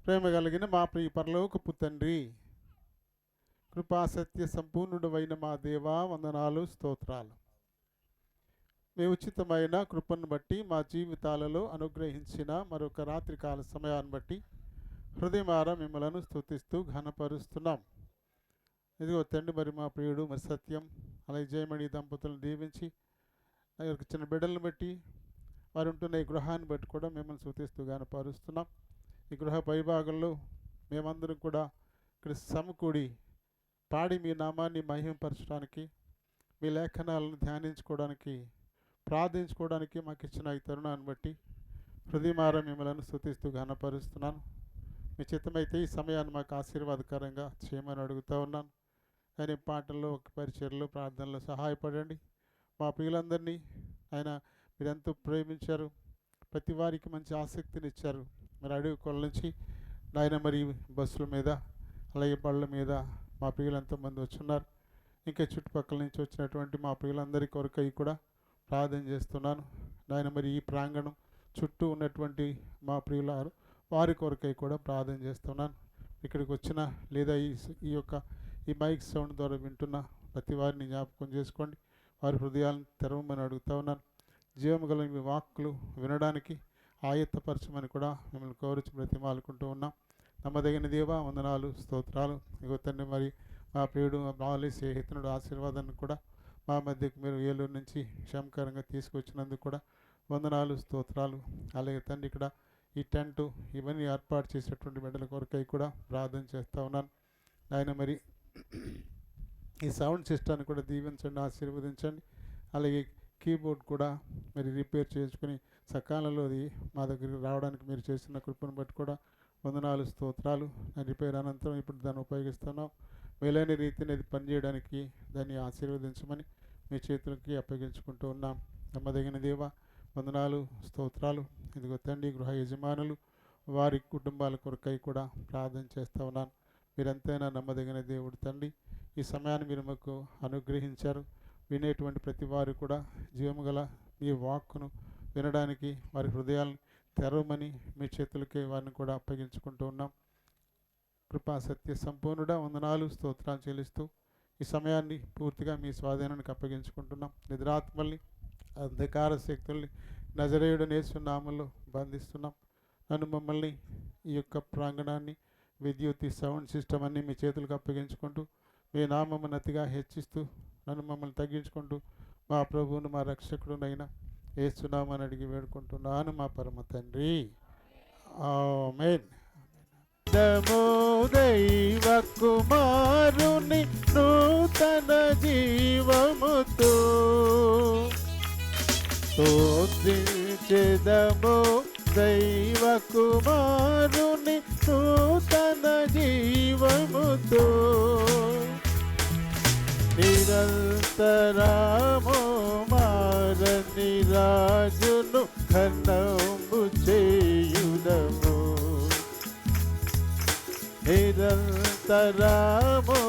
ప్రేమ కలిగిన మా ప్రియ పరలోకపు తండ్రి, కృపా సత్య సంపూర్ణుడైన మా దేవా, వందనాలు, స్తోత్రాలు. మీ ఉచితమైన కృపను బట్టి మా జీవితాలలో అనుగ్రహించిన మరొక రాత్రికాల సమయాన్ని బట్టి హృదయమార మిమ్మలను స్తుతిస్తూ ఘనపరుస్తున్నాం. ఇదిగో తండ్రి, మరి మా ప్రియుడు మరి సత్యం అలాగే జయమణి దంపతులను దీవించి చిన్న బిడ్డలను బట్టి వారు ఉంటున్న ఈ గృహాన్ని బట్టి కూడా మిమ్మల్ని స్తుతిస్తూ ఘనపరుస్తున్నాం. ఈ గృహ పైభాగంలో మేమందరం కూడా ఇక్కడ సమకూడి పాడి మీ నామాన్ని మహిమపరచడానికి, మీ లేఖనాలను ధ్యానించుకోవడానికి, ప్రార్థించుకోవడానికి మాకు ఇచ్చిన ఈ తరుణాన్ని బట్టి హృదయమార మిమ్మల్ని స్తుతిస్తూ ఘనపరుస్తున్నాను. మీ చిత్తమైతే ఈ సమయాన్ని మాకు ఆశీర్వాదకరంగా చేయమని అడుగుతూ ఉన్నాను. ఆయన పాటల్లో, ఒక పరిచర్లో, ప్రార్థనలో సహాయపడండి. మా ప్రియులందరినీ ఆయన మీరెంతో ప్రేమించారు, ప్రతి వారికి మంచి ఆసక్తిని ఇచ్చారు. మరి అడవి కొల నుంచి ఆయన మరి బస్సుల మీద అలాగే బళ్ళ మీద మా ప్రియులు ఎంతోమంది వచ్చున్నారు. ఇంకా చుట్టుపక్కల నుంచి వచ్చినటువంటి మా ప్రియులందరి కొరకై కూడా ప్రార్థన చేస్తున్నాను. ఆయన మరి ఈ ప్రాంగణం చుట్టూ ఉన్నటువంటి మా ప్రియుల వారి కొరకై కూడా ప్రార్థన చేస్తున్నాను. ఇక్కడికి వచ్చిన లేదా ఈ మైక్ సౌండ్ ద్వారా వింటున్న ప్రతి వారిని జ్ఞాపకం చేసుకోండి. వారి హృదయాలను తెరవమని అడుగుతూ ఉన్నాను. జీవము గల మీ వాక్కులు వినడానికి ఆయత్తపరచమని కూడా మిమ్మల్ని కోరుచు బ్రతిమాలుకుంటూ ఉన్నాం. నమ్మదగిన దేవా, వందనాలు, స్తోత్రాలు. ఇగో తండ్రి, మరి మా ప్రియుడు బాలి స్నేహితుడు ఆశీర్వాదాన్ని కూడా మా మధ్యకు మీరు ఏలూరు నుంచి క్షమకరంగా తీసుకొచ్చినందుకు కూడా వందనాలు, స్తోత్రాలు. అలాగే తండ్రి, ఇక్కడ ఈ టెంటు ఇవన్నీ ఏర్పాటు చేసేటువంటి బిడ్డల కొరకై కూడా ప్రార్థన చేస్తూ ఉన్నాను. ఆయన మరి ఈ సౌండ్ సిస్టాన్ని కూడా దీవించండి, ఆశీర్వదించండి. అలాగే కీబోర్డ్ కూడా మరి రిపేర్ చేసుకుని సకాలంలో అది మా దగ్గరికి రావడానికి మీరు చేసిన కృపను బట్టి కూడా వందనాలు, స్తోత్రాలు. రిపేర్ అనంతరం ఇప్పుడు దాన్ని ఉపయోగిస్తున్నాం. మేలైన రీతిని అది పనిచేయడానికి దాన్ని ఆశీర్వదించమని మీ చేతులకి అప్పగించుకుంటూ ఉన్నాం. నమ్మదగిన దేవ, వందనాలు, స్తోత్రాలు. ఇదిగో తండ్రి, గృహ యజమానులు వారి కుటుంబాల కొరకై కూడా ప్రార్థన చేస్తూ ఉన్నాను. మీరంతైనా నమ్మదగిన దేవుడు తండ్రి, ఈ సమయాన్ని మీరు మాకు అనుగ్రహించారు. వినేటువంటి ప్రతి వారు కూడా జీవము గల మీ వాక్కును వినడానికి వారి హృదయాలను తెరవమని మీ చేతులకే వారిని కూడా అప్పగించుకుంటూ ఉన్నాం. కృపా సత్య సంపూర్ణుడా, వందనాలు, స్తోత్రాలు చెల్లిస్తూ ఈ సమయాన్ని పూర్తిగా మీ స్వాధీనానికి అప్పగించుకుంటున్నాం. నిద్రాత్మల్ని, అంధకార శక్తుల్ని నజరేయుడు యేసు నామములో బంధిస్తున్నాం. నన్ను మమ్మల్ని ఈ యొక్క ప్రాంగణాన్ని, విద్యుత్, సౌండ్ సిస్టమ్ అన్నీ మీ చేతులకు అప్పగించుకుంటూ మీ నామమును అతిగా హెచ్చిస్తూ నన్ను మమ్మల్ని తగ్గించుకుంటూ మా ప్రభువును మా రక్షకుడునైనా యేసు నామమున అడిగి వేడుకుంటున్నాను మా పరమ తండ్రి, ఆమేన్. నమో దైవ కుమారుని నూతన జీవముతో స్తోత్రించెదము, దైవ కుమారుని నూతన జీవముతో నిరంతరము మారని రాజును ఘనము చేయుదము. నిరంతరము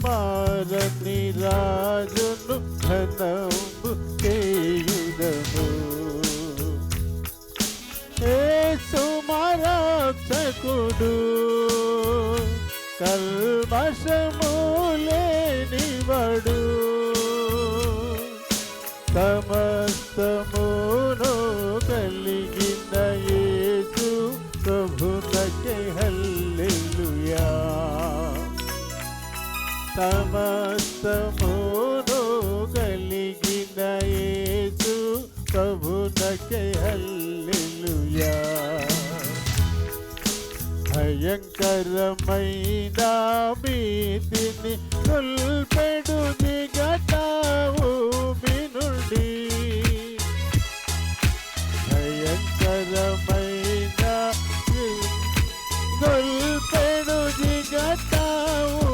మారని రాజును ఘనము చేయుదము. యేసు మా రక్షకుడు, కల్మషము లేనివాడు, సమస్తమును కలిగిన యేసు ప్రభునకే హల్లెలూయా. సమస్తమును కలిగిన యేసు ప్రభునకే హల్లెలూయా. భయంకరమైన భీతిని కొల్పెడు దిగటావు మీ నుండి, భయంకరమైన కొల్పెడు దిగటావు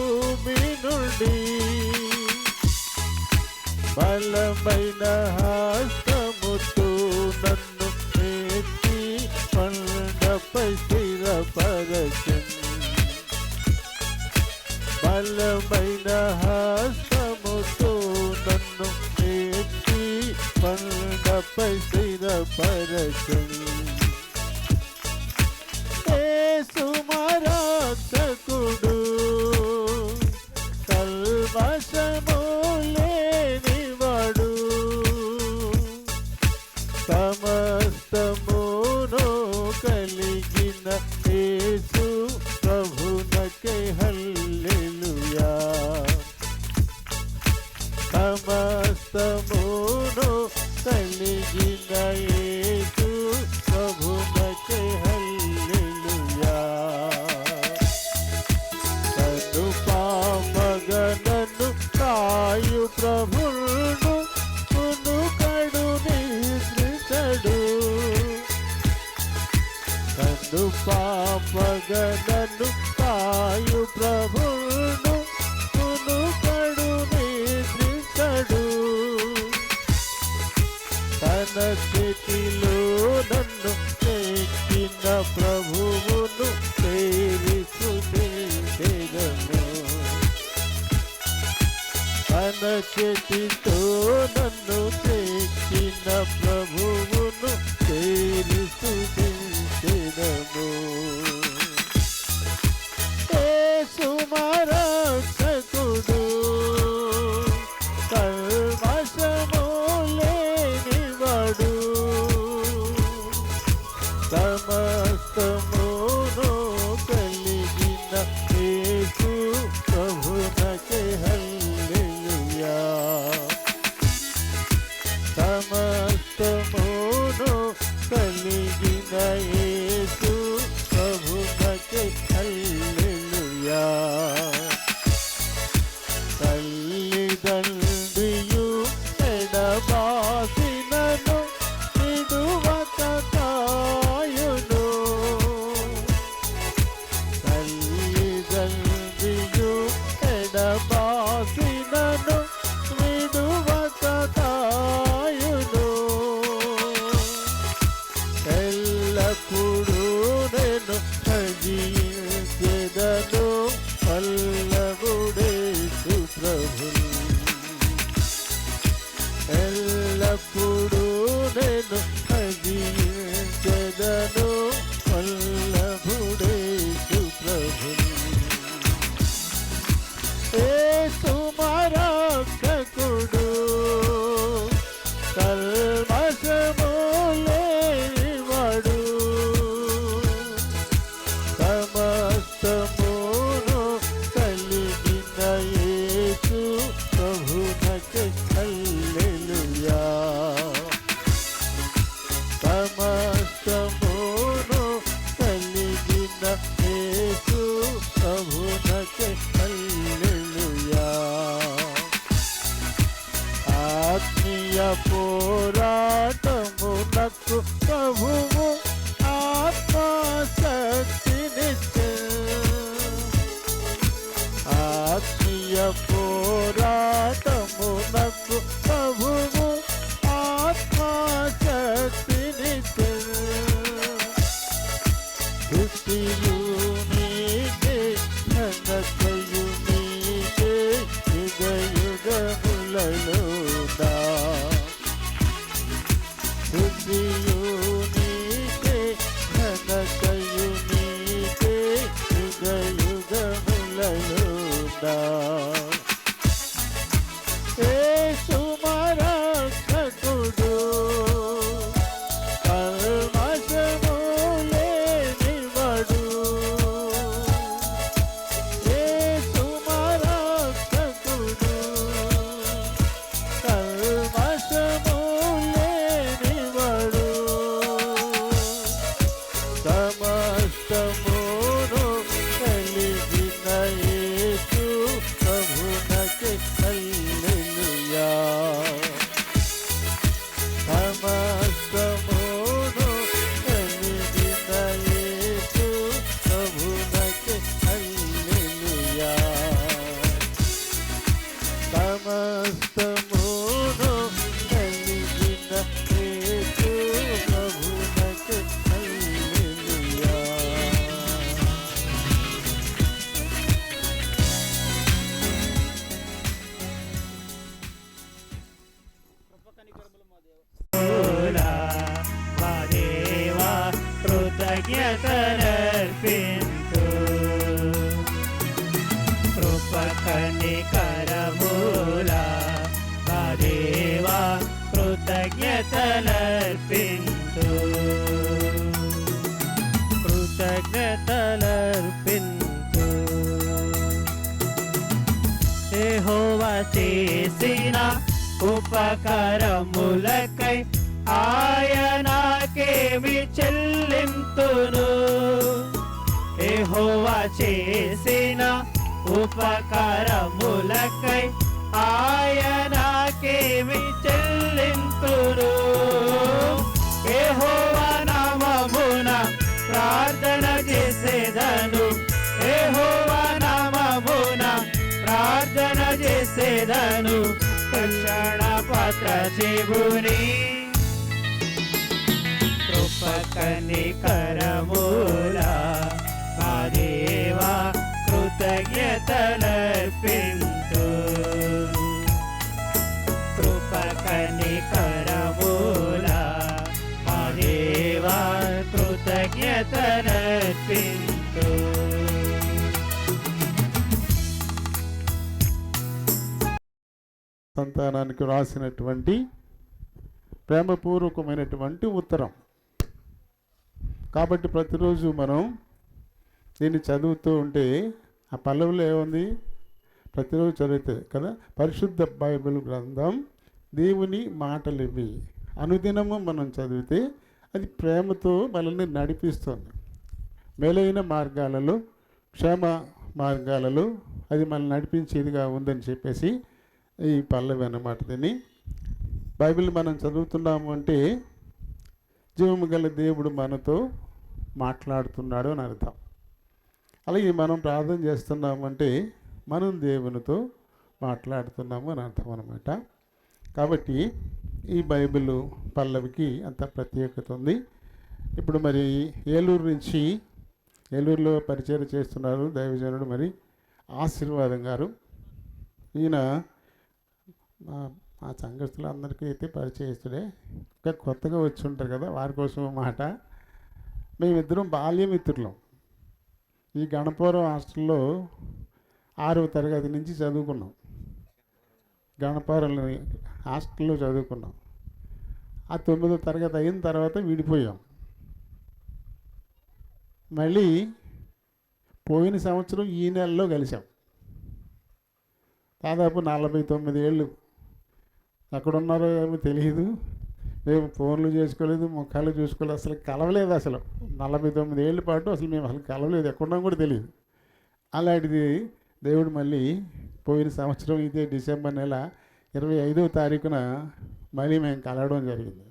మీ నుండి. బలమైన హస్తముతో నన్ను ఎత్తి కొండపై స్థిరపరచెను. బలమైన హస్తముతో నన్ను ఎత్తి కొండపై స్థిరపరచెను. యేసు మా సమస్తమును కలిగిన యేసు ప్రభునకే హల్లెలూయా. సమస్తమును కలిగిన యేసు ప్రభునకే హల్లెలూయా. తను పాపగనను కాయు ప్రభువును కునుకడు నిద్రించడు. తను పాపగనను కాయు ప్రభువును కునుకడు నిద్రించడు. తన చేతిలో నన్ను ఎక్కిన ప్రభువును సేవించెదను. తన చేతితో నన్ను ఎక్కిన ప్రభువును సేవించెదను. యేసు మా రక్షకుడు, కల్మషము లేనివాడు. సమస్తమును కలిగిన యేసు ప్రభునకే హల్లెలూయా. సమస్తమును కలిగిన యేసు ప్రభునకే హల్లెలూయా. తల్లిదండ్రియు ఎడబాసినను విడువక కాయును. తల్లిదండ్రియు ఎడబాసినను విడువక కాయును. ఎల్లప్పుడూ నేను భజించెదను వల్లభుడేసు ప్రభువు. ఎల్లప్పుడూ నేను భజించెదను వల్లభుడేసు ప్రభువు. యేసు మా రక్షకుడు, కల్మషము లేనివాడు. సమస్తమును కలిగిన యేసు ప్రభునకే హల్లెలూయా. సమస్తమును కలిగిన యేసు ప్రభునకే హల్లెలూయా. ఆత్మీయ పోరాటమునకు ప్రభువు ఆత్మశక్తినిచ్చే. ఆత్మీయ పోరాటమునకు ప్రభువు ఆత్మశక్తినిచ్చే. స్తుతియు నీకే, ఘనతయు నీకే, యుగయుగములలోనా. స్తుతియు నీకే, ఘనతయు నీకే, యుగయుగములలోనా. యేసు మా రక్షకుడు, కల్మషము లేనివాడు. యేసు మా రక్షకుడు, కల్మషము లేనివాడు. సమస్తమును కలిగిన యేసు ప్రభునకే హల్లెలూయా. సమస్తమును కలిగిన యేసు ప్రభునకే హల్లెలూయా. సమస్తమును కలిగిన యేసు ప్రభునకే హల్లెలూయా. మా దేవా కృతజ్ఞతలర్పింతు. కృప కనికరములా మా దేవా కృతజ్ఞతలర్పింతు. కృతజ్ఞతలర్పింతు కృతజ్ఞతలర్పింతు యెహోవా చేసిన ఉపకారములకై ఆయనకేమి చెల్లింతును యెహోవా చేసిన ఉపకారములకై ఆయనకేమి చెల్లింతును యెహోవా నామమున ప్రార్థన చేసేదను యెహోవా నామమున ప్రార్థన చేసేదను తక్షణ పత్ర చెబుని కృప కనికరముల మా దేవా కృతజ్ఞతలర్పింతు కృప కనికరముల మా దేవా కృతజ్ఞతలర్పింతు సంతానానికి రాసినటువంటి ప్రేమపూర్వకమైనటువంటి ఉత్తరం. కాబట్టి ప్రతిరోజు మనం దీన్ని చదువుతూ ఉంటే ఆ పల్లవిలో ఏముంది, ప్రతిరోజు చదివితే కదా, పరిశుద్ధ బైబిల్ గ్రంథం దేవుని మాటలు ఇవి. అనుదినము మనం చదివితే అది ప్రేమతో మనల్ని నడిపిస్తుంది. మేలైన మార్గాలలో, క్షేమ మార్గాలలో అది మనల్ని నడిపించేదిగా ఉందని చెప్పేసి ఈ పల్లవి అన్నమాట. దీన్ని బైబిల్ మనం చదువుతున్నాము అంటే జీవము గల దేవుడు మనతో మాట్లాడుతున్నాడు అని అర్థం. అలాగే మనం ప్రార్థన చేస్తున్నామంటే మనం దేవునితో మాట్లాడుతున్నాము అని అర్థం అన్నమాట. కాబట్టి ఈ బైబిల్ పల్లవికి అంత ప్రత్యేకత ఉంది. ఇప్పుడు మరి ఏలూరు నుంచి, ఏలూరులో పరిచయం చేస్తున్నారు దైవజనుడు మరి ఆశీర్వాదం గారు. ఈయన మా సంఘస్థులు అందరికీ అయితే పరిచయస్తుడే, ఇంకా కొత్తగా వచ్చి ఉంటారు కదా వారి కోసం మాట. మేమిద్దరం బాల్యమిత్రులం. ఈ గణపురం హాస్టల్లో 6వ తరగతి నుంచి చదువుకున్నాం. గణపురం హాస్టల్లో చదువుకున్నాం. ఆ 9వ తరగతి అయిన తర్వాత విడిపోయాం. మళ్ళీ పోయిన సంవత్సరం ఈ నెలలో కలిసాం. దాదాపు 49 ఏళ్ళు. ఎక్కడున్నారో ఏమో తెలియదు. మేము ఫోన్లు చేసుకోలేదు, ముఖాలు చూసుకోలేదు, అసలు కలవలేదు. అసలు 49 ఏళ్ళ పాటు అసలు మేము అసలు కలవలేదు, ఎక్కడున్నాం కూడా తెలియదు. అలాంటిది దేవుడు మళ్ళీ పోయిన సంవత్సరం ఇదే డిసెంబర్ నెల 25వ తారీఖున మళ్ళీ మేము కలవడం జరిగింది.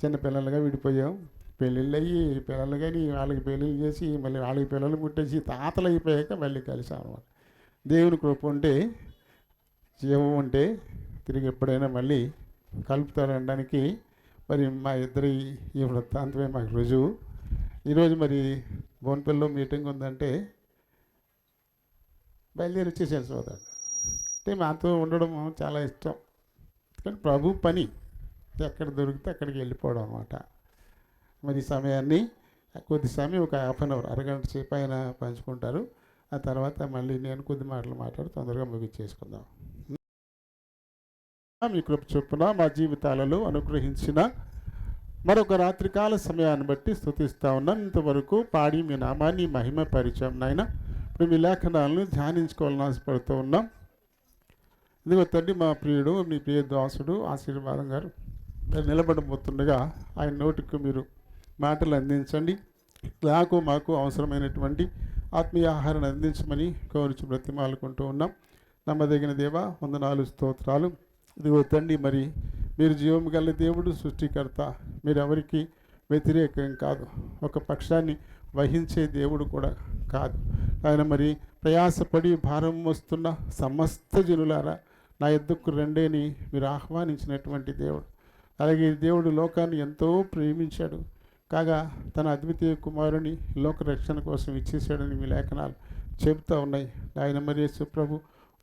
చిన్న పిల్లలుగా విడిపోయాం. పెళ్ళిళ్ళు అయ్యి పిల్లలు కానీ వాళ్ళకి పెళ్ళిళ్ళు చేసి మళ్ళీ వాళ్ళకి పిల్లలు పుట్టేసి తాతలు అయిపోయాక మళ్ళీ కలిసాం అన్నమాట. దేవుని కృప ఉంటే, జీవం ఉంటే తిరిగి ఎప్పుడైనా మళ్ళీ కలుపుతారనడానికి మరి మా ఇద్దరి ఈ వృత్తాంతమే మాకు రుజువు. ఈరోజు మరి బోన్పల్లిలో మీటింగ్ ఉందంటే బయలుదేరి వచ్చేసాను సోదరుడు. అంటే మాతో ఉండడం చాలా ఇష్టం. కానీ ప్రభు పని ఎక్కడ దొరికితే అక్కడికి వెళ్ళిపోవడం అన్నమాట. మరి ఈ సమయాన్ని కొద్ది సమయం ఒక హాఫ్ అన్ అవర్, అరగంట సేపు ఆయన పంచుకుంటారు. ఆ తర్వాత మళ్ళీ నేను కొద్ది మాటలు మాట్లాడి తొందరగా ముగించేసుకుందాం. మీ కృప చొప్పున మా జీవితాలలో అనుగ్రహించిన మరొక రాత్రికాల సమయాన్ని బట్టి స్తుతిస్తూ ఉన్నాం. ఇంతవరకు పాడి మీ నామాన్ని మహిమ పరిచయం నాయన. ఇప్పుడు మీ లేఖనాలను ధ్యానించుకోవాలని ఆశపడుతూ ఉన్నాం. ఇదిగో తండ్రి, మా ప్రియుడు, మీ ప్రియ దాసుడు ఆశీర్వాదం గారు నిలబడబోతుండగా ఆయన నోటికి మీరు మాటలు అందించండి. నాకు మాకు అవసరమైనటువంటి ఆత్మీయ ఆహారాన్ని అందించమని కోరుచు బ్రతిమాలుకుంటూ ఉన్నాం. నమ్మదగిన దేవా, వందనాలు, స్తోత్రాలు. ఇదిగో తండ్రి, మరి మీరు జీవము గల దేవుడు, సృష్టికర్త. మీరు ఎవరికి వ్యతిరేకం కాదు, ఒక పక్షాన్ని వహించే దేవుడు కూడా కాదు. ఆయన మరి ప్రయాసపడి భారం వస్తున్న సమస్త జనులారా నా యొద్దకు రండేని మీరు ఆహ్వానించినటువంటి దేవుడు. అలాగే దేవుడు లోకాన్ని ఎంతో ప్రేమించాడు, కాగా తన అద్వితీయ కుమారుని లోక రక్షణ కోసం ఇచ్చేసాడని మీ లేఖనాలు చెబుతూ ఉన్నాయి. ఆయన మరి యేసు ప్రభు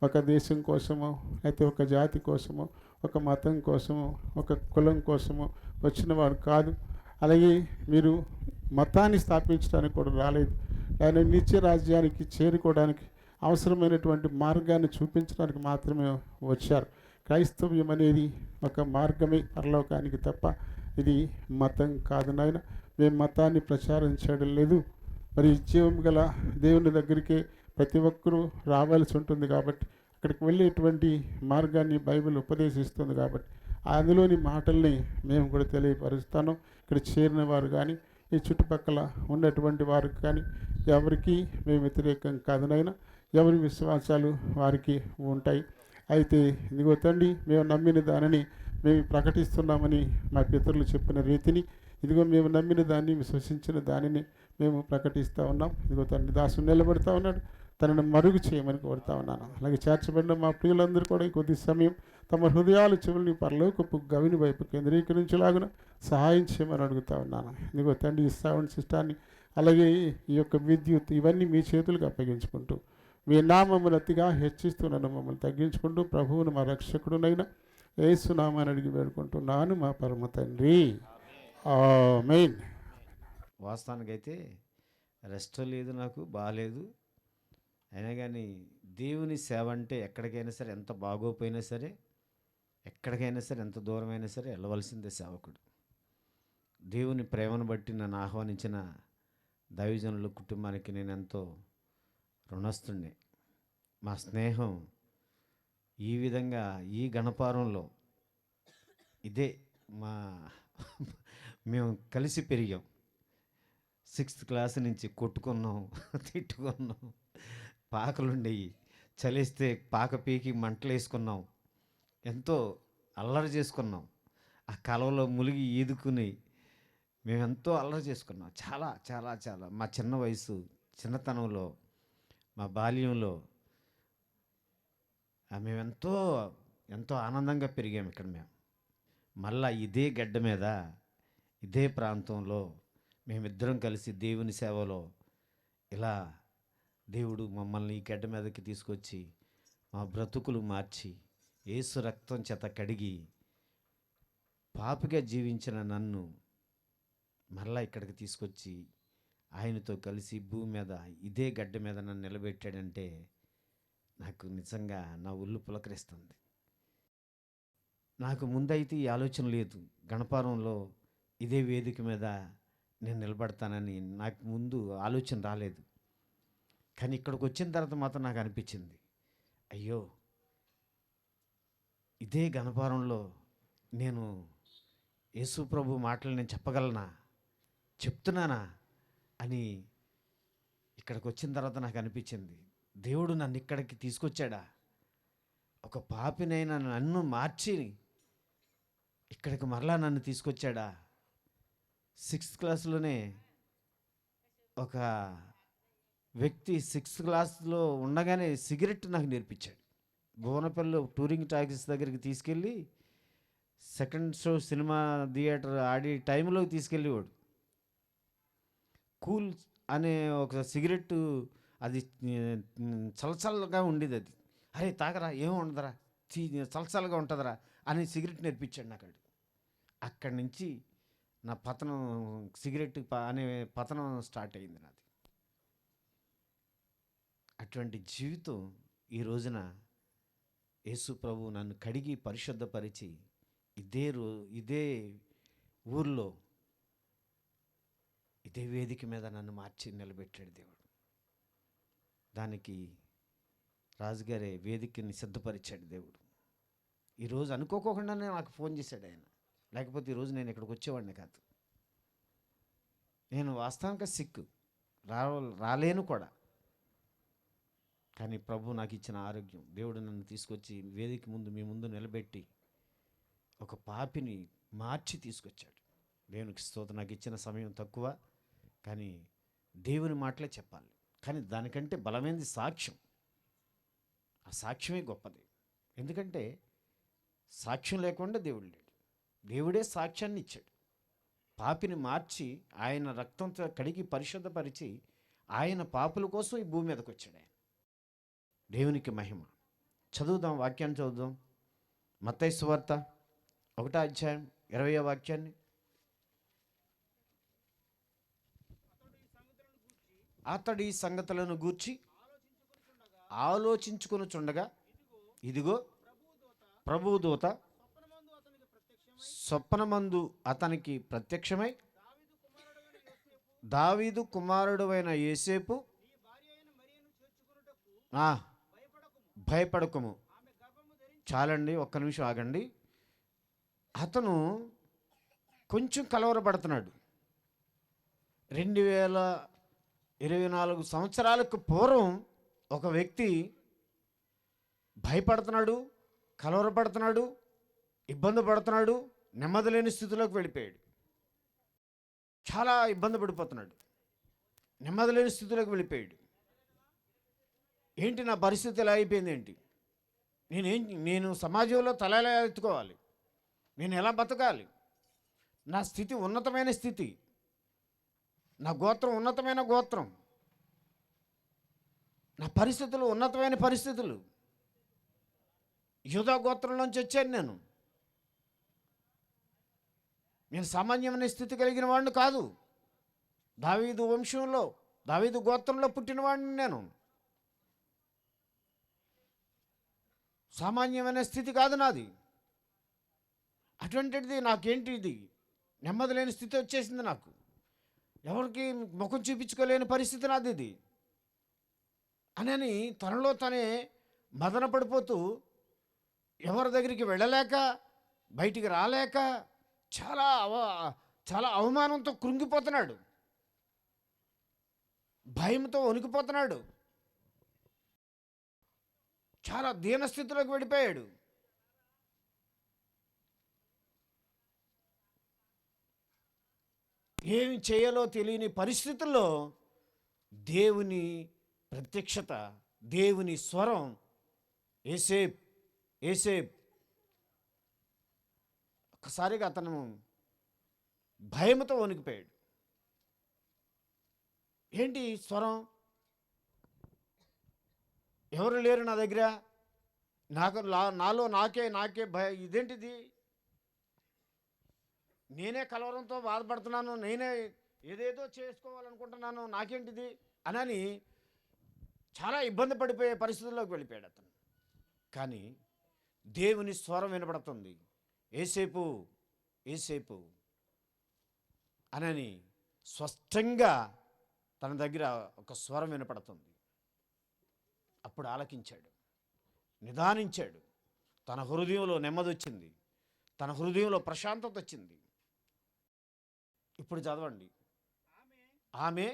ఒక దేశం కోసమో, అయితే ఒక జాతి కోసమో, ఒక మతం కోసమో, ఒక కులం కోసమో వచ్చిన వాడు కాదు. అలాగే మీరు మతాన్ని స్థాపించడానికి కూడా రాలేదు. ఆయన నిత్య రాజ్యానికి చేరుకోవడానికి అవసరమైనటువంటి మార్గాన్ని చూపించడానికి మాత్రమే వచ్చారు. క్రైస్తవ్యం అనేది ఒక మార్గమే పరలోకానికి తప్ప ఇది మతం కాదు నాయన. మేము మతాన్ని ప్రచారం చేయడం లేదు. మరి జీవం గల దేవుని దగ్గరికే ప్రతి ఒక్కరూ రావాల్సి ఉంటుంది కాబట్టి, అక్కడికి వెళ్ళేటువంటి మార్గాన్ని బైబిల్ ఉపదేశిస్తుంది కాబట్టి అందులోని మాటల్ని మేము కూడా తెలియపరుస్తాను. ఇక్కడ చేరిన వారు కానీ ఈ చుట్టుపక్కల ఉన్నటువంటి వారికి కానీ ఎవరికి మేము వ్యతిరేకం కాదునైనా, ఎవరి విశ్వాసాలు వారికి ఉంటాయి. అయితే ఇదిగో తండ్రి, మేము నమ్మిన దానిని మేము ప్రకటిస్తున్నామని మా పితరులు చెప్పిన రీతిని, ఇదిగో మేము నమ్మిన దాన్ని విశ్వసించిన దానిని మేము ప్రకటిస్తూ ఉన్నాం. ఇదిగో తండ్రి, దాసుడు నిలబెడతా ఉన్నాడు, తనను మరుగు చేయమని కోరుతా ఉన్నాను. అలాగే చేర్చబడిన మా ప్రియులందరూ కూడా ఈ కొద్ది సమయం తమ హృదయాలు చెవులని పరలోకపు గవిని వైపు కేంద్రీకరించేలాగున సహాయం చేయమని అడుగుతా ఉన్నాను. ఇదిగో తండ్రి, ఈ సౌండ్ సిస్టాన్ని అలాగే ఈ యొక్క విద్యుత్ ఇవన్నీ మీ చేతులకు అప్పగించుకుంటూ మీ నామమును అతిగా హెచ్చిస్తున్నాను, మమ్మల్ని తగ్గించుకుంటూ ప్రభువును మా రక్షకుడునైనా యేసునామాన్ని అడిగి వేడుకుంటున్నాను మా పరమ తండ్రి. ఆమేన్. వాస్తవానికైతే రెస్ట్ లేదు, నాకు బాగాలేదు. అయినా కానీ దేవుని సేవ అంటే ఎక్కడికైనా సరే, ఎంత బాగోపోయినా సరే, ఎక్కడికైనా సరే, ఎంత దూరమైనా సరే వెళ్ళవలసిందే సేవకుడు. దేవుని ప్రేమను బట్టి నన్ను ఆహ్వానించిన దైవజనుల కుటుంబానికి నేను ఎంతో రుణస్తుణ్ణి. మా స్నేహం ఈ విధంగా ఈ గణపారంలో ఇదే మేము కలిసి పెరిగాం. 6th క్లాస్ నుంచి కొట్టుకున్నాం, తిట్టుకున్నాం, పాకలుండేవి, చలిస్తే పాక పీకి మంటలు వేసుకున్నాం, ఎంతో అల్లరి చేసుకున్నాం. ఆ కాలువలో ములిగి ఈదుకుని మేమెంతో అల్లరి చేసుకున్నాం. చాలా చాలా చాలా మా చిన్న వయసు, చిన్నతనంలో, మా బాల్యంలో మేమెంతో ఎంతో ఆనందంగా పెరిగాము ఇక్కడ. మేము మళ్ళా ఇదే గడ్డ మీద, ఇదే ప్రాంతంలో మేమిద్దరం కలిసి దేవుని సేవలో ఇలా దేవుడు మమ్మల్ని ఈ గడ్డ మీదకి తీసుకొచ్చి మా బ్రతుకులు మార్చి యేసు రక్తం చేత కడిగి పాపిగా జీవించిన నన్ను మళ్ళా ఇక్కడికి తీసుకొచ్చి ఆయనతో కలిసి భూమి మీద ఇదే గడ్డ మీద నన్ను నిలబెట్టాడంటే నాకు నిజంగా నా ఒళ్ళు పులకరిస్తుంది. నాకు ముందైతే ఈ ఆలోచన లేదు, గణపారంలో ఇదే వేదిక మీద నేను నిలబడతానని నాకు ముందు ఆలోచన రాలేదు. కానీ ఇక్కడికి వచ్చిన తర్వాత మాత్రం నాకు అనిపించింది, అయ్యో ఇదే గణపారంలో నేను యేసు ప్రభు మాటలు నేను చెప్పగలనా, చెప్తున్నానా అని ఇక్కడికి వచ్చిన తర్వాత నాకు అనిపించింది. దేవుడు నన్ను ఇక్కడికి తీసుకొచ్చాడా, ఒక పాపినైనా నన్ను మార్చి ఇక్కడికి మరలా నన్ను తీసుకొచ్చాడా. 6th క్లాస్లోనే ఒక వ్యక్తి 6th క్లాస్లో ఉండగానే సిగరెట్ నాకు నేర్పించాడు. భువనపల్లిలో టూరింగ్ టాకీస్ దగ్గరికి తీసుకెళ్ళి 2nd షో సినిమా థియేటర్ ఆడి టైంలో తీసుకెళ్ళేవాడు. కూల్ అనే ఒక సిగరెట్టు, అది చలచల్లగా ఉండేది. అది అరే తాగరా, ఏమో ఉండదురా, చలచల్లగా ఉంటుందిరా అని సిగరెట్ నేర్పించాడు నాకు. అక్కడి నుంచి నా పతనం, సిగరెట్ అనే పతనం స్టార్ట్ అయింది నాది. అటువంటి జీవితం ఈ రోజున యేసు ప్రభు నన్ను కడిగి పరిశుద్ధపరిచి ఇదే ఊర్లో ఇదే వేదిక మీద నన్ను మార్చి నిలబెట్టాడు దేవుడు. దానికి రాజుగారే వేదికని సిద్ధపరిచాడు దేవుడు. ఈరోజు అనుకోకుండానే నాకు ఫోన్ చేశాడు ఆయన, లేకపోతే ఈరోజు నేను ఇక్కడికి వచ్చేవాడిని కాదు. నేను వాస్తవంగా సిక్కు రాలేను కూడా, కానీ ప్రభు నాకు ఇచ్చిన ఆరోగ్యం, దేవుడు నన్ను తీసుకొచ్చి వేదిక ముందు మీ ముందు నిలబెట్టి ఒక పాపిని మార్చి తీసుకొచ్చాడు. దేవునికి స్తోత్రం. నాకు ఇచ్చిన సమయం తక్కువ, కానీ దేవుని మాటలే చెప్పాలి. కానీ దానికంటే బలమైనది సాక్ష్యం. ఆ సాక్ష్యమే గొప్పది. ఎందుకంటే సాక్ష్యం లేకుండా దేవుడు లేడు. దేవుడే సాక్ష్యాన్ని ఇచ్చాడు. పాపిని మార్చి ఆయన రక్తంతో కడిగి పరిశుద్ధపరిచి ఆయన పాపుల కోసం ఈ భూమి మీదకి వచ్చాడు ఆయన. దేవునికి మహిమ. చదువుదాం, వాక్యాన్ని చదువుదాం. మత్తయి సువార్త 1వ అధ్యాయం 20వ వాక్యాన్ని. అతడి సంగతులను గూర్చి ఆలోచించుకొనుచుండగా ఇదిగో ప్రభువు దూత స్వప్నమందు అతనికి ప్రత్యక్షమై, దావీదు కుమారుడైన యోసేపు, భయపడకుము. చాలండి, ఒక్క నిమిషం ఆగండి. అతను కొంచెం కలవరపడుతున్నాడు. 2024 సంవత్సరాలకు పూర్వం ఒక వ్యక్తి భయపడుతున్నాడు, కలవరపడుతున్నాడు, ఇబ్బంది పడుతున్నాడు, నెమ్మది లేని స్థితిలోకి వెళ్ళిపోయాడు. చాలా ఇబ్బంది పడిపోతున్నాడు, నెమ్మది లేని స్థితిలోకి వెళ్ళిపోయాడు. ఏంటి నా పరిస్థితి ఎలా అయిపోయింది, ఏంటి నేను సమాజంలో తల ఎలా ఎత్తుకోవాలి, నేను ఎలా బతకాలి, నా స్థితి ఉన్నతమైన స్థితి, నా గోత్రం ఉన్నతమైన గోత్రం, నా పరిస్థితులు ఉన్నతమైన పరిస్థితులు. యూదా గోత్రంలోంచి వచ్చాను నేను సామాన్యమైన స్థితి కలిగిన వాడిని కాదు. దావీదు వంశంలో, దావీదు గోత్రంలో పుట్టినవాడిని నేను. సామాన్యమైన స్థితి కాదు నాది. అటువంటిది నాకేంటి ఇది, నెమ్మది లేని స్థితి వచ్చేసింది నాకు. ఎవరికి ముఖం చూపించుకోలేని పరిస్థితి నాది ఇది అని తనలో తనే మదన పడిపోతూ, ఎవరి దగ్గరికి వెళ్ళలేక, బయటికి రాలేక, చాలా అవమానంతో కృంగిపోతున్నాడు, భయంతో వణికిపోతున్నాడు, చాలా దీనస్థితిలోకి వెళ్ళిపోయాడు. ఏమి చేయాలో తెలియని పరిస్థితుల్లో దేవుని ప్రత్యక్షత, దేవుని స్వరం, యోసేపు యోసేపు. ఒక్కసారిగా అతను భయంతో వణికిపోయాడు. ఏంటి స్వరం, ఎవరు లేరు నా దగ్గర, నాలో నాకే ఇదేంటిది, నేనే కలవరంతో బాధపడుతున్నాను, నేనే ఏదేదో చేసుకోవాలనుకుంటున్నాను, నాకేంటిది అని చాలా ఇబ్బంది పడిపోయే పరిస్థితుల్లోకి వెళ్ళిపోయాడు అతను. కానీ దేవుని స్వరం వినపడుతుంది, యోసేపు యోసేపు అని స్పష్టంగా తన దగ్గర ఒక స్వరం వినపడుతుంది. అప్పుడు ఆలకించాడు, నిదానించాడు. తన హృదయంలో నెమ్మది వచ్చింది, తన హృదయంలో ప్రశాంతత వచ్చింది. ఇప్పుడు చదవండి. ఆమె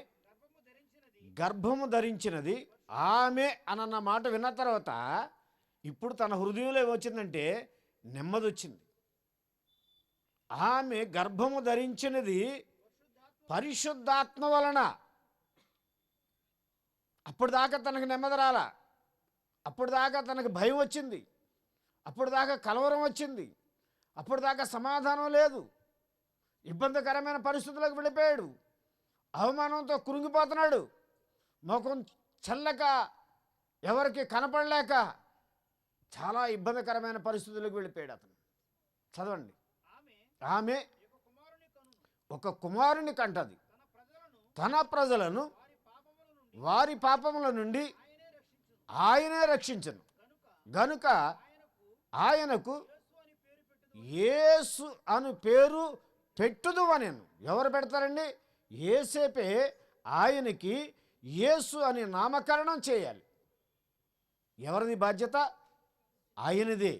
గర్భము ధరించినది. ఆమె అన్న మాట విన్న తర్వాత ఇప్పుడు తన హృదయంలో ఏమొచ్చిందంటే నెమ్మది వచ్చింది. ఆమె గర్భము ధరించినది పరిశుద్ధాత్మ వలన. అప్పుడు దాకా తనకు నెమ్మది రాలా, అప్పుడు దాకా తనకు భయం వచ్చింది, అప్పుడు దాకా కలవరం వచ్చింది, అప్పుడు దాకా సమాధానం లేదు, ఇబ్బందికరమైన పరిస్థితులకు వెళ్ళిపోయాడు, అవమానంతో కృంగిపోతున్నాడు, ముఖం చల్లక, ఎవరికి కనపడలేక చాలా ఇబ్బందికరమైన పరిస్థితులకు వెళ్ళిపోయాడు అతను. చదవండి. ఆమె ఒక కుమారుని కంటది, తన ప్రజలను వారి పాపముల నుండి ఆయనే రక్షించను గనుక ఆయనకు యేసు అని పేరు పెట్టుదు అనెను. ఎవరు పెడతారండి? యోసేపే ఆయనకి యేసు అని నామకరణం చేయాలి. ఎవరిది బాధ్యత? ఆయనదే.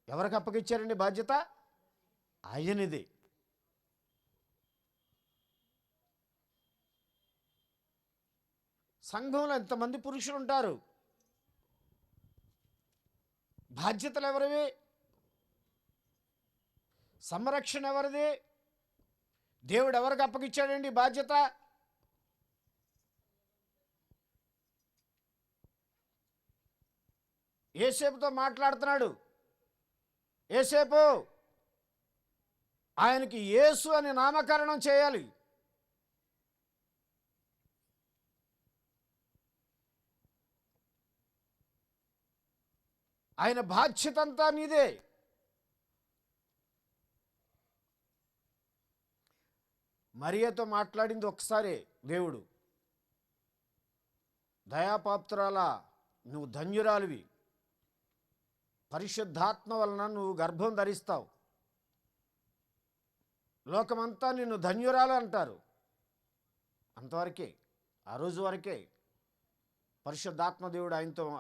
ఎవరికి అప్పగిచ్చారండి బాధ్యత? ఆయనదే. సంఘంలో ఎంతమంది పురుషులు ఉంటారు, బాధ్యతలు ఎవరివి? సంరక్షణ ఎవరిది? దేవుడు ఎవరికి అప్పగిచ్చాడండి బాధ్యత? యోసేపుతో మాట్లాడుతున్నాడు. యోసేపు, ఆయనకి యేసు అని నామకరణం చేయాలి. ఆయన బాధ్యత అంతా నీదే. మరియతో మాట్లాడింది ఒకసారి దేవుడు, దయాపాత్రాలా నువ్వు ధన్యురాలివి, పరిశుద్ధాత్మ వలన నువ్వు గర్భం ధరిస్తావు, లోకమంతా నిన్ను ధన్యురాలు అంటారు. అంతవరకే, ఆ రోజు వరకే పరిశుద్ధాత్మ దేవుడు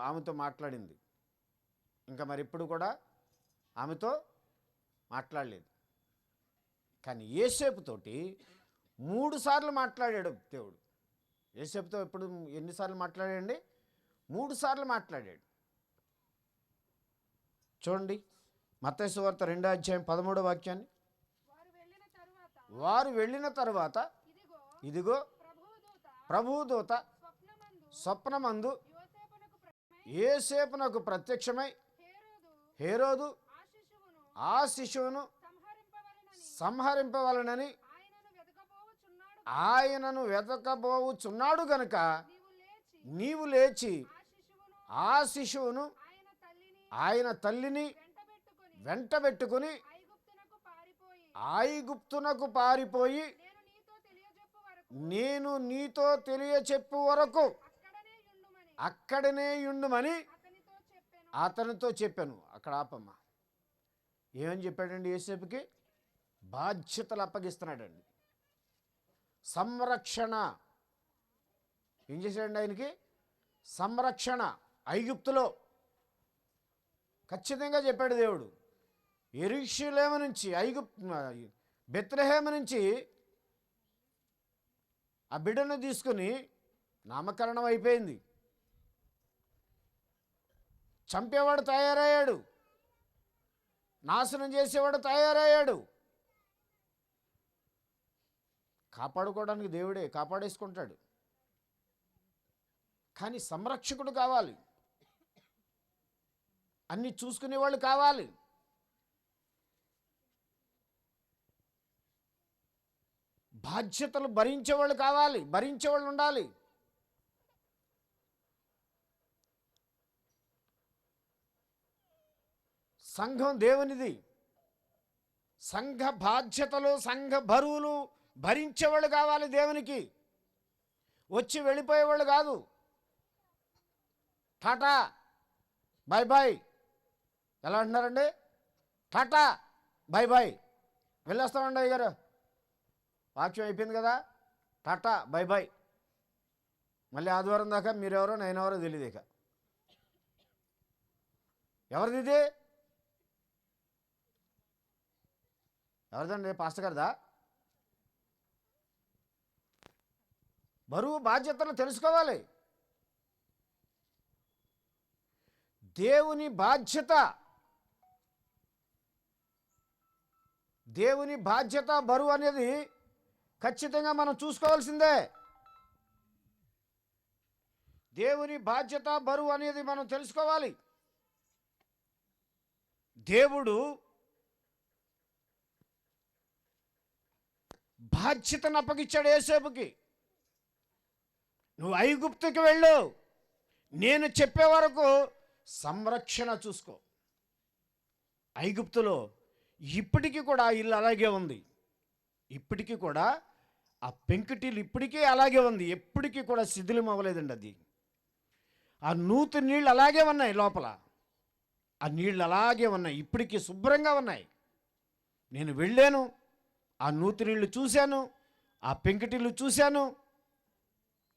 ఆమెతో మాట్లాడింది. ఇంకా మరి ఇప్పుడు కూడా ఆమెతో మాట్లాడలేదు. కానీ యోసేపుతోటి 3 సార్లు మాట్లాడాడు దేవుడు. యోసేపుతో ఎప్పుడు ఎన్నిసార్లు మాట్లాడాడండి? 3 సార్లు మాట్లాడాడు. చూడండి మత్తయి సువార్త 2:13 వారు వెళ్ళిన తరువాత ఇదిగో ప్రభుదూత స్వప్నమందు యోసేపునకు ప్రత్యక్షమై హేరోదు ఆ శిశువును సంహరింపవలనని ఆయనను వెతకబోచున్నాడు గనుక నీవు లేచి ఆ శిశువును ఆయన తల్లిని వెంటబెట్టుకుని ఐగుప్తునకు పారిపోయి నేను నీతో తెలియచెప్పు వరకు అక్కడనే యుండుమని అతనితో చెప్పాను. అక్కడ ఆపమ్మా. ఏమని చెప్పాడండి? యోసేపుకి బాధ్యతలు అప్పగిస్తున్నాడండి. సంరక్షణ ఏం చేశాడండి ఆయనకి? సంరక్షణ. ఐగుప్తులో ఖచ్చితంగా చెప్పాడు దేవుడు. యెరూషలేము నుంచి బెత్లెహేము నుంచి ఆ బిడ్డను తీసుకుని నామకరణం అయిపోయింది. చంపేవాడు తయారయ్యాడు, నాశనం చేసేవాడు తయారయ్యాడు. కాపాడుకోవడానికి దేవుడే కాపాడేసుకుంటాడు. కానీ సంరక్షకుడు కావాలి, అన్నీ చూసుకునేవాళ్ళు కావాలి. బాధ్యతలు భరించేవాళ్ళు కావాలి, భరించేవాళ్ళు ఉండాలి. సంఘం దేవునిది. సంఘ బాధ్యతలు, సంఘ బరువులు భరించేవాళ్ళు కావాలి దేవునికి. వచ్చి వెళ్ళిపోయేవాళ్ళు కాదు. టాటా బాయ్ బాయ్ ఎలా అంటున్నారండి? టాటా బాయ్ బాయ్ వెళ్ళొస్తామండి అయ్యారు, వాక్యం అయిపోయింది కదా, టాటా బాయ్ బాయ్. మళ్ళీ ఆదివారం దాకా మీరెవరో నేనెవరో తెలియదు. ఇక ఎవరిది ఇది? ఎవరిదండి? పాస్టర్ గారిదా? బరువు బాధ్యతలు తెలుసుకోవాలి. దేవుని బాధ్యత, దేవుని బాధ్యత బరువు అనేది ఖచ్చితంగా మనం చూసుకోవాల్సిందే. దేవుని బాధ్యత బరువు అనేది మనం తెలుసుకోవాలి. దేవుడు బాధ్యతను అప్పగించాడు యోసేపుకి. నువ్వు ఐగుప్తుకి వెళ్ళు, నేను చెప్పే వరకు సంరక్షణ చూసుకో. ఐగుప్తులో ఇప్పటికీ కూడా ఆ ఇల్లు అలాగే ఉంది. ఇప్పటికీ కూడా ఆ పెంకుటిల్లు ఇప్పటికీ అలాగే ఉంది. ఎప్పటికీ కూడా శిథిలం అవ్వలేదండి అది. ఆ నూతి నీళ్ళు అలాగే ఉన్నాయి లోపల. ఆ నీళ్ళు అలాగే ఉన్నాయి, ఇప్పటికీ శుభ్రంగా ఉన్నాయి. నేను వెళ్ళాను, ఆ నూతి నీళ్ళు చూశాను, ఆ పెంకుటిల్లు చూశాను.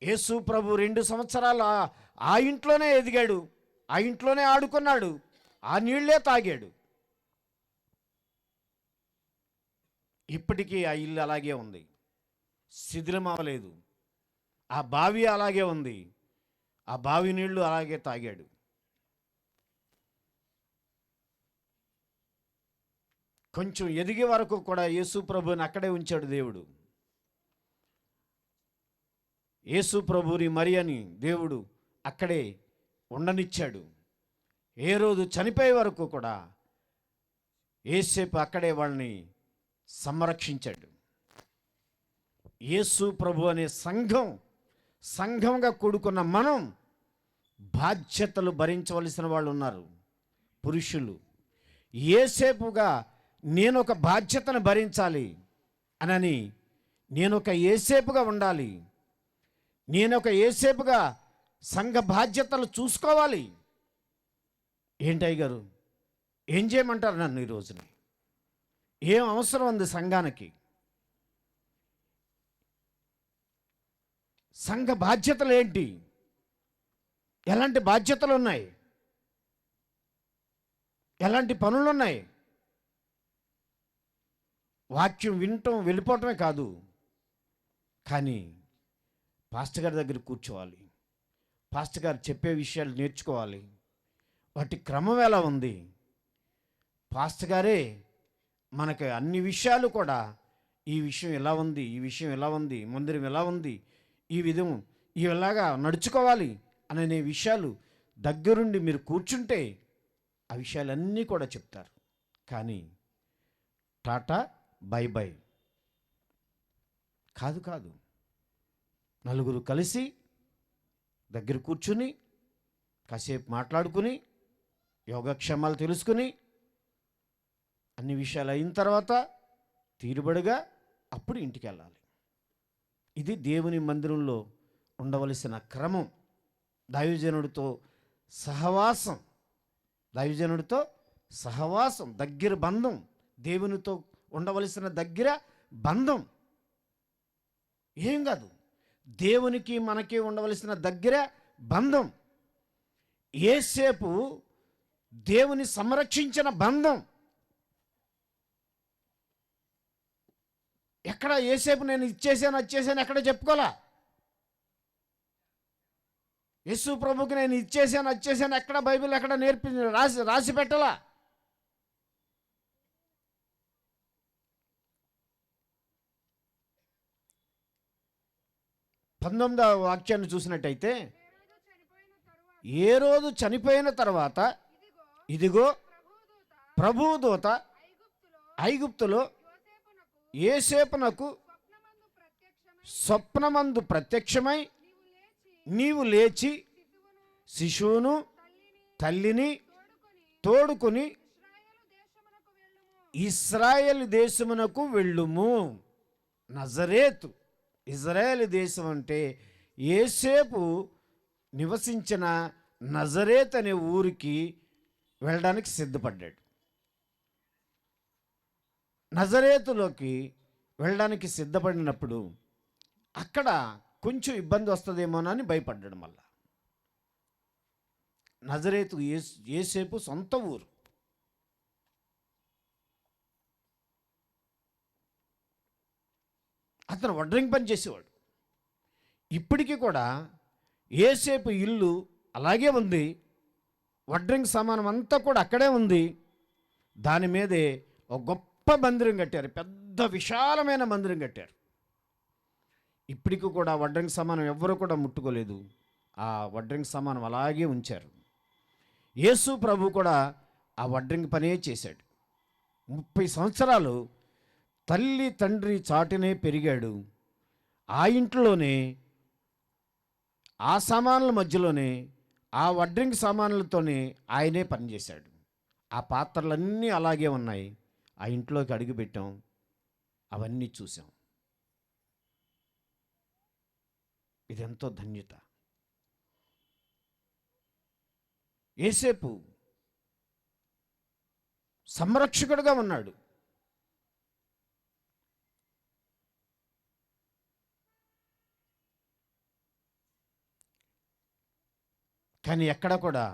యేసు ప్రభు 2 సంవత్సరాలు ఆ ఇంట్లోనే ఎదిగాడు, ఆ ఇంట్లోనే ఆడుకున్నాడు, ఆ నీళ్లే తాగాడు. ఇప్పటికీ ఆ ఇల్లు అలాగే ఉంది, శిథిలం అవ్వలేదు. ఆ బావి అలాగే ఉంది, ఆ బావి నీళ్లు అలాగే తాగాడు. కొంచెం ఎదిగే వరకు కూడా యేసు ప్రభుని అక్కడే ఉంచాడు దేవుడు. యేసు ప్రభుని మరియని దేవుడు అక్కడే ఉండనిచ్చాడు. ఏ రోజు చనిపోయే వరకు కూడా యేసేపు అక్కడే వాళ్ళని సంరక్షించాడు. యేసు ప్రభు అనే సంఘంగా కూడుకున్న మనం బాధ్యతలు భరించవలసిన వాళ్ళు ఉన్నారు. పురుషులు యేసేపుగా నేను ఒక బాధ్యతను భరించాలి అనని, నేను ఒక యేసేపుగా ఉండాలి, నేను ఒక యేసేపుగా సంఘ బాధ్యతలు చూసుకోవాలి. ఏంటయ్య గారు ఏం చేయమంటారు నన్ను ఈ రోజున? ఏం అవసరం ఉంది సంఘానికి? సంఘ బాధ్యతలు ఏంటి? ఎలాంటి బాధ్యతలు ఉన్నాయి? ఎలాంటి పనులు ఉన్నాయి? వాక్యం వినటం వెళ్ళిపోవటమే కాదు, కానీ పాస్టర్ గారి దగ్గర కూర్చోవాలి, పాస్టర్ గారు చెప్పే విషయాలు నేర్చుకోవాలి. వాటి క్రమం ఎలా ఉంది? పాస్టర్ గారే మనకి అన్ని విషయాలు కూడా, ఈ విషయం ఎలా ఉంది, ఈ విషయం ఎలా ఉంది, మందిరం ఎలా ఉంది, ఈ విధం ఇలాగా నడుచుకోవాలి అనే విషయాలు దగ్గరుండి మీరు కూర్చుంటే ఆ విషయాలన్నీ కూడా చెప్తారు. కానీ టాటా బై బై కాదు. నలుగురు కలిసి దగ్గర కూర్చుని కాసేపు మాట్లాడుకుని యోగక్షేమాలు తెలుసుకుని అన్ని విషయాలు అయిన తర్వాత తీరుబడిగా అప్పుడు ఇంటికి వెళ్ళాలి. ఇది దేవుని మందిరంలో ఉండవలసిన క్రమం. దైవజనుడితో సహవాసం, దగ్గర బంధం, దేవునితో ఉండవలసిన దగ్గర బంధం. ఏం కాదు, దేవునికి మనకి ఉండవలసిన దగ్గర బంధం. యేసేపు దేవుని సంరక్షించిన బంధం. ఎక్కడ యేసేపు నేను వచ్చేసాను ఎక్కడ చెప్పుకోలా. యేసు ప్రభుకి నేను వచ్చేసాను ఎక్కడ బైబిల్ ఎక్కడ రాసి పెట్టలా. పంతొమ్మిదవ వాక్యాన్ని చూసినట్టయితే, ఏ రోజు చనిపోయిన తర్వాత ఇదిగో ప్రభుదూత ఐగుప్తులో యోసేపునకు స్వప్నమందు ప్రత్యక్షమై, నీవు లేచి శిశువును తల్లిని తోడుకుని ఇశ్రాయేలు దేశమునకు వెళ్ళుము. నజరేతు, ఇజ్రాయేల్ దేశం అంటే యేసేపు నివసించిన నజరేత్ అనే ఊరికి వెళ్ళడానికి సిద్ధపడ్డాడు. నజరేతులోకి వెళ్ళడానికి సిద్ధపడినప్పుడు అక్కడ కొంచెం ఇబ్బంది వస్తుందేమోనని భయపడ్డాడు. మళ్ళా నజరేతు యేసేపు సొంత ఊరు. అతను వడ్రింగ్ పని చేసేవాడు. ఇప్పటికీ కూడా యేసేపు ఇల్లు అలాగే ఉంది. వడ్రింగ్ సామానం అంతా కూడా అక్కడే ఉంది. దాని మీదే ఒక గొప్ప మందిరం కట్టారు, పెద్ద విశాలమైన మందిరం కట్టారు. ఇప్పటికి కూడా వడ్రింగ్ సామానం ఎవ్వరూ కూడా ముట్టుకోలేదు. ఆ వడ్రింగ్ సామానం అలాగే ఉంచారు. యేసు ప్రభు కూడా ఆ వడ్రింగ్ పనే చేశాడు. 30 సంవత్సరాలు తల్లి తండ్రి చాటునే పెరిగాడు. ఆ ఇంట్లోనే, ఆ సామాన్ల మధ్యలోనే, ఆ వడ్రింగ్ సామాన్లతోనే ఆయనే పనిచేశాడు. ఆ పాత్రలన్నీ అలాగే ఉన్నాయి. ఆ ఇంట్లోకి అడుగుపెట్టాం, అవన్నీ చూసాం. ఇదెంతో ధన్యత. యేసేపు సంరక్షకుడుగా ఉన్నాడు. కానీ ఎక్కడ కూడా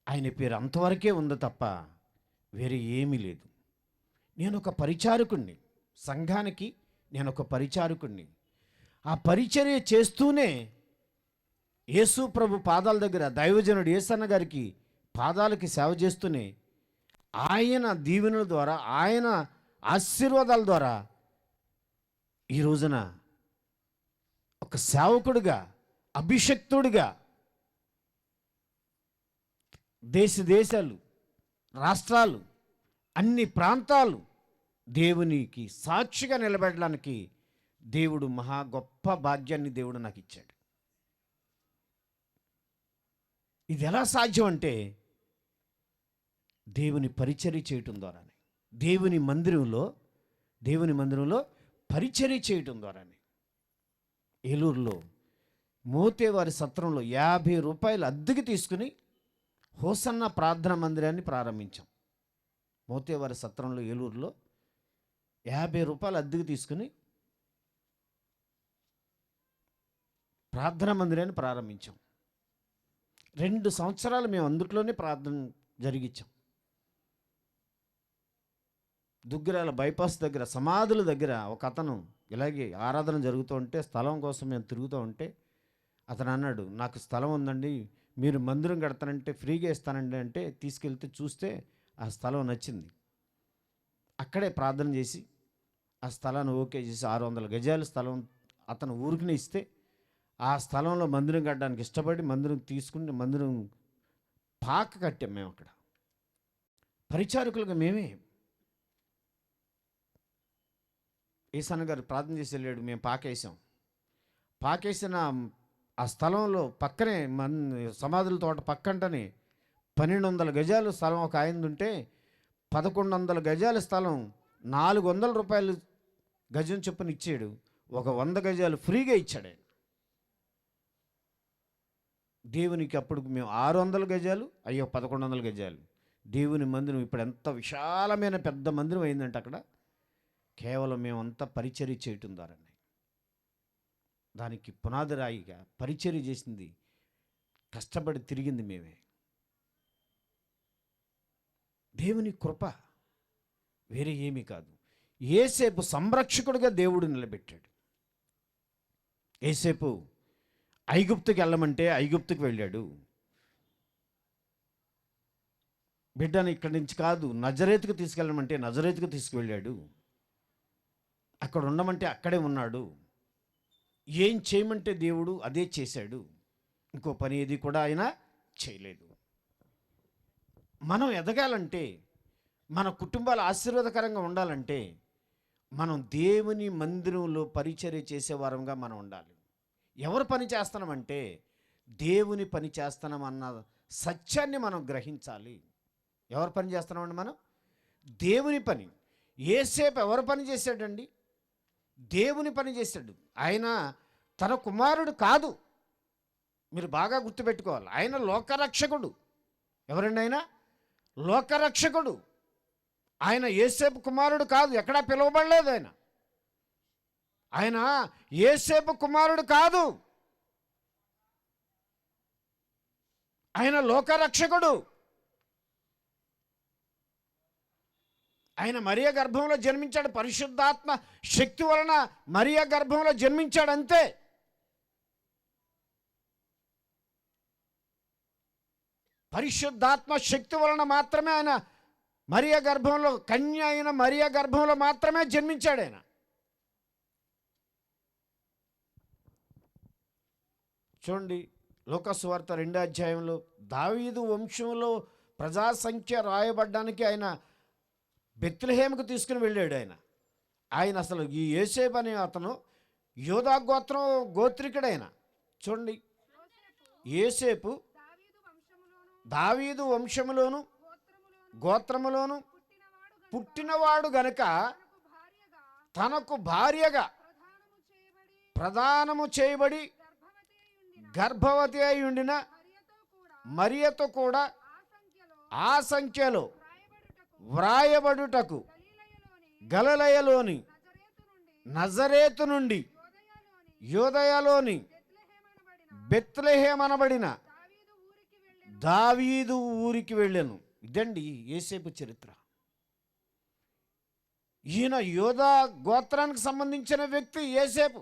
ఆయన పేరు అంతవరకే ఉంది తప్ప వేరే ఏమీ లేదు. నేను ఒక పరిచారకుణ్ణి, సంఘానికి నేను ఒక పరిచారకుణ్ణి. ఆ పరిచర్య చేస్తూనే యేసు ప్రభు పాదాల దగ్గర దైవజనుడు యేసన్న గారికి పాదాలకి సేవ చేస్తూనే ఆయన దీవెనల ద్వారా, ఆయన ఆశీర్వాదాల ద్వారా ఈ రోజున ఒక సేవకుడిగా, అభిషక్తుడిగా దేశాలు, రాష్ట్రాలు, అన్ని ప్రాంతాలు దేవునికి సాక్షిగా నిలబెట్టడానికి దేవుడు మహా గొప్ప భాగ్యాన్ని దేవుడు నాకు ఇచ్చాడు. ఇది ఎలా సాధ్యం అంటే దేవుని పరిచర్య చేయటం ద్వారానే, దేవుని మందిరంలో పరిచర్య చేయటం ద్వారానే. ఏలూరులో మోతేవారి సత్రంలో 50 రూపాయలు అద్దెకి తీసుకుని హోసన్న ప్రార్థన మందిరాన్ని ప్రారంభించాం. మోతేవారి సత్రంలో ఏలూరులో 50 రూపాయలు అద్దెకు తీసుకుని ప్రార్థనా మందిరాన్ని ప్రారంభించాం. 2 సంవత్సరాలు మేము అందుట్లోనే ప్రార్థన జరిగించాం. దుగ్గిరాల బైపాస్ దగ్గర సమాధుల దగ్గర ఒక అతను ఇలాగే ఆరాధన జరుగుతూ ఉంటే స్థలం కోసం మేము తిరుగుతూ ఉంటే అతను అన్నాడు, నాకు స్థలం ఉందండి, మీరు మందిరం కడతానంటే ఫ్రీగా ఇస్తానండి అంటే తీసుకెళ్తే చూస్తే ఆ స్థలం నచ్చింది. అక్కడే ప్రార్థన చేసి ఆ స్థలాన్ని ఓకే చేసి 600 గజాల స్థలం అతను ఊరికినే ఇస్తే ఆ స్థలంలో మందిరం కట్టడానికి ఇష్టపడి మందిరం తీసుకుని మందిరం పాక కట్టాం. మేము అక్కడ పరిచారకులుగా మేమే. ఈశాన్ గారు ప్రార్థన చేసి వెళ్ళాడు, మేము పాకేసాం. పాకేసిన ఆ స్థలంలో పక్కనే సమాధుల తోట పక్కంటనే 1200 గజాలు స్థలం ఒక ఆయన ఉంటే 1100 గజాల స్థలం 400 రూపాయలు గజం చొప్పున ఇచ్చాడు. ఒక 100 గజాలు ఫ్రీగా ఇచ్చాడు ఆయన. దేవునికి అప్పుడు మేము 600 గజాలు, అయ్యో 1100 గజాలు దేవుని మందిరం ఇప్పుడు ఎంత విశాలమైన పెద్ద మందిరం అయిందంటే అక్కడ కేవలం మేమంతా పరిచర్య చేయటం ద్వారానే. దానికి పునాది రాయిగా పరిచర్య చేసింది, కష్టపడి తిరిగింది మేమే. దేవుని కృప వేరే ఏమీ కాదు. యేసేపు సంరక్షకుడిగా దేవుడు నిలబెట్టాడు. యేసేపు ఐగుప్తుకి వెళ్ళమంటే ఐగుప్తుకి వెళ్ళాడు. బిడ్డను ఇక్కడి నుంచి కాదు నజరేతుకు తీసుకెళ్ళమంటే నజరేతుకు తీసుకువెళ్ళాడు. అక్కడ ఉండమంటే అక్కడే ఉన్నాడు. ఏం చేయమంటే దేవుడు అదే చేశాడు. ఇంకో పని ఏది కూడా ఆయన చేయలేదు. మనం ఎదగాలంటే, మన కుటుంబాలు ఆశీర్వాదకరంగా ఉండాలంటే మనం దేవుని మందిరంలో పరిచర్య చేసేవారంగా మనం ఉండాలి. ఎవరు పని చేస్తున్నామంటే దేవుని పని చేస్తున్నామన్న సత్యాన్ని మనం గ్రహించాలి. ఎవరు పని చేస్తున్నామండి? మనం దేవుని పని. యేసేపు ఎవరు పని చేశాడండి? దేవుని పని చేశాడు. ఆయన తన కుమారుడు కాదు, మీరు బాగా గుర్తుపెట్టుకోవాలి. ఆయన లోకరక్షకుడు. ఎవరండి ఆయన? లోకరక్షకుడు. ఆయన యేసేపు కుమారుడు కాదు, ఎక్కడా పిలువబడలేదు. ఆయన యేసేపు కుమారుడు కాదు, ఆయన లోకరక్షకుడు. ఆయన మరియ గర్భంలో జన్మించాడు. పరిశుద్ధాత్మ శక్తి వలన మరియ గర్భంలో జన్మించాడు, అంతే. పరిశుద్ధాత్మ శక్తి వలన మాత్రమే ఆయన మరియ గర్భంలో, కన్య అయిన మరియ గర్భంలో మాత్రమే జన్మించాడు ఆయన. చూడండి, లూకాసు వార్త 2వ అధ్యాయంలో దావీదు వంశంలో ప్రజా సంఖ్య రాయబడ్డానికి ఆయన బెత్లెహేముకు తీసుకుని వెళ్ళాడు. ఆయన అసలు ఈ యేసేపు అనే అతను యోధా గోత్రం గోత్రికుడైన. చూడండి, యేసేపు దావీదు వంశములోను గోత్రములోను పుట్టినవాడు గనుక తనకు భార్యగా ప్రదానము చేయబడి గర్భవతి అయి ఉండిన మరియతో కూడా ఆ సంఖ్యలో వ్రాయబడుటకు గలిలయలోని నజరేతు నుండి యూదయలోని బెత్లెహేమనబడిన దావీదు ఊరికి వెళ్ళాను. ఇదండి యేసేపు చరిత్ర. ఈయన యోధా గోత్రానికి సంబంధించిన వ్యక్తి యేసేపు.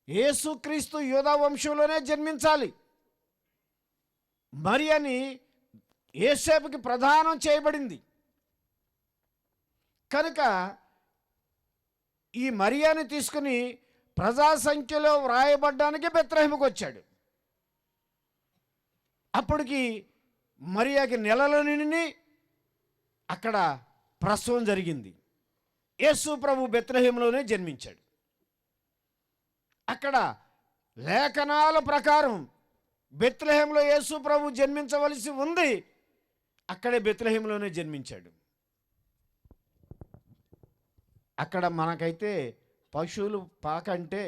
యేసుక్రీస్తు యోధా వంశంలోనే జన్మించాలి. మరియని యేసేపుకి ప్రదానం చేయబడింది కనుక ఈ మరియని తీసుకుని ప్రజా సంఖ్యలో వ్రాయబడ్డానికి బెత్లెహేముకు వచ్చాడు. అప్పటికి మరియకి నెలల నిండి అక్కడ ప్రసవం జరిగింది. యేసు ప్రభు బెత్లెహేములోనే జన్మించాడు. అక్కడ లేఖనాల ప్రకారం బెత్లెహేములో యేసు ప్రభు జన్మించవలసి ఉంది. అక్కడే బెత్లెహేములోనే జన్మించాడు. అక్కడ మనకైతే పశువులు పాకంటే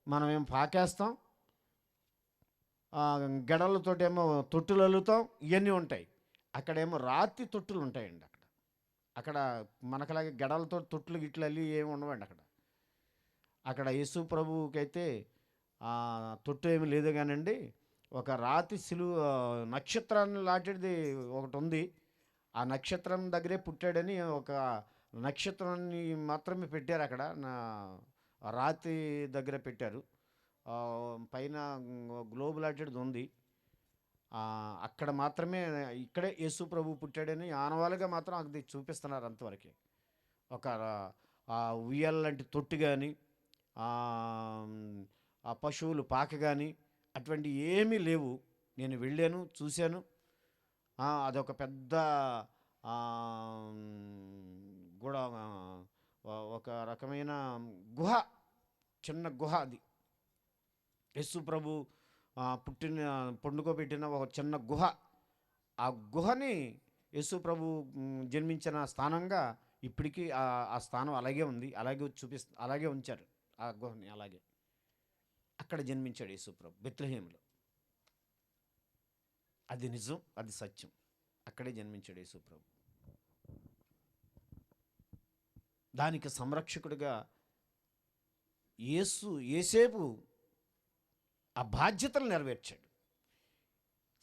మనం ఏం పాకేస్తాం, గడలతోటేమో తొట్టులు అల్లుతాం, ఇవన్నీ ఉంటాయి. అక్కడేమో రాతి తొట్టులు ఉంటాయండి. అక్కడ అక్కడ మనకలాగే గడలతో తొట్లు గిట్లు అల్లి ఏమి ఉండవండి. అక్కడ యేసు ప్రభువుకైతే తొట్టు ఏమి లేదు కానండి, ఒక రాతి నక్షత్రాన్ని లాంటిది ఒకటి ఉంది. ఆ నక్షత్రం దగ్గరే పుట్టాడని ఒక నక్షత్రాన్ని మాత్రమే పెట్టారు అక్కడ. రాతి దగ్గర పెట్టారు. పైన గ్లోబ్ లాంటిది ఉంది. అక్కడ మాత్రమే ఇక్కడే యేసు ప్రభు పుట్టాడని ఆనవాలుగా మాత్రం అది చూపిస్తున్నారు అంతవరకే. ఒక ఉయ్యాల లాంటి తొట్టు కానీ, ఆ పశువులు పాక కానీ అటువంటి ఏమీ లేవు. నేను వెళ్ళాను, చూశాను. అదొక పెద్ద కూడా ఒక రకమైన గుహ, చిన్న గుహ. అది యేసు ప్రభు పండుకోబెట్టిన ఒక చిన్న గుహ. ఆ గుహని యేసు ప్రభు జన్మించిన స్థానంగా ఇప్పటికీ ఆ స్థానం అలాగే ఉంది. అలాగే ఉంచారు ఆ గుహని. అలాగే అక్కడ జన్మించాడు యేసు ప్రభు, బెత్లెహేములో. అది నిజం, అది సత్యం. అక్కడే జన్మించాడు యేసు ప్రభు. దానికి సంరక్షకుడిగా యేసేపు ఆ బాధ్యతలు నెరవేర్చాడు.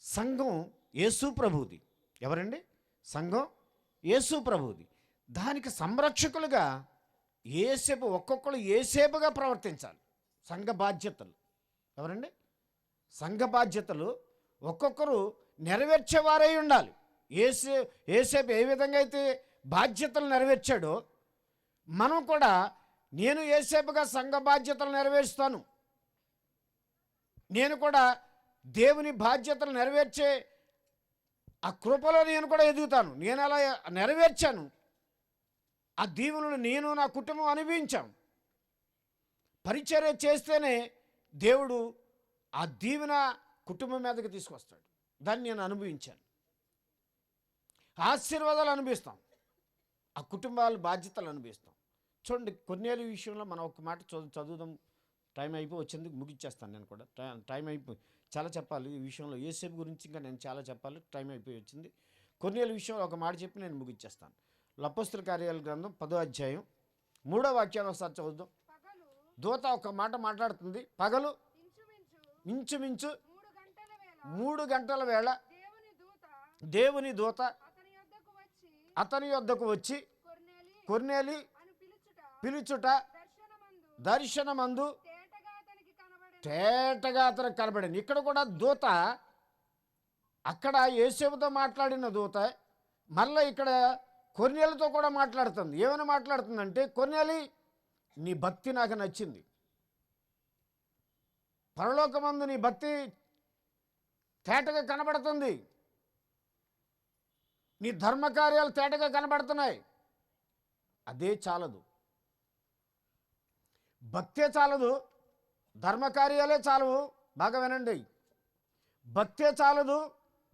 సంఘం యేసు ప్రభువుది. ఎవరండి? సంఘం యేసు ప్రభువుది. దానికి సంరక్షకులుగా యేసేపు, ఒక్కొక్కరు యేసేపుగా ప్రవర్తించాలి. సంఘ బాధ్యతలు ఎవరండి? సంఘ బాధ్యతలు ఒక్కొక్కరు నెరవేర్చేవారై ఉండాలి. యేసేపు ఏ విధంగా అయితే బాధ్యతలు నెరవేర్చాడో మనం కూడా, నేను యేసేపుగా సంఘ బాధ్యతలు నెరవేరుస్తాను, నేను కూడా దేవుని బాధ్యతలు నెరవేర్చే ఆ కృపలో నేను కూడా ఎదుగుతాను. నేను అలా నెరవేర్చాను. ఆ దీవెనలు నేను, నా కుటుంబం అనుభవించాం. పరిచర్య చేస్తేనే దేవుడు ఆ దీవెన కుటుంబం మీదకి తీసుకొస్తాడు. దాన్ని నేను అనుభవించాను. ఆశీర్వాదాలు అనుభవిస్తాం, ఆ కుటుంబాల బాధ్యతలు అనుభవిస్తాం. చూడండి, కొన్నేళ్ళ విషయంలో మనం ఒక మాట చదువుదాం. టైం అయిపోయి వచ్చింది, ముగిచ్చేస్తాను నేను కూడా. టైం అయిపోయి చాలా చెప్పాలి ఈ విషయంలో. యేసేపు గురించి ఇంకా నేను చాలా చెప్పాలి. టైం అయిపోయి వచ్చింది. కొన్నేళ్ళ విషయంలో ఒక మాట చెప్పి నేను ముగిచ్చేస్తాను. అపోస్తలుల కార్యాల గ్రంథం 10వ అధ్యాయం 3వ వాక్యాన్ని ఒకసారి చదువుదాం. దూత ఒక మాట మాట్లాడుతుంది. పగలు ఇంచుమించు 3 గంటల వేళ దేవుని దూత అతని యొద్దకు వచ్చి కొర్నేలి పిలుచుట దర్శనమందు తేటగా అతనికి కనబడింది. ఇక్కడ కూడా దూత, అక్కడ యేసేపుతో మాట్లాడిన దూత మళ్ళీ ఇక్కడ కొర్నేలితో కూడా మాట్లాడుతుంది. ఏమైనా మాట్లాడుతుందంటే, కొర్నేలి, నీ భక్తి నాకు నచ్చింది. పరలోకమందు నీ భక్తి తేటగా కనబడుతుంది. నీ ధర్మకార్యాలు తేటగా కనబడుతున్నాయి. అదే చాలదు, భక్తే చాలదు, ధర్మకార్యాలే చాలవు. బాగా వినండి, భక్తే చాలదు,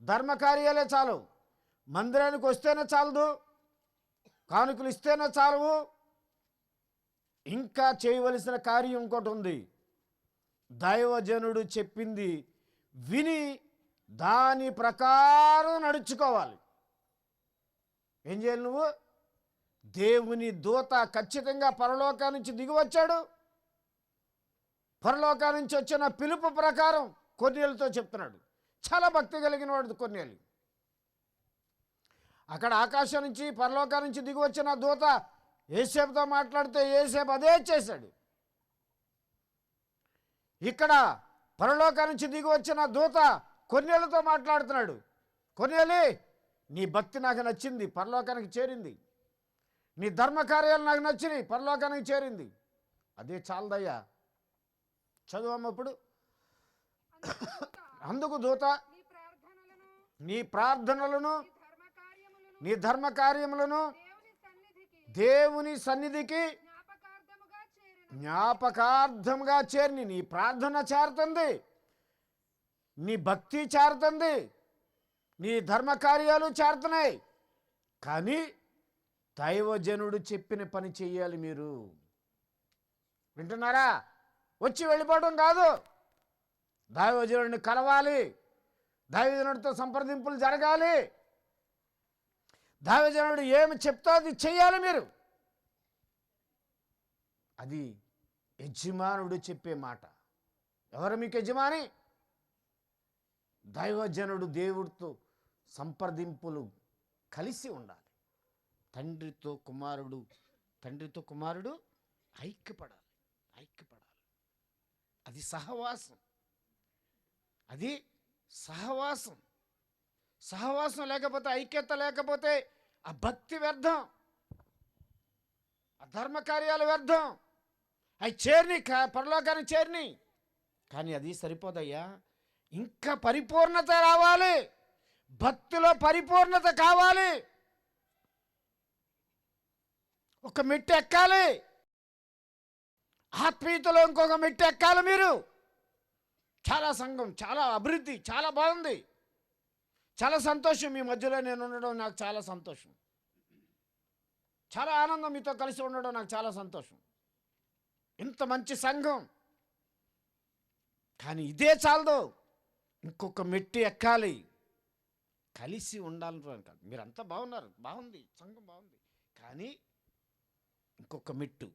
ధర్మకార్యాలే చాలవు. మందిరానికి వస్తేనే చాలదు, కానుకలు ఇస్తేనే చాలవు. ఇంకా చేయవలసిన కార్యం ఇంకోటి ఉంది. దైవజనుడు చెప్పింది విని దాని ప్రకారం నడుచుకోవాలి. ఏం చేయాలి నువ్వు? దేవుని దూత ఖచ్చితంగా పరలోకా నుంచి దిగి వచ్చాడు. పరలోకా నుంచి వచ్చిన పిలుపు ప్రకారం కొర్నేలితో చెప్తున్నాడు. చాలా భక్తి కలిగిన వాడు కొర్నేలి. అక్కడ ఆకాశం నుంచి, పరలోకా నుంచి దిగి వచ్చిన దూత యేసేపుతో మాట్లాడితే యేసేపు అదే చేశాడు. ఇక్కడ పరలోకా నుంచి దిగి వచ్చిన దూత కొర్నేలితో మాట్లాడుతున్నాడు. కొర్నేలి, నీ భక్తి నాకు నచ్చింది, పరలోకానికి చేరింది. నీ ధర్మకార్యాలు నాకు నచ్చినాయి, పరలోకానికి చేరింది. అదే చాలదయ్యా. చదువమ్మప్పుడు. అందుకు దూత నీ ప్రార్థనలను నీ ధర్మకార్యములను దేవుని సన్నిధికి జ్ఞాపకార్థంగా చేరిని. నీ ప్రార్థన చేరుతుంది, నీ భక్తి చేరుతుంది, నీ ధర్మకార్యాలు చేరుతున్నాయి. కానీ దైవజనుడు చెప్పిన పని చెయ్యాలి. మీరు వింటున్నారా? వచ్చి వెళ్ళిపోవడం కాదు, దైవజనుడిని కలవాలి, దైవజనుడితో సంప్రదింపులు జరగాలి. దైవజనుడు ఏమి చెప్తా అది చెయ్యాలి మీరు. అది యజమానుడు చెప్పే మాట. ఎవరు మీకు యజమాని? దైవజనుడు. దేవుడితో సంప్రదింపులు కలిసి ఉండాలి. తండ్రితో కుమారుడు ఐక్యపడాలి. అది సహవాసం. సహవాసం లేకపోతే, ఐక్యత లేకపోతే ఆ భక్తి వ్యర్థం, ఆ ధర్మ కార్యాలు వ్యర్థం. అవి చేరిని పరలోకానికి చేరిని. కానీ అది సరిపోదయ్యా, ఇంకా పరిపూర్ణత రావాలి. భక్తిలో పరిపూర్ణత కావాలి. ఒక మెట్టు ఎక్కాలి. ఆత్మీయతలో ఇంకొక మెట్టు ఎక్కాలి మీరు. చాలా సంఘం, చాలా అభివృద్ధి, చాలా బాగుంది, చాలా సంతోషం. మీ మధ్యలో నేను ఉండడం నాకు చాలా సంతోషం. చాలా ఆనందం మీతో కలిసి ఉండడం నాకు చాలా సంతోషం. ఇంత మంచి సంఘం. కానీ ఇదే చాలదు, ఇంకొక మెట్టు ఎక్కాలి. కలిసి ఉండాలని కాదు. మీరంతా బాగున్నారు, బాగుంది, సంఘం బాగుంది. కానీ ఇంకొక మెట్టు,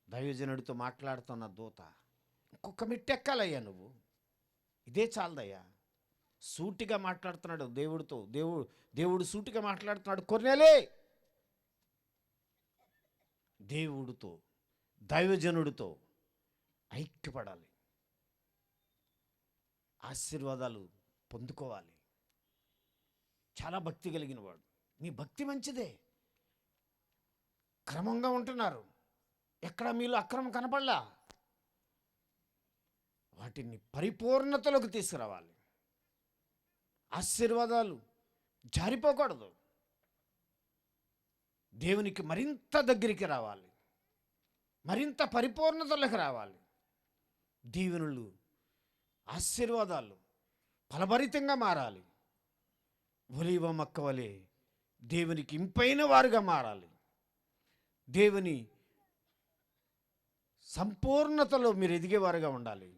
దైవజనుడితో మాట్లాడుతున్న దూత, ఇంకొక మెట్టు ఎక్కాలయ్యా నువ్వు. ఇదే చాలదయ్యా. సూటిగా మాట్లాడుతున్నాడు దేవుడితో. దేవుడు సూటిగా మాట్లాడుతున్నాడు. కొర్నేలే, దేవుడితో, దైవజనుడితో ఐక్యపడాలి. ఆశీర్వాదాలు పొందుకోవాలి. చాలా భక్తి కలిగిన వాడు. మీ భక్తి మంచిదే, క్రమంగా ఉంటున్నారు. ఎక్కడ మీలో అక్రమం కనపడలా. వాటిని పరిపూర్ణతలోకి తీసుకురావాలి. ఆశీర్వాదాలు జారిపోకూడదు. దేవునికి మరింత దగ్గరికి రావాలి, మరింత పరిపూర్ణతలోకి రావాలి. దీవెనలు, ఆశీర్వాదాలు ఫలభరితంగా మారాలి. ఒలీవ మొక్క వలె దేవునికి ఇంపైన వారుగా మారాలి. దేవుని సంపూర్ణతలో మీరు ఎదిగేవారుగా ఉండాలి.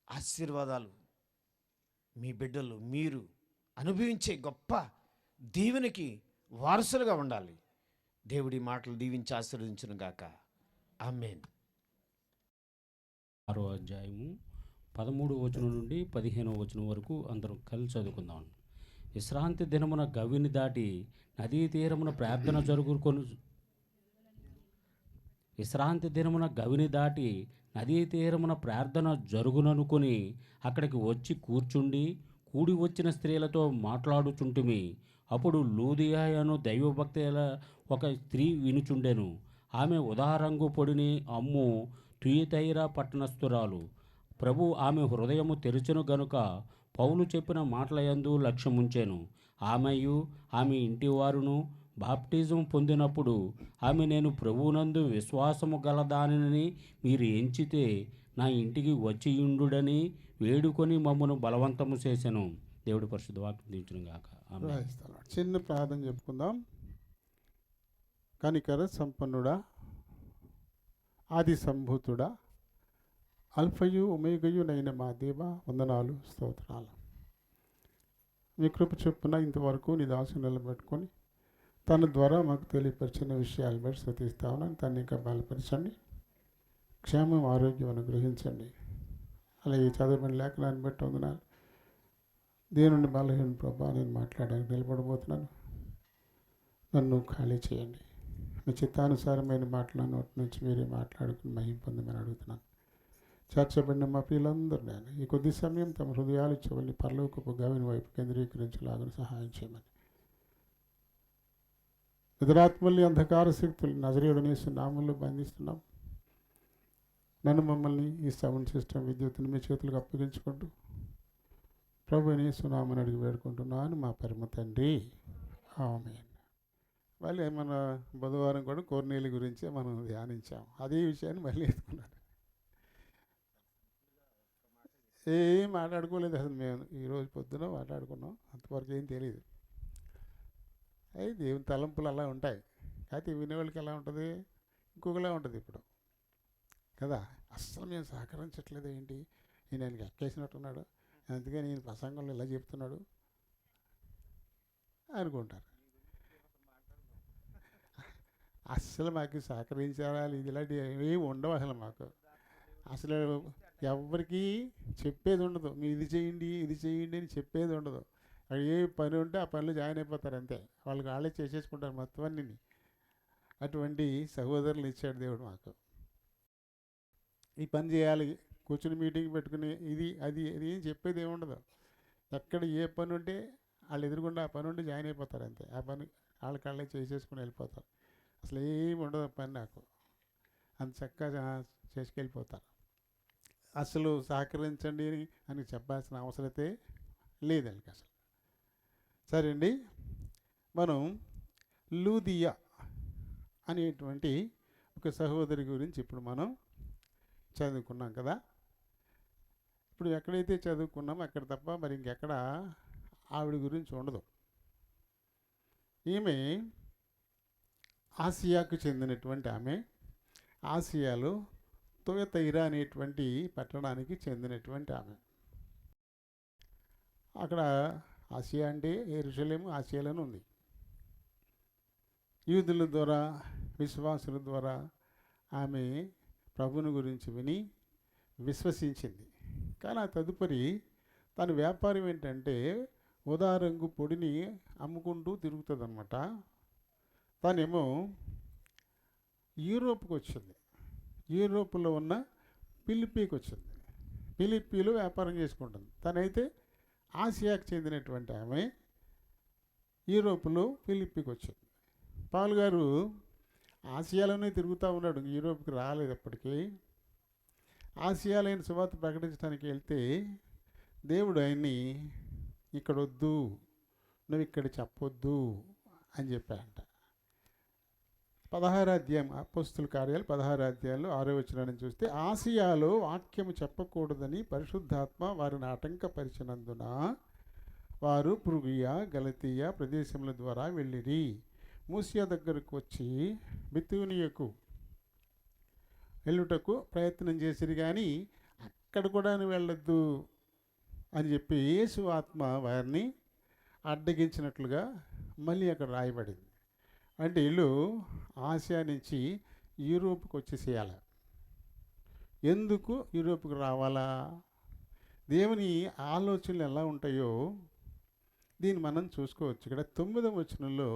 ఆశీర్వాదాలు మీ బిడ్డలు, మీరు అనుభవించే గొప్ప దీవెనకి వారసులుగా ఉండాలి. దేవుడి మాటలు దీవించి ఆశీర్వదించును గాక. ఆమేన్. 6వ అధ్యాయము 13వ వచనం నుండి 15వ వచనం వరకు అందరం కలిసి చదువుకుందాం. విశ్రాంతి దినమున గవిని దాటి నదీ తీరమున ప్రార్థన జరుగుననుకొని అక్కడికి వచ్చి కూర్చుండి కూడి వచ్చిన స్త్రీలతో మాట్లాడుచుంటిమి. అప్పుడు లూదియా అను దైవభక్తుల ఒక స్త్రీ వినుచుండెను. ఆమె ఉదారంగు పొడిని అమ్ము తుయతైరా పట్టణస్థురాలు. ప్రభు ఆమె హృదయము తెరచును గనుక పౌలు చెప్పిన మాటలయందు లక్ష్యముంచెను. ఆమెయు ఆమె ఇంటివారును బాప్టిజం పొందినప్పుడు ఆమె, నేను ప్రభువునందు విశ్వాసము గలదానిని మీరు ఎంచితే నా ఇంటికి వచ్చియుండుడని వేడుకొని మమ్మను బలవంతము చేసెను. దేవుడి పరిశుద్ధ వాక్యం దీవించును గాక. ఆమేన్. చిన్న ప్రార్థన చెప్పుకుందాం. కనికర సంపన్నుడా, ఆది సంభూతుడా, అల్ఫయు ఒమేగయునైన మా దేవ, వందనాలు, స్తోత్రాలు. మీ కృప చొప్పున ఇంతవరకు నీ దాసు నిలబెట్టుకొని తన ద్వారా మాకు తెలియపరిచిన విషయాలు బట్టి స్తుతిస్తా ఉన్నాను. తను ఇంకా బలపరచండి, క్షేమం ఆరోగ్యం అనుగ్రహించండి. అలాగే చదవబడిన లేఖనాన్ని బట్టి వందనాలు. దేవుని బలహీన ప్రభా, నేను మాట్లాడడానికి నిలబడబోతున్నాను. నన్ను ఖాళీ చేయండి. మీ చిత్తానుసారమైన మాటల నోటి నుంచి మీరే మాట్లాడుకుని మహిమ పొందమని అడుగుతున్నాను. చేర్చబడిన మా ప్రియులందరూ నేను ఈ కొద్ది సమయం తమ హృదయాలు చెవుల్ని పరలోకపు గవిని వైపు కేంద్రీకరించేలాగా సహాయం చేయమని, నిద్రాత్మల్ని, అంధకార శక్తులు నజరేయుడనేసి నామంలో బంధిస్తున్నాం. నన్ను, మమ్మల్ని, ఈ సౌండ్ సిస్టమ్, విద్యుత్తుని మీ చేతులకు అప్పగించుకుంటూ ప్రభుని సునామని అడిగి వేడుకుంటున్నాను మా పరమ తండ్రి. ఆమేన్. మళ్ళీ మన బుధవారం కూడా కొర్నేలి గురించే మనం ధ్యానించాం. అదే విషయాన్ని మళ్ళీ ఎత్తుకున్నాడు. ఏం మాట్లాడుకోలేదు అసలు. మేము ఈరోజు పొద్దున మాట్లాడుకున్నాం, అంతవరకు ఏం తెలియదు. అవి దేవుని తలంపులు అలా ఉంటాయి. అయితే వినేవాళ్ళకి ఎలా ఉంటుంది, ఇంకొకలా ఉంటుంది ఇప్పుడు కదా. అస్సలు మేము సహకరించట్లేదు ఏంటి, ఈయన ఆయనకి ఎక్కేసినట్టున్నాడు, అందుకే నేను ప్రసంగంలో ఇలా చెప్తున్నాడు అనుకుంటారు. అస్సలు మాకు సహకరించారా ఇది ఇలాంటివి ఏమీ ఉండవు అసలు మాకు. అసలు ఎవరికి చెప్పేది ఉండదు. మీరు ఇది చేయండి అని చెప్పేది ఉండదు. అది ఏ పని ఉంటే ఆ పనులు జాయిన్ అయిపోతారు అంతే. వాళ్ళే చేసేసుకుంటారు మొత్తం అన్నీ. అటువంటి సహోదరులు ఇచ్చాడు దేవుడు మాకు. ఈ పని చేయాలి కూర్చుని మీటింగ్ పెట్టుకుని ఇది అది అది ఏం చెప్పేది ఏముండదు. ఎక్కడ ఏ పని ఉంటే వాళ్ళు ఎదురుకుండా ఆ పని ఉంటే జాయిన్ అయిపోతారు అంతే. ఆ పని వాళ్ళే చేసేసుకుని వెళ్ళిపోతారు. అసలు ఏమి ఉండదు పని నాకు. అంత చక్కగా చేసుకెళ్ళిపోతారు. అసలు సహకరించండి అని చెప్పాల్సిన అవసరతే లేదండి అసలు. సరే అండి, మనం లూదియా అనేటువంటి ఒక సహోదరి గురించి ఇప్పుడు మనం చదువుకున్నాం కదా. ఇప్పుడు ఎక్కడైతే చదువుకున్నామో అక్కడ తప్ప మరి ఇంకెక్కడ ఆవిడ గురించి ఉండదు. ఈమె ఆసియాకు చెందినటువంటి ఆమె. ఆసియాలో తుయతైరా అనేటువంటి పట్టణానికి చెందినటువంటి ఆమె. అక్కడ ఆసియా అంటే యెరూషలేము ఆసియాలోనే ఉంది. యూదుల ద్వారా విశ్వాసుల ద్వారా ఆమె ప్రభుని గురించి విని విశ్వసించింది. కానీ ఆ తదుపరి తన వ్యాపారం ఏంటంటే ఉదారంగు పొడిని అమ్ముకుంటూ తిరుగుతుంది అన్నమాట. తనేమో యూరోప్కి వచ్చింది. యూరోప్లో ఉన్న ఫిలిప్పీకి వచ్చింది. ఫిలిప్పీలో వ్యాపారం చేసుకుంటుంది. తనైతే ఆసియాకు చెందినటువంటి ఆమె యూరోప్లో ఫిలిప్పీకి వచ్చింది. పౌలు గారు ఆసియాలోనే తిరుగుతూ ఉన్నాడు, యూరోప్కి రాలేదు ఎప్పటికీ. ఆసియాలో ఆయన సువార్త ప్రకటించడానికి వెళ్తే దేవుడు ఆయన్ని ఇక్కడ వద్దు, నువ్వు ఇక్కడ చెప్పొద్దు అని చెప్పాడంట. 16వ అధ్యాయం అపోస్తుల కార్యాలు 16వ అధ్యాయంలో 6వ వచనాన్ని చూస్తే, ఆసియాలో వాక్యము చెప్పకూడదని పరిశుద్ధాత్మ వారిని ఆటంకపరిచినందున వారు పృగియా గలతీయ ప్రదేశముల ద్వారా వెళ్ళిరి. మూసియా దగ్గరకు వచ్చి బితూనియకు వెళ్ళుటకు ప్రయత్నం చేసిరు, కానీ అక్కడ కూడా వెళ్ళొద్దు అని చెప్పి యేసు ఆత్మ వారిని అడ్డగించినట్లుగా మళ్ళీ అక్కడ రాయబడింది. అంటే వీళ్ళు ఆసియా నుంచి యూరోప్కి వచ్చేసేయాలి. ఎందుకు యూరోప్కి రావాలా? దేవుని ఆలోచనలు ఎలా ఉంటాయో దీన్ని మనం చూసుకోవచ్చు. ఇక్కడ 9వ వచనంలో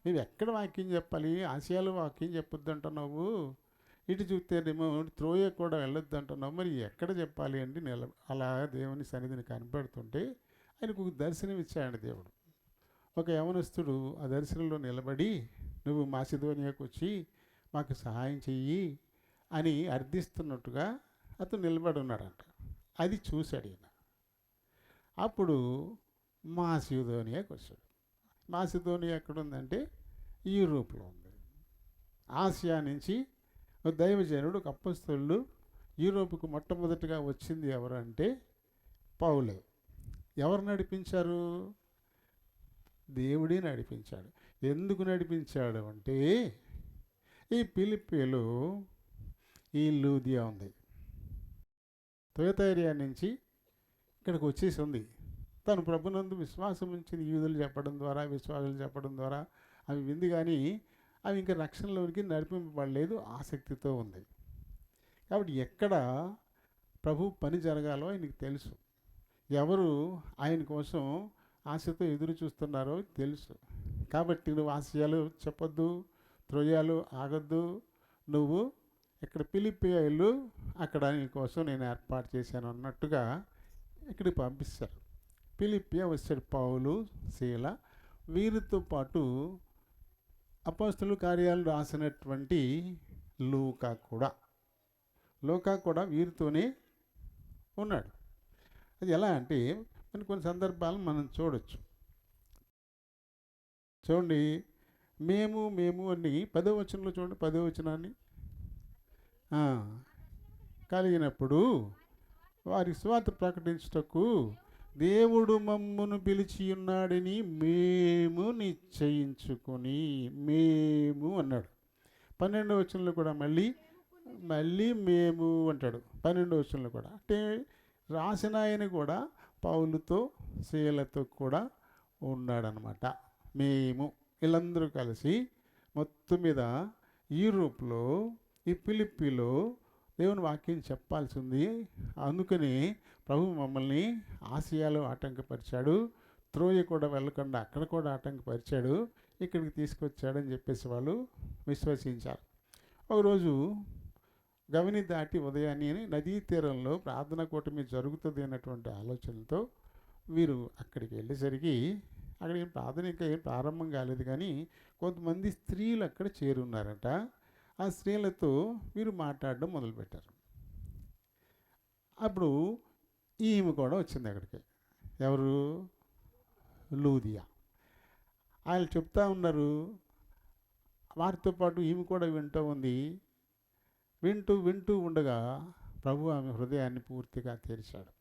నువ్వు ఎక్కడ వాక్యం చెప్పాలి? ఆసియాలో వాక్యం చెప్పొద్దు అంటున్నావు, ఇటు చూస్తేనేమో త్రోయ కూడా వెళ్ళొద్దు అంటున్నావు, మరి ఎక్కడ చెప్పాలి అంటే అలా దేవుని సన్నిధిని కనపడుతుంటే ఆయనకు దర్శనం ఇచ్చాడు దేవుడు. ఒక యవనస్తుడు ఆ దర్శనంలో నిలబడి నువ్వు మాసిదోనియాకు వచ్చి మాకు సహాయం చెయ్యి అని అర్థిస్తున్నట్టుగా అతను నిలబడి ఉన్నాడంట. అది చూశాడు ఈయన. అప్పుడు మాసిదోనియాకు వచ్చాడు. మాసిదోనియా ఎక్కడ ఉందంటే యూరోప్లో ఉంది. ఆసియా నుంచి దైవజనుడు ఒక అపొస్తలుడు యూరోప్కు మొట్టమొదటిగా వచ్చింది ఎవరు అంటే పౌలే. ఎవరు నడిపించారు? దేవుడే నడిపించాడు. ఎందుకు నడిపించాడు అంటే ఈ ఫిలిప్పీలో ఈ లూదియా ఉంది. తుయతైరా నుంచి ఇక్కడికి వచ్చేసి ఉంది. తను ప్రభునందు విశ్వాసం ఉంచింది. యూదులు చెప్పడం ద్వారా, విశ్వాసులు చెప్పడం ద్వారా అవి వింది, కానీ అవి ఇంకా రక్షణలోనికి నడిపింపబడలేదు. ఆసక్తితో ఉంది. కాబట్టి ఎక్కడ ప్రభు పని జరగాలో ఆయనకు తెలుసు. ఎవరు ఆయన కోసం ఆశతో ఎదురు చూస్తున్నారో తెలుసు. కాబట్టి నువ్వు ఆసియాలు చెప్పొద్దు, త్రోయాలు ఆగొద్దు, నువ్వు ఇక్కడ ఫిలిప్పీలు అక్కడ నీ కోసం నేను ఏర్పాటు చేశాను అన్నట్టుగా ఇక్కడికి పంపిస్తారు. ఫిలిప్పియా వచ్చాడు పౌలు, శీల. వీరితో పాటు అపోస్తలుల కార్యాలు రాసినటువంటి లూకా కూడా వీరితోనే ఉన్నాడు. అది ఎలా అంటే కొన్ని సందర్భాలను మనం చూడొచ్చు. చూడండి, మేము అని 10వ వచనంలో చూడండి. 10వ వచనాన్ని కలిగినప్పుడు వారి స్వార్థ ప్రకటించుటకు దేవుడు మమ్మును పిలిచి ఉన్నాడని మేము నిశ్చయించుకొని, మేము అన్నాడు. 12వ వచనంలో కూడా మళ్ళీ మేము అంటాడు. 12వ వచనంలో కూడా అంటే రాసిన ఆయన కూడా పౌలుతో శీలతో కూడా ఉన్నాడనమాట. మేము వీళ్ళందరూ కలిసి మొత్తం మీద యూరోప్లో ఈ ఫిలిప్పీలో దేవుని వాక్యం చెప్పాల్సి ఉంది. అందుకని ప్రభు మమ్మల్ని ఆసియాలో ఆటంకపరిచాడు, త్రోయ కూడా వెళ్ళకుండా అక్కడ కూడా ఆటంకపరిచాడు, ఇక్కడికి తీసుకొచ్చాడని చెప్పేసి వాళ్ళు విశ్వసించారు. ఒకరోజు గవిని దాటి ఉదయాన్నే నదీ తీరంలో ప్రార్థనా కూటమి జరుగుతుంది అన్నటువంటి ఆలోచనతో వీరు అక్కడికి వెళ్ళేసరికి అక్కడ ఏం ప్రార్థన ఇంకా ఏం ప్రారంభం కాలేదు, కానీ కొంతమంది స్త్రీలు అక్కడ చేరున్నారట. ఆ స్త్రీలతో వీరు మాట్లాడడం మొదలుపెట్టారు. అప్పుడు ఈమె కూడా వచ్చింది అక్కడికి. ఎవరు? లూదియా. వాళ్ళు చెప్తా ఉన్నారు, వారితో పాటు ఈమె కూడా వింటూ ఉంది. వింటూ వింటూ ఉండగా ప్రభు ఆమె హృదయాన్ని పూర్తిగా తెరిచాడు.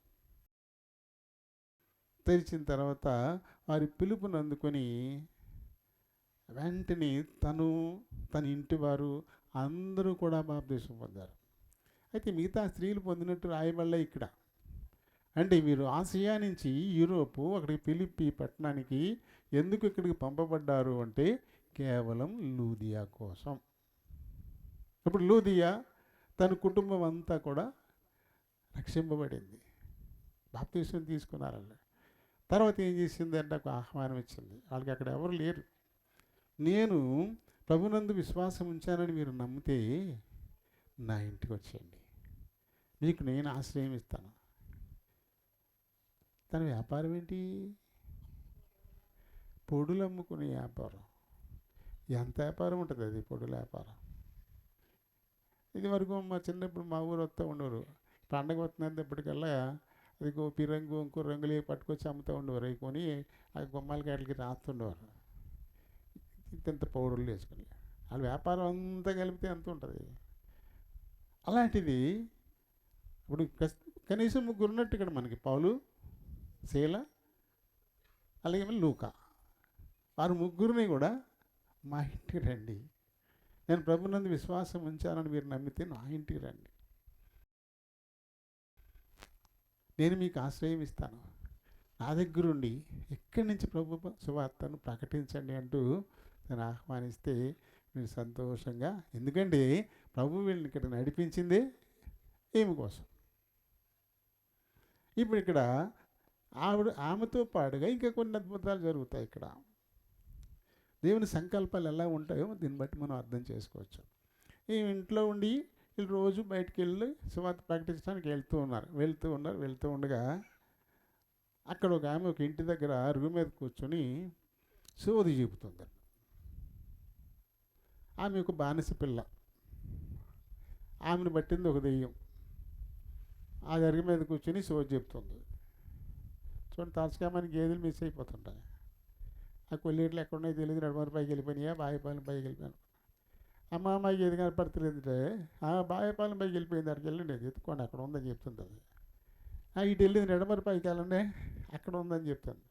తెరిచిన తర్వాత వారి పిలుపుని అందుకొని వెంటనే తన ఇంటి వారు అందరూ కూడా బాప్తీసం పొందారు. అయితే మిగతా స్త్రీలు పొందినట్టు రాయబడలే ఇక్కడ. అంటే వీరు ఆసియా నుంచి యూరోపు అక్కడికి ఫిలిప్పీ పట్టణానికి ఎందుకు ఇక్కడికి పంపబడ్డారు అంటే కేవలం లూదియా కోసం. ఇప్పుడు లూదియా తన కుటుంబం అంతా కూడా రక్షింపబడింది, బాప్తీసం తీసుకున్నారండి. తర్వాత ఏం చేసింది అంటే ఒక ఆహ్వానం ఇచ్చింది. వాళ్ళకి అక్కడ ఎవరు లేరు. నేను ప్రభునందు విశ్వాసం ఉంచానని మీరు నమ్మితే నా ఇంటికి వచ్చేయండి, మీకు నేను ఆశ్రయం ఇస్తాను. తన వ్యాపారం ఏంటి? పొడులు అమ్ముకునే వ్యాపారం. ఎంత వ్యాపారం ఉంటుంది అది, పొడుల వ్యాపారం. ఇది వరకు మా చిన్నప్పుడు మా ఊరు వస్తూ ఉండేవారు, పండగ వస్తున్నది ఎప్పటికల్లా అది గోపి రంగు ఇంకో రంగులు పట్టుకొచ్చి అమ్ముతూ ఉండేవారు. అవి కొని ఆ గుమ్మాలకాయలకి రాస్తుండేవారు ఇంత పౌడర్లు వేసుకొని. వాళ్ళ వ్యాపారం అంతా కలిపితే ఎంత ఉంటుంది. అలాంటిది ఇప్పుడు కనీసం ముగ్గురు ఉన్నట్టు ఇక్కడ మనకి, పౌలు, శీల, అలాగే లూకా. వారు ముగ్గురిని కూడా మా ఇంటికి రండి, నేను ప్రభునందు విశ్వాసం ఉంచానని మీరు నమ్మితే నా ఇంటికి రండి, నేను మీకు ఆశ్రయం ఇస్తాను, నా దగ్గరుండి ఇక్కడి నుంచి ప్రభు సువార్తను ప్రకటించండి అంటూ నేను ఆహ్వానిస్తే మీరు సంతోషంగా, ఎందుకంటే ప్రభు వీళ్ళని ఇక్కడ నడిపించిందే ఏమి కోసం. ఇప్పుడు ఇక్కడ ఆమెతో పాటుగా ఇంకా కొన్ని అద్భుతాలు జరుగుతాయి. ఇక్కడ దేవుని సంకల్పాలు ఎలా ఉంటాయో దీన్ని బట్టి మనం అర్థం చేసుకోవచ్చు. ఈ ఇంట్లో ఉండి వీళ్ళు రోజు బయటికి వెళ్ళి సువార్త ప్రకటించడానికి వెళ్తూ ఉండగా అక్కడ ఒక ఆమె ఒక ఇంటి దగ్గర అరుగు మీద కూర్చొని సోది చెబుతుంది. ఆమె ఒక బానిస పిల్ల, ఆమెను పట్టింది ఒక దెయ్యం. ఆ అరుగు మీద కూర్చొని సోది చెప్తుంది. చూడండి, తరచుగా మనకి గేదెలు మిస్ అయిపోతుంటాయి. ఆ కొల్లేట్లు ఎక్కడున్నాయి తెలియదు, నడుమూరు పైకి వెళ్ళిపోయినాయా, బాయపాలెం పైకి వెళ్ళిపోయాను. అమ్మాయికి ఏది కనపడతలేదంటే బాయపాలెం పైకి వెళ్ళిపోయింది, అక్కడికి వెళ్ళండి, అది ఎత్తుకోండి, అక్కడ ఉందని చెప్తుంది. అది ఇటు వెళ్ళింది, నడుమూరు పైకి వెళ్ళండి, అక్కడ ఉందని చెప్తాను.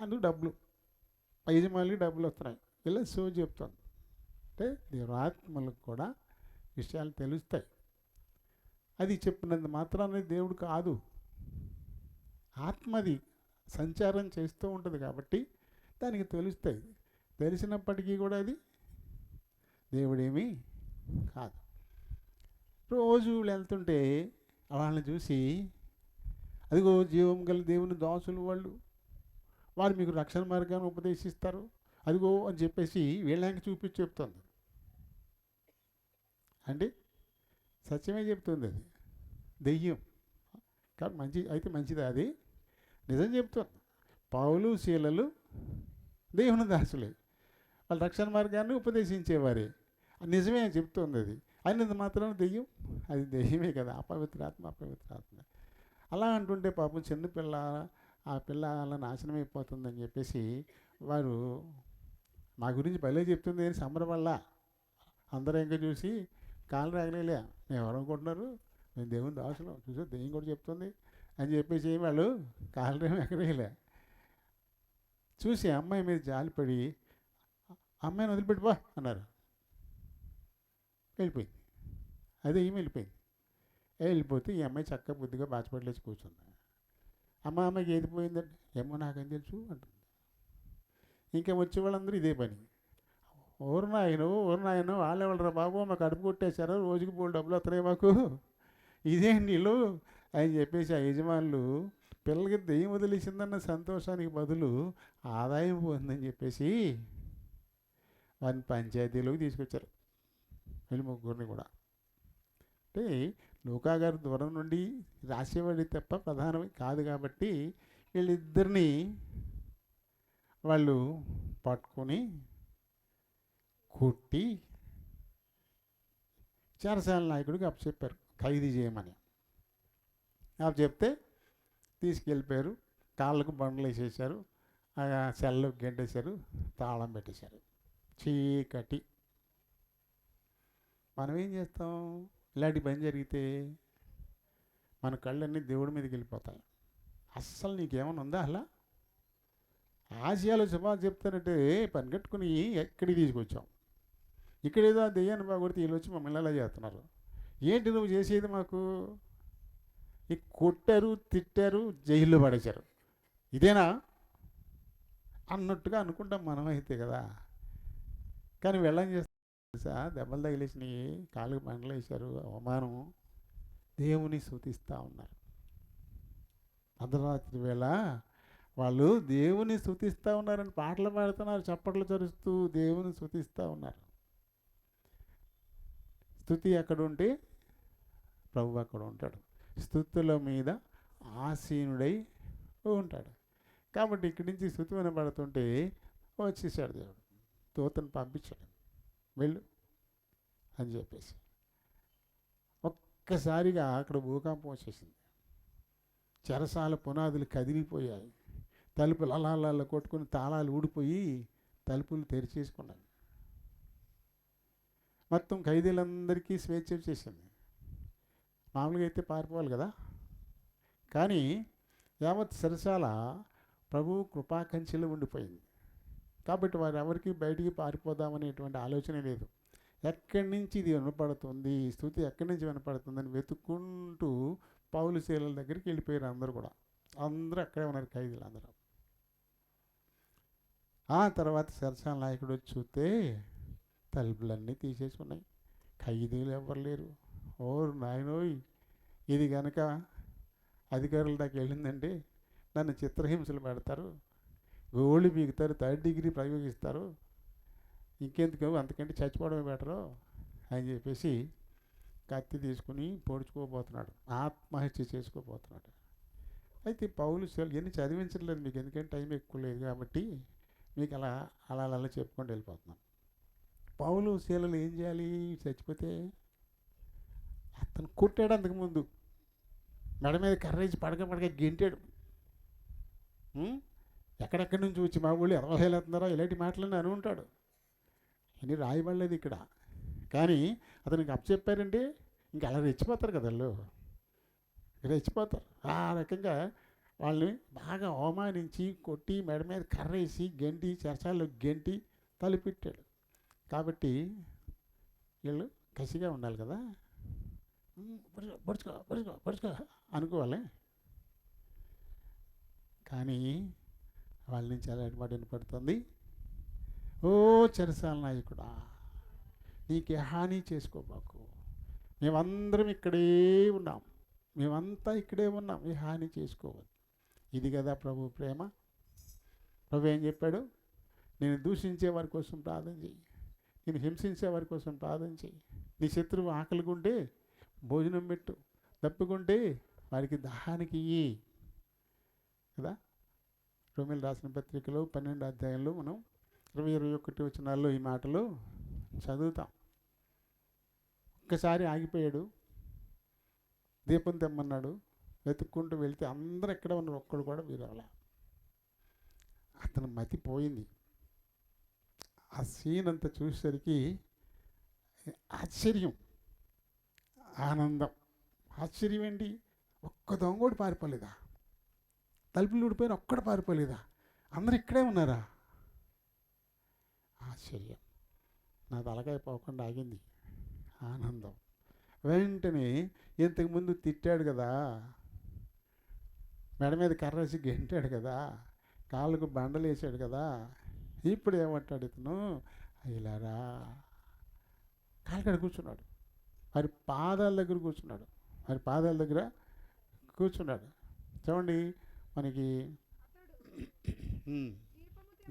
అందుకు డబ్బులు, యజమానులకి డబ్బులు వస్తున్నాయి, ఇలా సో చెప్తాను. అంటే దేవాత్మలకు కూడా విషయాలు తెలుస్తాయి. అది చెప్పినంత మాత్రాన్ని దేవుడు కాదు, ఆత్మది సంచారం చేస్తూ ఉంటుంది కాబట్టి దానికి తెలుస్తాయి. తెలిసినప్పటికీ కూడా అది దేవుడేమీ కాదు. రోజు వెళ్తుంటే వాళ్ళని చూసి, అదిగో జీవం గల దేవుని దాసులు వారు మీకు రక్షణ మార్గాన్ని ఉపదేశిస్తారు, అదిగో అని చెప్పేసి వీళ్ళకి చూపించి చెప్తుంది. అంటే సత్యమే చెప్తుంది, అది దెయ్యం కాబట్టి మంచిది, అది నిజం చెప్తుంది. పౌలు, శీలలు దేవుని దాసులే, వాళ్ళ రక్షణ మార్గాన్ని ఉపదేశించేవారే, నిజమే అని చెప్తుంది. అది అయినంత మాత్రం దెయ్యం, అది దెయ్యమే కదా, అపవిత్రాత్మ. అలా అంటుంటే పాపం చిన్నపిల్ల, ఆ పిల్ల అలా నాశనం అయిపోతుందని చెప్పేసి వారు మా గురించి భలే చెప్తుంది అని సంబరపడలా. అందరూ ఇంకా చూసి కాళ్ళు రాగలేలే, మేము ఎవరు అనుకుంటున్నారు, మేము దేవుని దాసులు, చూసా దెయ్యం కూడా చెప్తుంది అని చెప్పేసి వాళ్ళు కాళ్ళేమో ఎక్కడేలే. చూసి అమ్మాయి మీద జాలిపడి అమ్మాయిని వదిలిపెట్టిపో అన్నారు. వెళ్ళిపోయింది, అదే ఈమె వెళ్ళిపోయింది. వెళ్ళిపోతే ఈ అమ్మాయి చక్కగా బుద్ధిగా బాచిపడలేసి కూర్చుంది. అమ్మకి ఏది పోయిందండి, ఏమో నాకేం తెలుసు అంటుంది. ఇంకా వచ్చే వాళ్ళందరూ ఇదే పని. ఊరు నాయను వాళ్ళెవడరా బాబు, మాకు కడుపు కొట్టేశారు, రోజుకి పోలు డబ్బులు వస్తున్నాయి మాకు, ఇదేంటి వీళ్ళు అని చెప్పేసి ఆ యజమానులు పిల్లలకి దెయ్యం వదిలేసిందన్న సంతోషానికి బదులు ఆదాయం పోతుందని చెప్పేసి వారిని పంచాయతీలోకి తీసుకొచ్చారు, వీళ్ళు ముగ్గురిని కూడా. అంటే లూకా గారు దూరం నుండి రాసేవాడి తప్ప ప్రధానం కాదు కాబట్టి వీళ్ళిద్దరినీ వాళ్ళు పట్టుకొని కొట్టి చెరసాల నాయకుడికి అప్పచెప్పారు, ఖైదీ చేయమని. చెప్తే తీసుకెళ్ళిపోయారు, కాళ్ళకు బండ్లు వేసేసారు, ఆ సెల్లో గెంటేశారు, తాళం పెట్టేశారు. చీకటి. మనం ఏం చేస్తాం, ఇలాంటి పని జరిగితే మన కళ్ళన్నీ దేవుడి మీదకి వెళ్ళిపోతాయి. అస్సలు నీకేమైనా ఉందా అలా? ఆసియాలో శుభాలు చెప్తానంటే పని కట్టుకుని ఎక్కడికి తీసుకొచ్చాం, ఇక్కడేదో ఆ దెయ్యాన్ని బాగొడితే వీళ్ళు వచ్చి మమ్మల్ని ఎలా చేస్తున్నారు, ఏంటి నువ్వు చేసేది మాకు? కొట్టారు, తిట్టారు, జైల్లో పడేశారు, ఇదేనా అన్నట్టుగా అనుకుంటాం మనం అయితే కదా. కానీ వెళ్ళని చేస్తాం తెలుసా, దెబ్బలు తగిలేసినాయి, కాళ్ళకి బండలు వేశారు, అవమానం. దేవుని స్తుతిస్తూ ఉన్నారు. అర్ధరాత్రి వేళ వాళ్ళు దేవుని స్తుతిస్తూ ఉన్నారని పాటలు పాడుతున్నారు, చప్పట్లు చరుస్తూ దేవుని స్తుతిస్తూ ఉన్నారు. స్తుతి అక్కడ ఉంటే ప్రభు అక్కడ ఉంటాడు, స్తుతుల మీద ఆసీనుడై ఉంటాడు. కాబట్టి ఇక్కడి నుంచి స్తుతి వినబడుతుంటే వచ్చేసాడు దేవుడు, దూతను పంపించాడు, వెళ్ళు అని చెప్పేసి. ఒక్కసారిగా అక్కడ భూకంపం వచ్చేసింది, చెరసాల పునాదులు కదిలిపోయాయి, తలుపులు అలా కొట్టుకుని తాళాలు ఊడిపోయి తలుపులు తెరిచేసుకున్నాయి. మొత్తం ఖైదీలందరికీ స్వేచ్ఛ చేసింది. మామూలుగా అయితే పారిపోవాలి కదా, కానీ యావత్ చెరసాల ప్రభువు కృపాకంచెలో ఉండిపోయింది. కాబట్టి వారు ఎవరికి బయటికి పారిపోదామనేటువంటి ఆలోచన లేదు. ఎక్కడి నుంచి ఇది వినపడుతుంది, స్తుతి ఎక్కడి నుంచి వినపడుతుందని వెతుక్కుంటూ పౌలు శీలల దగ్గరికి వెళ్ళిపోయారు. అందరూ కూడా, అందరూ అక్కడే ఉన్నారు, ఖైదీలు అందరూ. ఆ తర్వాత చెరసాల నాయకుడు వచ్చి చూస్తే తలుపులన్నీ తీసేసి ఉన్నాయి, ఖైదీలు ఎవరు లేరు. ఓరు నాయనోయ్, ఇది కనుక అధికారుల దాకా వెళ్ళిందంటే నన్ను చిత్రహింసలు పెడతారు, గోళ్ళు పీకుతారు, 3rd డిగ్రీ ప్రయోగిస్తారు, ఇంకెందుకు అంతకంటే చచ్చిపోవడమే బెటరు అని చెప్పేసి కత్తి తీసుకుని పొడుచుకోబోతున్నాడు, ఆత్మహత్య చేసుకోబోతున్నాడు. అయితే పౌలు ఎన్ని చదివించలేదు మీకు, ఎందుకంటే టైం ఎక్కువ లేదు కాబట్టి మీకు అలా చెప్పుకుంటూ వెళ్ళిపోతున్నాం. పౌలు శీలలు ఏం చేయాలి, చచ్చిపోతే? అతను కొట్టాడు, అంతకుముందు మెడ మీద కర్రేసి పడక గెంటాడు. ఎక్కడెక్కడి నుంచి వచ్చి మా ఊళ్ళు ఎరవలేస్తున్నారో ఇలాంటి మాటలన్నీ అని ఉంటాడు. అని రాయబడలేదు ఇక్కడ, కానీ అతనికి అప్పచెప్పారంటే ఇంకా అలా రెచ్చిపోతారు కదా, వాళ్ళు రెచ్చిపోతారు. ఆ రకంగా వాళ్ళని బాగా అవమానించి కొట్టి మెడ మీద కర్రేసి గెంటి చెరసాల్లో గెంటి తలుపెట్టాడు. కాబట్టి వీళ్ళు కసిగా ఉండాలి కదా, పడుచుకో అనుకోవాలి. కానీ వాళ్ళ నుంచి అలాంటి మాట వినపడుతుంది, ఓ చెరసాల నాయకుడా, నీకే హాని చేసుకోబాకు, మేమందరం ఇక్కడే ఉన్నాం, మేమంతా ఇక్కడే ఉన్నాం, ఈ హాని చేసుకోవద్దు. ఇది కదా ప్రభు ప్రేమ. ప్రభు ఏం చెప్పాడు, నేను దూషించే వారి కోసం ప్రార్థన చెయ్యి, నేను హింసించే వారి కోసం ప్రార్థన చెయ్యి, నీ శత్రువు ఆకలిగుంటే భోజనం పెట్టు, తప్పుకుంటే వారికి దాహానికి ఇయ్యి కదా. రోమీయులు రాసిన పత్రికలో 12వ అధ్యాయంలో మనం 20-21 వచనాల్లో ఈ మాటలు చదువుతాం. ఒక్కసారి ఆగిపోయాడు, దీపం తెమ్మన్నాడు, వెతుక్కుంటూ వెళితే అందరూ ఎక్కడ ఉన్నారు, ఒక్కడు కూడా వీరవలే. అతను మతిపోయింది. ఆ సీన్ అంతా చూసేసరికి ఆశ్చర్యం, ఆనందం. ఆశ్చర్యం ఏంటి, ఒక్క దొంగ కూడా పారిపోలేదా, తలుపులు ఊడిపోయిన ఒక్కడ పారిపోలేదా, అందరూ ఇక్కడే ఉన్నారా? ఆశ్చర్యం. నా తలకాయ పోకుండా ఆగింది, ఆనందం. వెంటనే ఇంతకుముందు తిట్టాడు కదా, మెడ మీద కర్ర వేసి గెంటాడు కదా, కాళ్ళకు బండలు వేసాడు కదా. ఇప్పుడు ఏమంటాడు ఇతను, అయ్యలారా కాళ్ళకాడ కూర్చున్నాడు. వారి పాదాల దగ్గర కూర్చున్నాడు. వారి పాదాల దగ్గర కూర్చున్నాడు. చూడండి, మనకి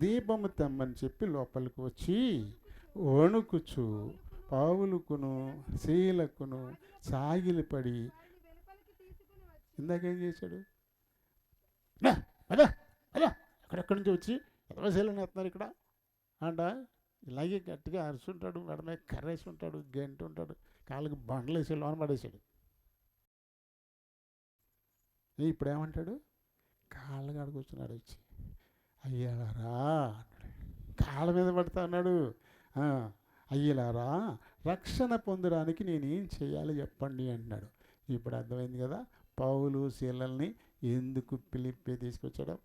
దీపము తెమ్మని చెప్పి లోపలికి వచ్చి వణుకుచు పావులుకును శీలకును సాగిలిపడి, ఇందాకేం చేశాడు, అలా అలా అక్కడెక్కడి నుంచి వచ్చి ఎదవశీలని ఎత్తున్నారు ఇక్కడ అంట. ఇలాగే గట్టిగా అరుచుంటాడు, మెడ మీద కర్రేసి ఉంటాడు, గంటి ఉంటాడు, కాళ్ళకి బండలు వేసి లోన పడేసాడు. ఇప్పుడు ఏమంటాడు, కాళ్ళ కాడ కూర్చున్నాడు వచ్చి, అయ్యారా కాళ్ళ మీద పడుతా అన్నాడు. అయ్యలారా రక్షణ పొందడానికి నేనేం చేయాలి చెప్పండి అన్నాడు. ఇప్పుడు అర్థమైంది కదా పౌలు శీలల్ని ఎందుకు పిలిపి తీసుకొచ్చాడు.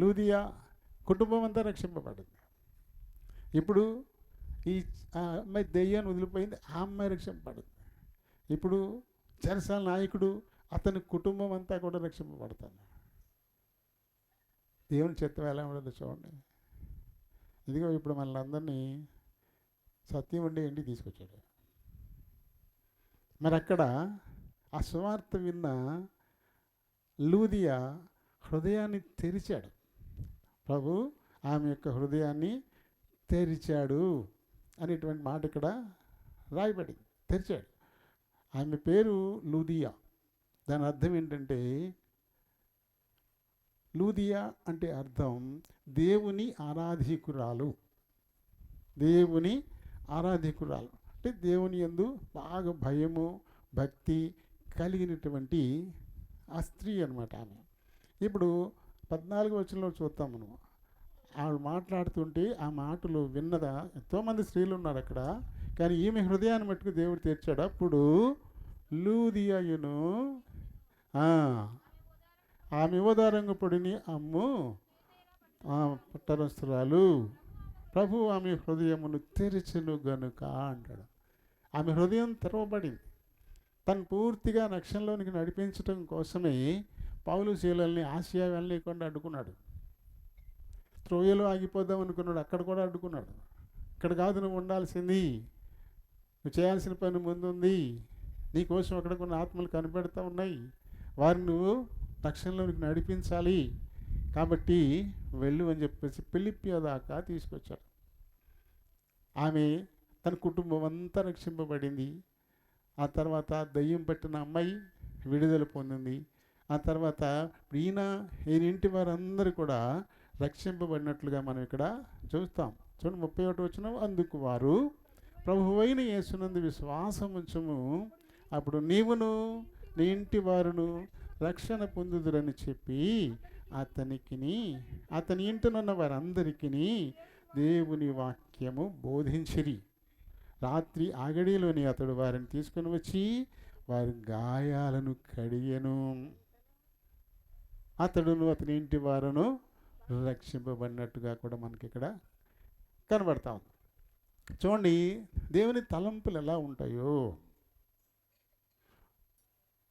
లూదియా కుటుంబం అంతా రక్షింపబడింది. ఇప్పుడు ఈ అమ్మాయి దెయ్యాన్ని వదిలిపోయింది, ఆ అమ్మాయి రక్షింపబడింది. ఇప్పుడు చెరసాల నాయకుడు అతని కుటుంబం అంతా కూడా రక్షింపబడుతుంది. దేవుని చిత్తం ఎలా ఉండదు చూడండి. ఇదిగో ఇప్పుడు మనల్ని అందరినీ సత్యం ఉండే ఇంటికి తీసుకొచ్చాడు. మరి అక్కడ ఆ సువార్త విన్న లూదియా హృదయాన్ని తెరిచాడు. ప్రభు ఆమె యొక్క హృదయాన్ని తెరిచాడు అనేటువంటి మాట ఇక్కడ రాయబడింది. తెరిచాడు. ఆమె పేరు లూదియా. దాని అర్థం ఏంటంటే, లూదియా అంటే అర్థం దేవుని ఆరాధికురాలు. దేవుని ఆరాధికురాలు అంటే దేవుని యందు బాగా భయము భక్తి కలిగినటువంటి ఆ స్త్రీ అనమాట ఆమె. ఇప్పుడు 14వ వచనంలో చూస్తాం మనం. ఆవిడ మాట్లాడుతుంటే ఆ మాటలు విన్నదా ఎంతోమంది స్త్రీలు ఉన్నారు అక్కడ, కానీ ఈమె హృదయాన్ని మట్టుకు దేవుడు తెరిచాడు. అప్పుడు లూదియాయును ఆమె యువదారంగు పొడిని అమ్ము పట్టణస్థురాలు ప్రభు ఆమె హృదయమును తెరిచెను గనుక అంటాడు. ఆమె హృదయం తెరవబడింది. తను పూర్తిగా రక్షణలోనికి నడిపించడం కోసమే పౌలు శీలల్ని ఆసియా వెళ్ళలేకుండా అడ్డుకున్నాడు. త్రోయలో ఆగిపోదాం అనుకున్నాడు, అక్కడ కూడా అడ్డుకున్నాడు. ఇక్కడ కాదు నువ్వు ఉండాల్సింది, నువ్వు చేయాల్సిన పని ముందుంది, నీకోసం అక్కడ కొన్ని ఆత్మలు కనిపెడతా ఉన్నాయి, వారిని నువ్వు రక్షణలోనికి నడిపించాలి, కాబట్టి వెళ్ళు అని చెప్పేసి ఫిలిప్పీ దాకా తీసుకొచ్చాడు. ఆమె తన కుటుంబం అంతా రక్షింపబడింది. ఆ తర్వాత దయ్యం పట్టిన అమ్మాయి విడుదల పొందింది. ఆ తర్వాత ఈయన ఇంటి వారందరూ కూడా రక్షింపబడినట్లుగా మనం ఇక్కడ చూస్తాం. చూడండి 31 వచనం, అందుకు వారు ప్రభువైన యేసునందు విశ్వాసం ఉంచుము, అప్పుడు నీవును నీ ఇంటి వారును రక్షణ పొందుదురని చెప్పి అతని ఇంటనున్న వారందరికీ దేవుని వాక్యము బోధించిరి. రాత్రి ఆగడిలోని అతడు వారిని తీసుకుని వచ్చి వారి గాయాలను కడిగెను. అతడును అతని ఇంటి వారును రక్షింపబడినట్టుగా కూడా మనకి ఇక్కడ కనబడతా ఉంది. చూడండి దేవుని తలంపులు ఎలా ఉంటాయో.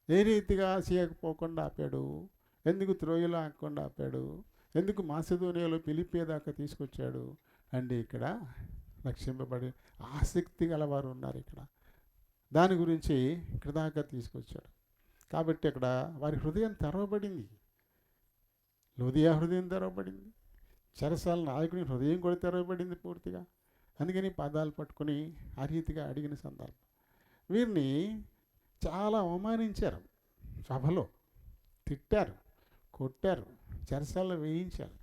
ఏ రీతిగా చేయకపోకుండా ఆపాడు, ఎందుకు త్రోయలో ఆగకుండా ఆపాడు, ఎందుకు మాసిదోనియాలో పిలిపేదాకా తీసుకొచ్చాడు అంటే ఇక్కడ రక్షింపబడి ఆసక్తి గలవారు ఉన్నారు ఇక్కడ, దాని గురించి ఇక్కడ దాకా తీసుకొచ్చాడు. కాబట్టి అక్కడ వారి హృదయం తెరవబడింది. లూదియా హృదయం తెరవబడింది, చెరసాల నాయకుని హృదయం కూడా తెరవబడింది పూర్తిగా. అందుకని పాదాలు పట్టుకొని ఆ రీతిగా అడిగిన సందర్భం. వీరిని చాలా అవమానించారు, సభలో తిట్టారు, కొట్టారు, చెరసాలలో వేయించారు.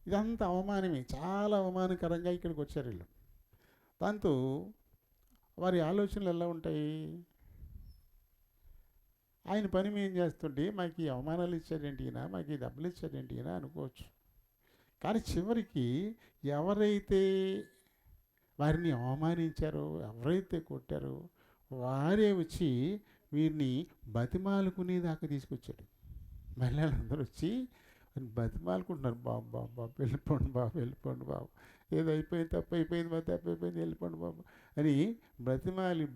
ఇదంతా అవమానమే, చాలా అవమానకరంగా ఇక్కడికి వచ్చారు వీళ్ళు. దాంతో వారి ఆలోచనలు ఎలా ఉంటాయి, ఆయన పని మేము చేస్తుంటే మాకు ఈ అవమానాలు ఇచ్చారేంటి ఈయన, మాకు ఈ దెబ్బలు ఇచ్చారేంటి ఈయన అనుకోవచ్చు. కానీ చివరికి ఎవరైతే వారిని అవమానించారో, ఎవరైతే కొట్టారో వారే వచ్చి వీరిని బతిమాలుకునేదాకా తీసుకొచ్చాడు. మహిళలందరూ వచ్చి బతిమాలుకుంటున్నారు, బాబు బాబు బాబు వెళ్ళిపోండి బాబు, వెళ్ళిపోండి బాబు, ఏదో అయిపోయింది, తప్పు అయిపోయింది, మా తప్పు అయిపోయింది, వెళ్ళిపోండి బాబు అని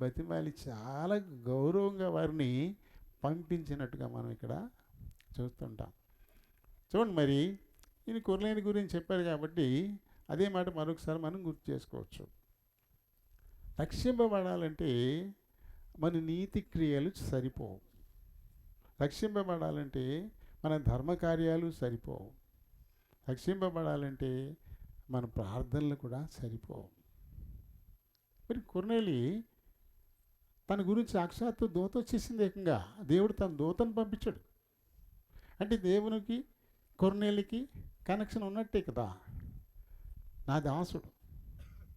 బతిమాలి చాలా గౌరవంగా వారిని పంపించినట్టుగా మనం ఇక్కడ చూస్తుంటాం. చూడండి, మరి ఈయన కొర్నేలి గురించి చెప్పారు కాబట్టి అదే మాట మరొకసారి మనం గుర్తు చేసుకోవచ్చు. రక్షింపబడాలంటే మన నీతి క్రియలు సరిపోవు. రక్షింపబడాలంటే మన ధర్మకార్యాలు సరిపోవు. రక్షింపబడాలంటే మన ప్రార్థనలు కూడా సరిపోవు. మరి కొర్నేలి తన గురించి సాక్షాత్తు దూత వచ్చేసింది. ఏకంగా దేవుడు తన దూతను పంపించాడు. అంటే దేవునికి కొర్నేలికి కనెక్షన్ ఉన్నట్టే కదా. నా దాసుడు,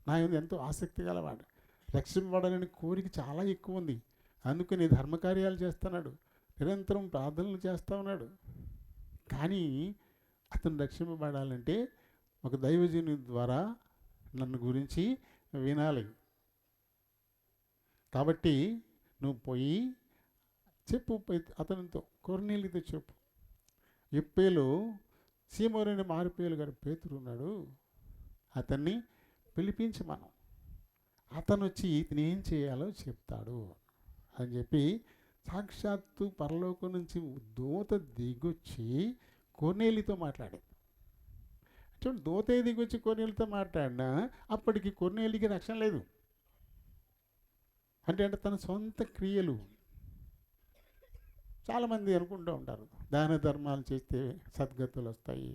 నా ఎంతో ఆసక్తి గలవాడు, రక్షింపబడాలని కోరిక చాలా ఎక్కువ ఉంది, అందుకని ధర్మకార్యాలు చేస్తున్నాడు, నిరంతరం ప్రార్థనలు చేస్తూ ఉన్నాడు. కానీ అతను రక్షింపబడాలంటే ఒక దైవజనుని ద్వారా నన్ను గురించి వినాలి. కాబట్టి నువ్వు పోయి చెప్పు, అతనితో కొర్నేలితో చెప్పు, ఎప్పేలో సీమోరైన మారిపేలు గారు పేతురు ఉన్నాడు, అతన్ని పిలిపించి మనం అతను వచ్చి ఇతను ఏం చేయాలో చెప్తాడు అని చెప్పి సాక్షాత్తు పరలోకం నుంచి దూత దిగొచ్చి కొర్నేలితో మాట్లాడాడు. చూడండి, దూత దిగొచ్చి కొర్నేలితో మాట్లాడినా అప్పటికి కొర్నేలికి రక్షణ లేదు. అంటే తన సొంత క్రియలు. చాలామంది అనుకుంటూ ఉంటారు దాన ధర్మాలు చేస్తే సద్గతులు వస్తాయి,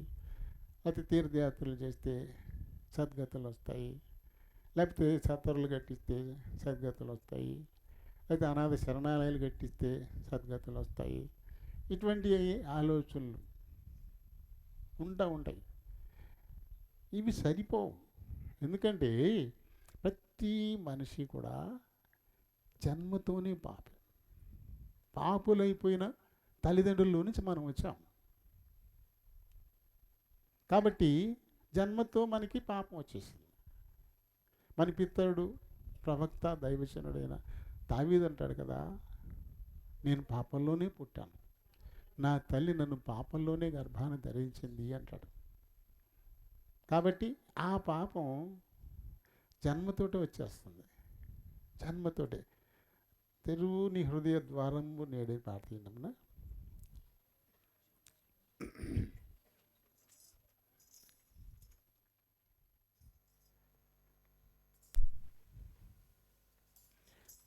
లేకపోతే తీర్థయాత్రలు చేస్తే సద్గతులు వస్తాయి, లేకపోతే సత్తరులు కట్టిస్తే సద్గతులు వస్తాయి, లేకపోతే అనాథ శరణాలయాలు కట్టిస్తే సద్గతులు వస్తాయి. ఇటువంటి ఆలోచనలు ఉంటాయి. ఇవి సరిపోవు. ఎందుకంటే ప్రతి మనిషి కూడా జన్మతోనే పాపులైపోయిన తల్లిదండ్రుల నుంచి మనం వచ్చాం. కాబట్టి జన్మతో మనకి పాపం వచ్చేసింది. మన పితరుడు ప్రవక్త దైవజనుడైన దావీదు అంటాడు కదా, నేను పాపంలోనే పుట్టాను, నా తల్లి నన్ను పాపంలోనే గర్భాన్ని ధరించింది అంటాడు. కాబట్టి ఆ పాపం జన్మతోటే వచ్చేస్తుంది. జన్మతోటే. తెరువు నీ హృదయ ద్వారంబు నేడే ప్రార్థనమున.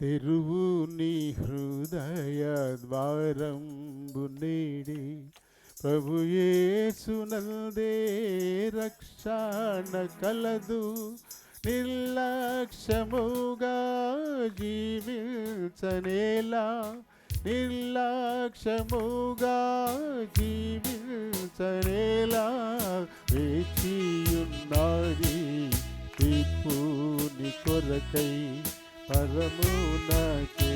తెరువు నీ హృదయ ద్వారంబు నేడే, ప్రభు యేసునందే రక్షణ కలదు, నిర్లక్ష్యముగా జీవించనేలా, నిర్లక్ష్యముగా జీవించనేలా, వేచియున్నది తీర్పుని కొరకై, పరమునకే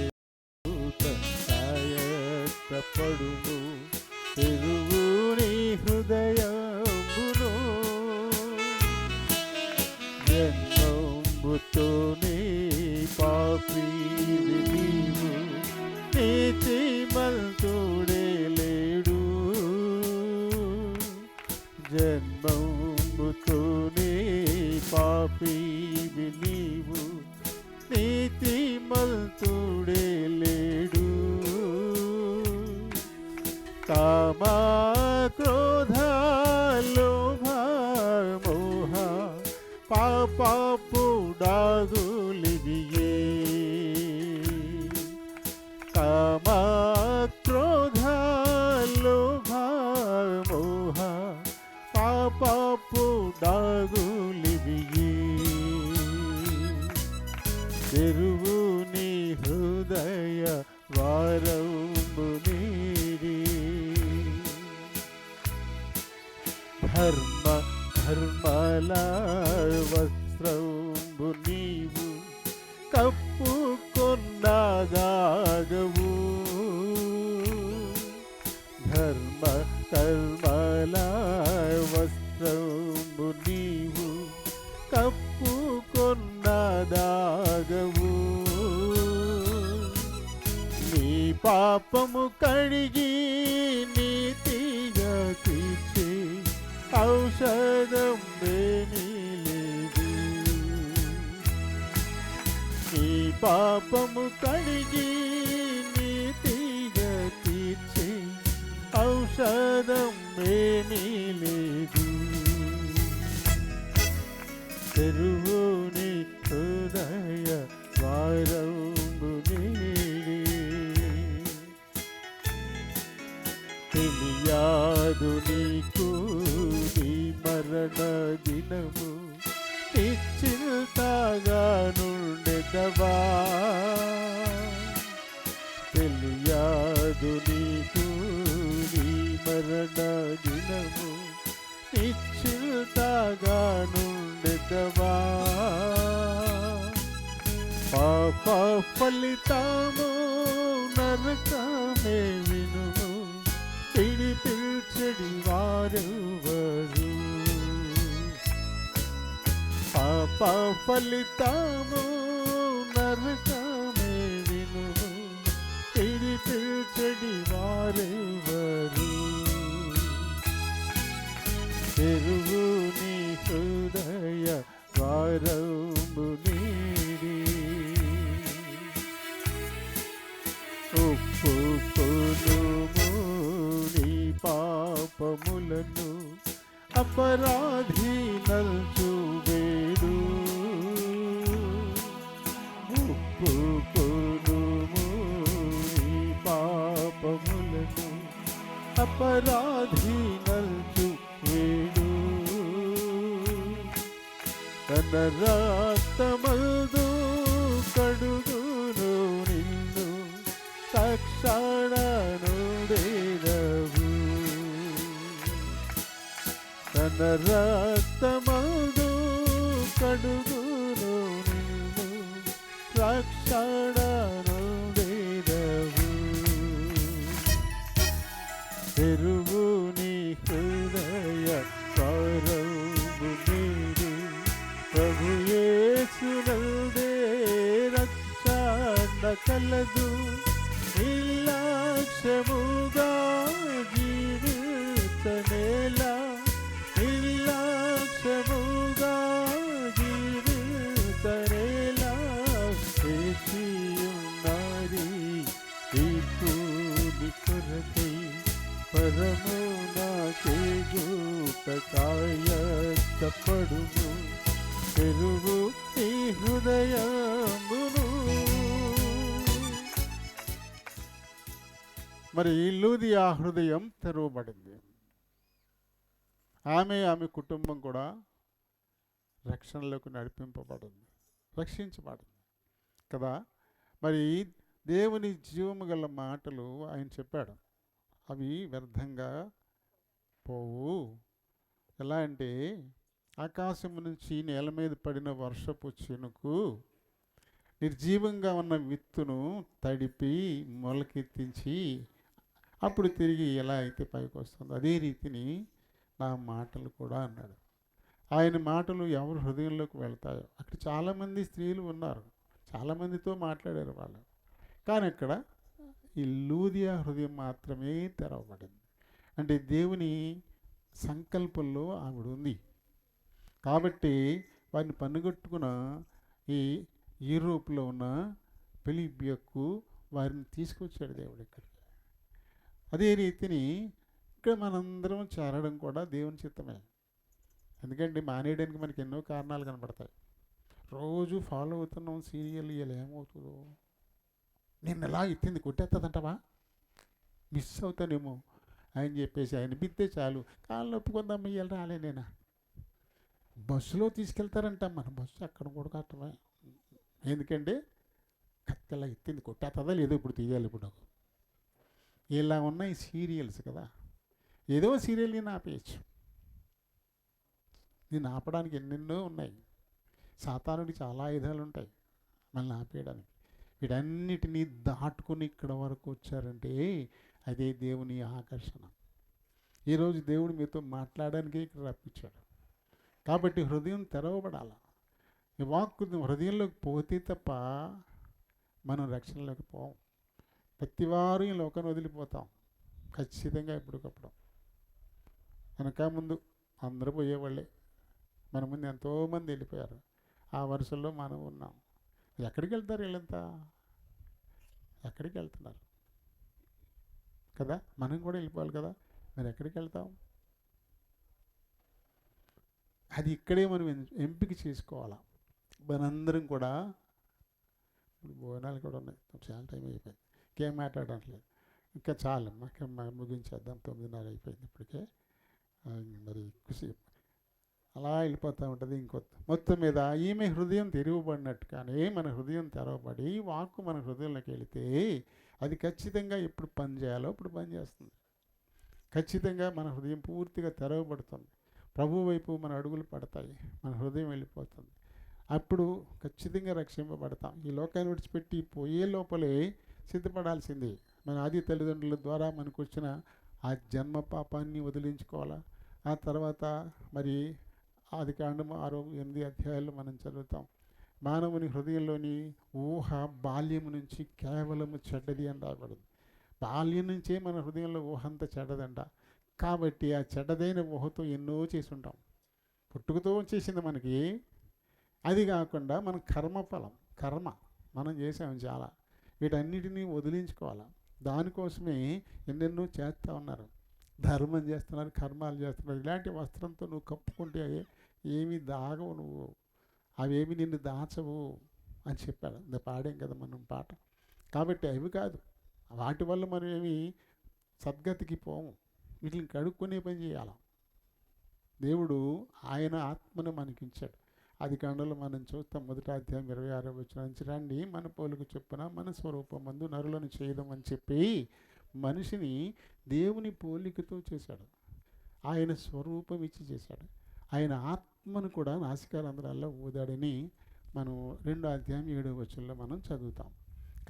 సాయపడుము, తెరువు నీ హృదయమును, జన్మంబుతోనే పాపివి నీవు, నీతిమంతుడే లేడు, జన్మంబుతోనే పాపివి నీవు, నీతిమంతుడే లేడు. కామ క్రోధ లోభ మోహ పాపపు డాగులివియే, కామ క్రోధ లోభ మోహ పాపపు డాగులివియే, తెరువు నీ హృదయ వారంబు నీడి, ధర్మల వస్త్రంబు నీవు కప్పుకొన్నగాగవు, కర్మల వస్త్రంబు నీవు కప్పుకొన్నదాగవు, నీ పాపము కడిగి నీతిగా తీర్చే ఔషధం ఏమీ లేదు, నీ పాపము కడిగి నీతిగా ఔషధం ఏమీ లేదు. తెరువుని హృదయ ద్వారము నీడి, తెలియాదు నీకు నీ మరణ దినము, నిశ్చింతగా నుండెదవా. తెలియాదు నీకు నీ మరణ దినము, నిశ్చింతగా నుండెదవా. పాప ఫలితము నరకమే వినుము, పిలిపించడి వారెవరు. పాప ఫలితము నరకమే వినుము, పిలిపించడి వారెవరు. తెరువు నీ హృదయ ద్వారము నీడి, ఒప్పుకొనుము నీ పాపములను, అపరాధి నల్చువేడు. ఒప్పుకొనుము నీ పాపములను, అపరాధి నల్చువేడు. తన రక్తమందు కడుగును నిన్ను, తక్షణనుడెదవు. తన రక్తమందు కడుగును నిన్ను, తక్షణనుడెదవు. తెరువు నీ హృదయ ద్వారము నీడి, ప్రభు యేసునందే రక్షణ కలదు. నిర్లక్ష్యముగా జీవించనేలా, నిర్లక్ష్యముగా జీవించనేలా. చేసియున్నది తీర్పు నీ కొరకై, పరమునకే కాయపడుము. తెరువు ఈ హృదయమును. మరి లూదియా హృదయం తెరవబడింది. ఆమె కుటుంబం కూడా రక్షణలోకి నడిపింపబడింది, రక్షించబడింది కదా. మరి దేవుని జీవము గల మాటలు ఆయన చెప్పాడు, అవి వ్యర్థంగా పోవు. ఎలా అంటే ఆకాశం నుంచి నేల మీద పడిన వర్షపు చినుకు నిర్జీవంగా ఉన్న విత్తును తడిపి మొలకెత్తించి అప్పుడు తిరిగి ఎలా అయితే పైకి వస్తుందో అదే రీతిని నా మాటలు కూడా అన్నాడు. ఆయన మాటలు ఎవరు హృదయంలోకి వెళ్తాయో, అక్కడ చాలామంది స్త్రీలు ఉన్నారు, చాలామందితో మాట్లాడారు వాళ్ళు, కానీ అక్కడ ఈ లూదియా హృదయం మాత్రమే తెరవబడింది. అంటే దేవుని సంకల్పంలో ఆవిడ ఉంది కాబట్టి వారిని పన్నుగొట్టుకున్న ఈ యూరోప్లో ఉన్న ఫిలిపియకు వారిని తీసుకొచ్చాడు దేవుడు ఇక్కడికి. అదే రీతిని ఇక్కడ మనందరం చేరడం కూడా దేవుని చిత్తమే. ఎందుకంటే మానేయడానికి మనకి ఎన్నో కారణాలు కనపడతాయి. రోజు ఫాలో అవుతున్నాం సీరియల్, ఇలా ఏమవుతుందో, నేను ఎలా ఎత్తింది కొట్టేస్తుందంటావా, మిస్ అవుతానేమో అని చెప్పేసి ఆయన బిద్దే చాలు కాళ్ళు ఒప్పుకుందాం, ఇయ్యాలి రాలే నేనా. బస్సులో తీసుకెళ్తారంట, మన బస్సు అక్కడ కూడా కట్టమే. ఎందుకంటే కత్తెలా ఎత్తింది కొట్టేస్తుందా లేదో ఇప్పుడు తీయాలి. ఇప్పుడు నాకు ఇలా ఉన్నాయి సీరియల్స్ కదా, ఏదో సీరియల్ నేను ఆపేయచ్చు. నేను ఆపడానికి ఎన్నెన్నో ఉన్నాయి. సాతానుడికి చాలా ఆయుధాలు ఉంటాయి మనల్ని ఆపేయడానికి. వీటన్నిటినీ దాటుకుని ఇక్కడ వరకు వచ్చారంటే అదే దేవుని ఆకర్షణ. ఈరోజు దేవుడు మీతో మాట్లాడడానికే ఇక్కడ రప్పించాడు. కాబట్టి హృదయం తెరవబడాలి. ఈ వాక్కు హృదయంలోకి పోతే తప్ప మనం రక్షణలోకి పోం. ప్రతివారు ఈ లోకాన్ని వదిలిపోతాం ఖచ్చితంగా ఎప్పటికప్పుడు. వెనక ముందు అందరూ పోయేవాళ్ళే, మన ముందు ఎంతోమంది వెళ్ళిపోయారు. ఆ వరుసల్లో మనం ఉన్నాం. ఎక్కడికి వెళ్తారు వీళ్ళంతా? ఎక్కడికి వెళ్తున్నారు కదా, మనం కూడా వెళ్ళిపోవాలి కదా, మరి ఎక్కడికి వెళ్తాం? అది ఇక్కడే మనం ఎంపిక చేసుకోవాలా. మనందరం కూడా ఇప్పుడు భోజనాలు కూడా ఉన్నాయి, చాలా టైం అయిపోయింది, ఇంకేం మాట్లాడట్లేదు, ఇంకా చాలమ్మా, ముగించేద్దాం, 9:30 అయిపోయింది ఇప్పటికే. మరి కుసేపు అలా వెళ్ళిపోతూ ఉంటుంది. మొత్తం మీద ఈమె హృదయం తెరవబడినట్టుగానే మన హృదయం తెరవబడి వాక్కు మన హృదయంలోకి వెళితే అది ఖచ్చితంగా ఎప్పుడు పని చేయాలో ఇప్పుడు పని చేస్తుంది. ఖచ్చితంగా మన హృదయం పూర్తిగా తెరవబడుతుంది, ప్రభు వైపు మన అడుగులు పడతాయి, మన హృదయం వెళ్ళిపోతుంది. అప్పుడు ఖచ్చితంగా రక్షింపబడతాం. ఈ లోకాన్ని విడిచిపెట్టి పోయే లోపలే సిద్ధపడాల్సింది. మన ఆది తల్లిదండ్రుల ద్వారా మనకు వచ్చిన ఆ జన్మ పాపాన్ని వదిలించుకోవాలా. ఆ తర్వాత మరి ఆదికాండము 6-8 అధ్యాయాలు మనం చదువుతాం. మానవుని హృదయంలోని ఊహ బాల్యం నుంచి కేవలము చెడ్డది అని రాబడింది. బాల్యం నుంచే మన హృదయంలో ఊహ అంతా చెడ్డదంట. కాబట్టి ఆ చెడ్డదైన ఊహతో ఎన్నో చేసి ఉంటాం, పుట్టుకతో చేసింది మనకి. అది కాకుండా మన కర్మ మనం చేసాము చాలా, వీటన్నిటినీ వదిలించుకోవాలి. దానికోసమే ఎన్నెన్నో చేస్తూ ఉన్నారు, ధర్మం చేస్తున్నారు, కర్మాలు చేస్తున్నారు. ఇలాంటి వస్త్రంతో నువ్వు కప్పుకుంటే ఏమీ దాగవు, నువ్వు అవేమి నిన్ను దాచవు అని చెప్పాడు. ఇంత పాడాం కదా మనం పాట. కాబట్టి అవి కాదు, వాటి వల్ల మనం ఏమి సద్గతికి పోము, వీటిని కడుక్కునే పని చేయాలి. దేవుడు ఆయన ఆత్మను మనకిచ్చాడు. అది కాండంలో మనం చూస్తాం, 1వ అధ్యాయం 26వ వచనం నుంచి, రండి మన పోలిక చొప్పున మన స్వరూపమందు నరులను చేయడం అని చెప్పి మనిషిని దేవుని పోలికతో చేశాడు. ఆయన స్వరూపం ఇచ్చి చేశాడు. ఆయన ఆత్మను కూడా నాసికారంధ్రాల్లో ఊదాడని మనం 2వ అధ్యాయం 7వ వచనంలో మనం చదువుతాం.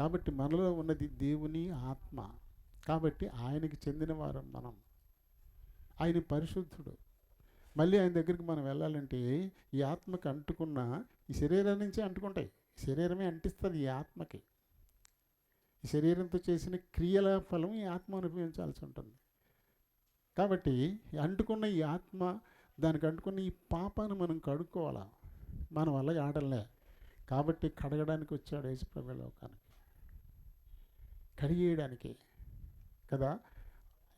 కాబట్టి మనలో ఉన్నది దేవుని ఆత్మ. కాబట్టి ఆయనకి చెందిన వారం మనం. ఆయన పరిశుద్ధుడు. మళ్ళీ ఆయన దగ్గరికి మనం వెళ్ళాలంటే ఈ ఆత్మకి అంటుకున్న ఈ శరీరం నుంచే అంటుకుంటాయి. ఈ శరీరమే అంటిస్తుంది ఈ ఆత్మకి. ఈ శరీరంతో చేసిన క్రియల ఫలం ఈ ఆత్మ అనుభవించాల్సి ఉంటుంది. కాబట్టి అంటుకున్న ఈ ఆత్మ, దానికి అంటుకున్న ఈ పాపాన్ని మనం కడుక్కోవాలా. మన వల్ల ఆడలే. కాబట్టి కడగడానికి వచ్చాడు యేసుప్రభు లోకానికి, కడిగేయడానికి కదా.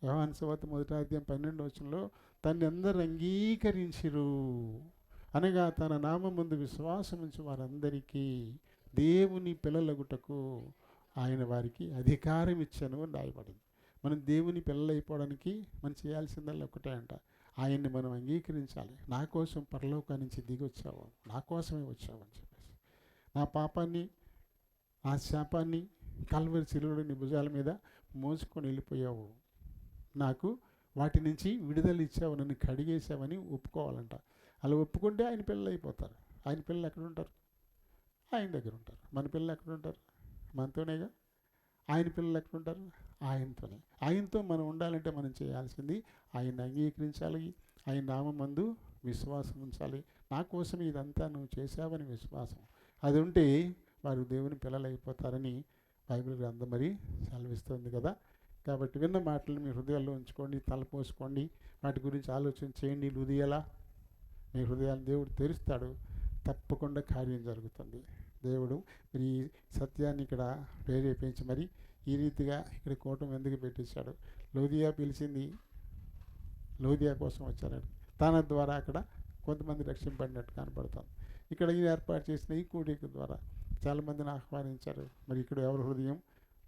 యోహాను సువార్త 1వ అధ్యాయం 12వ వచనంలో తన్ని అందరు అంగీకరించిరు అనగా తన నామమందు విశ్వాసం ఉంచి వారందరికీ దేవుని పిల్లలగుటకు ఆయన వారికి అధికారం ఇచ్చాను అని రాయబడింది. మనం దేవుని పిల్లలైపోవడానికి మనం చేయాల్సిందల్లా ఒకటే అంట, ఆయన్ని మనం అంగీకరించాలి. నా కోసం పరలోకా నుంచి దిగి వచ్చావు, నా కోసమే వచ్చావు అని చెప్పేసి, నా పాపాన్ని ఆ శాపాన్ని కల్వరి శిలువలో నీ భుజాల మీద మోసుకొని వెళ్ళిపోయావు, నాకు వాటి నుంచి విడుదల ఇచ్చావు, నన్ను కడిగేసావని ఒప్పుకోవాలంట. అలా ఒప్పుకుంటే ఆయన పిల్లలు అయిపోతారు. ఆయన పిల్లలు ఎక్కడ ఉంటారు? ఆయన దగ్గర ఉంటారు. మన పిల్లలు ఎక్కడ ఉంటారు? మనతోనేగా. ఆయన పిల్లలు ఎక్కడ ఉంటారు? ఆయనతోనే. ఆయనతో మనం ఉండాలంటే మనం చేయాల్సింది ఆయన్ని అంగీకరించాలి, ఆయన నామమందు విశ్వాసం ఉంచాలి. నా కోసం ఇదంతా నువ్వు చేసావని విశ్వాసం అది ఉంటే వారు దేవుని పిల్లలు అయిపోతారని బైబిల్ గ్రంథం మరి సెలవిస్తుంది కదా. కాబట్టి విన్న మాటలు మీ హృదయాల్లో ఉంచుకోండి, తలపోసుకోండి, వాటి గురించి ఆలోచన చేయండి. హృదయాల మీ హృదయాన్ని దేవుడు తెరుస్తాడు, తప్పకుండా కార్యం జరుగుతుంది. దేవుడు మరి ఈ సత్యాన్ని ఇక్కడ ప్రేరేపించి మరి ఈ రీతిగా ఇక్కడ కూటమి ఎందుకు పెట్టించాడు? లోదియా పిలిచింది, లోదియా కోసం వచ్చారని, తన ద్వారా అక్కడ కొంతమంది రక్షింపడినట్టు కనపడుతుంది. ఇక్కడ ఈ ఏర్పాటు చేసిన ఈ కూడిక ద్వారా చాలామందిని ఆహ్వానించారు. మరి ఇక్కడ ఎవరి హృదయం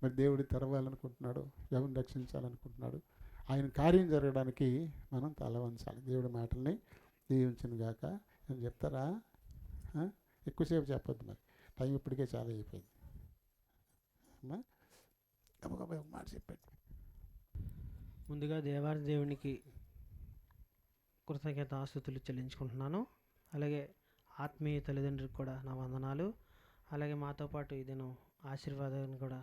మరి దేవుడు తెరవాలనుకుంటున్నాడు, ఎవరిని రక్షించాలనుకుంటున్నాడు, ఆయన కార్యం జరగడానికి మనం తల వంచాలి. దేవుడి మాటల్ని దీవించను గాక. అని చెప్తారా? ఎక్కువసేపు చెప్పొద్దు, మరి టైం ఇప్పటికే చాలా అయిపోయింది. అమ్మా ఒక మాట చెప్పండి. ముందుగా దేవునికి కృతజ్ఞతాస్తుతులు చెల్లించుకుంటున్నాను. అలాగే ఆత్మీయ తల్లిదండ్రులకు కూడా నా వందనాలు. అలాగే మాతో పాటు ఈ దినం ఆశీర్వాదాన్ని కూడా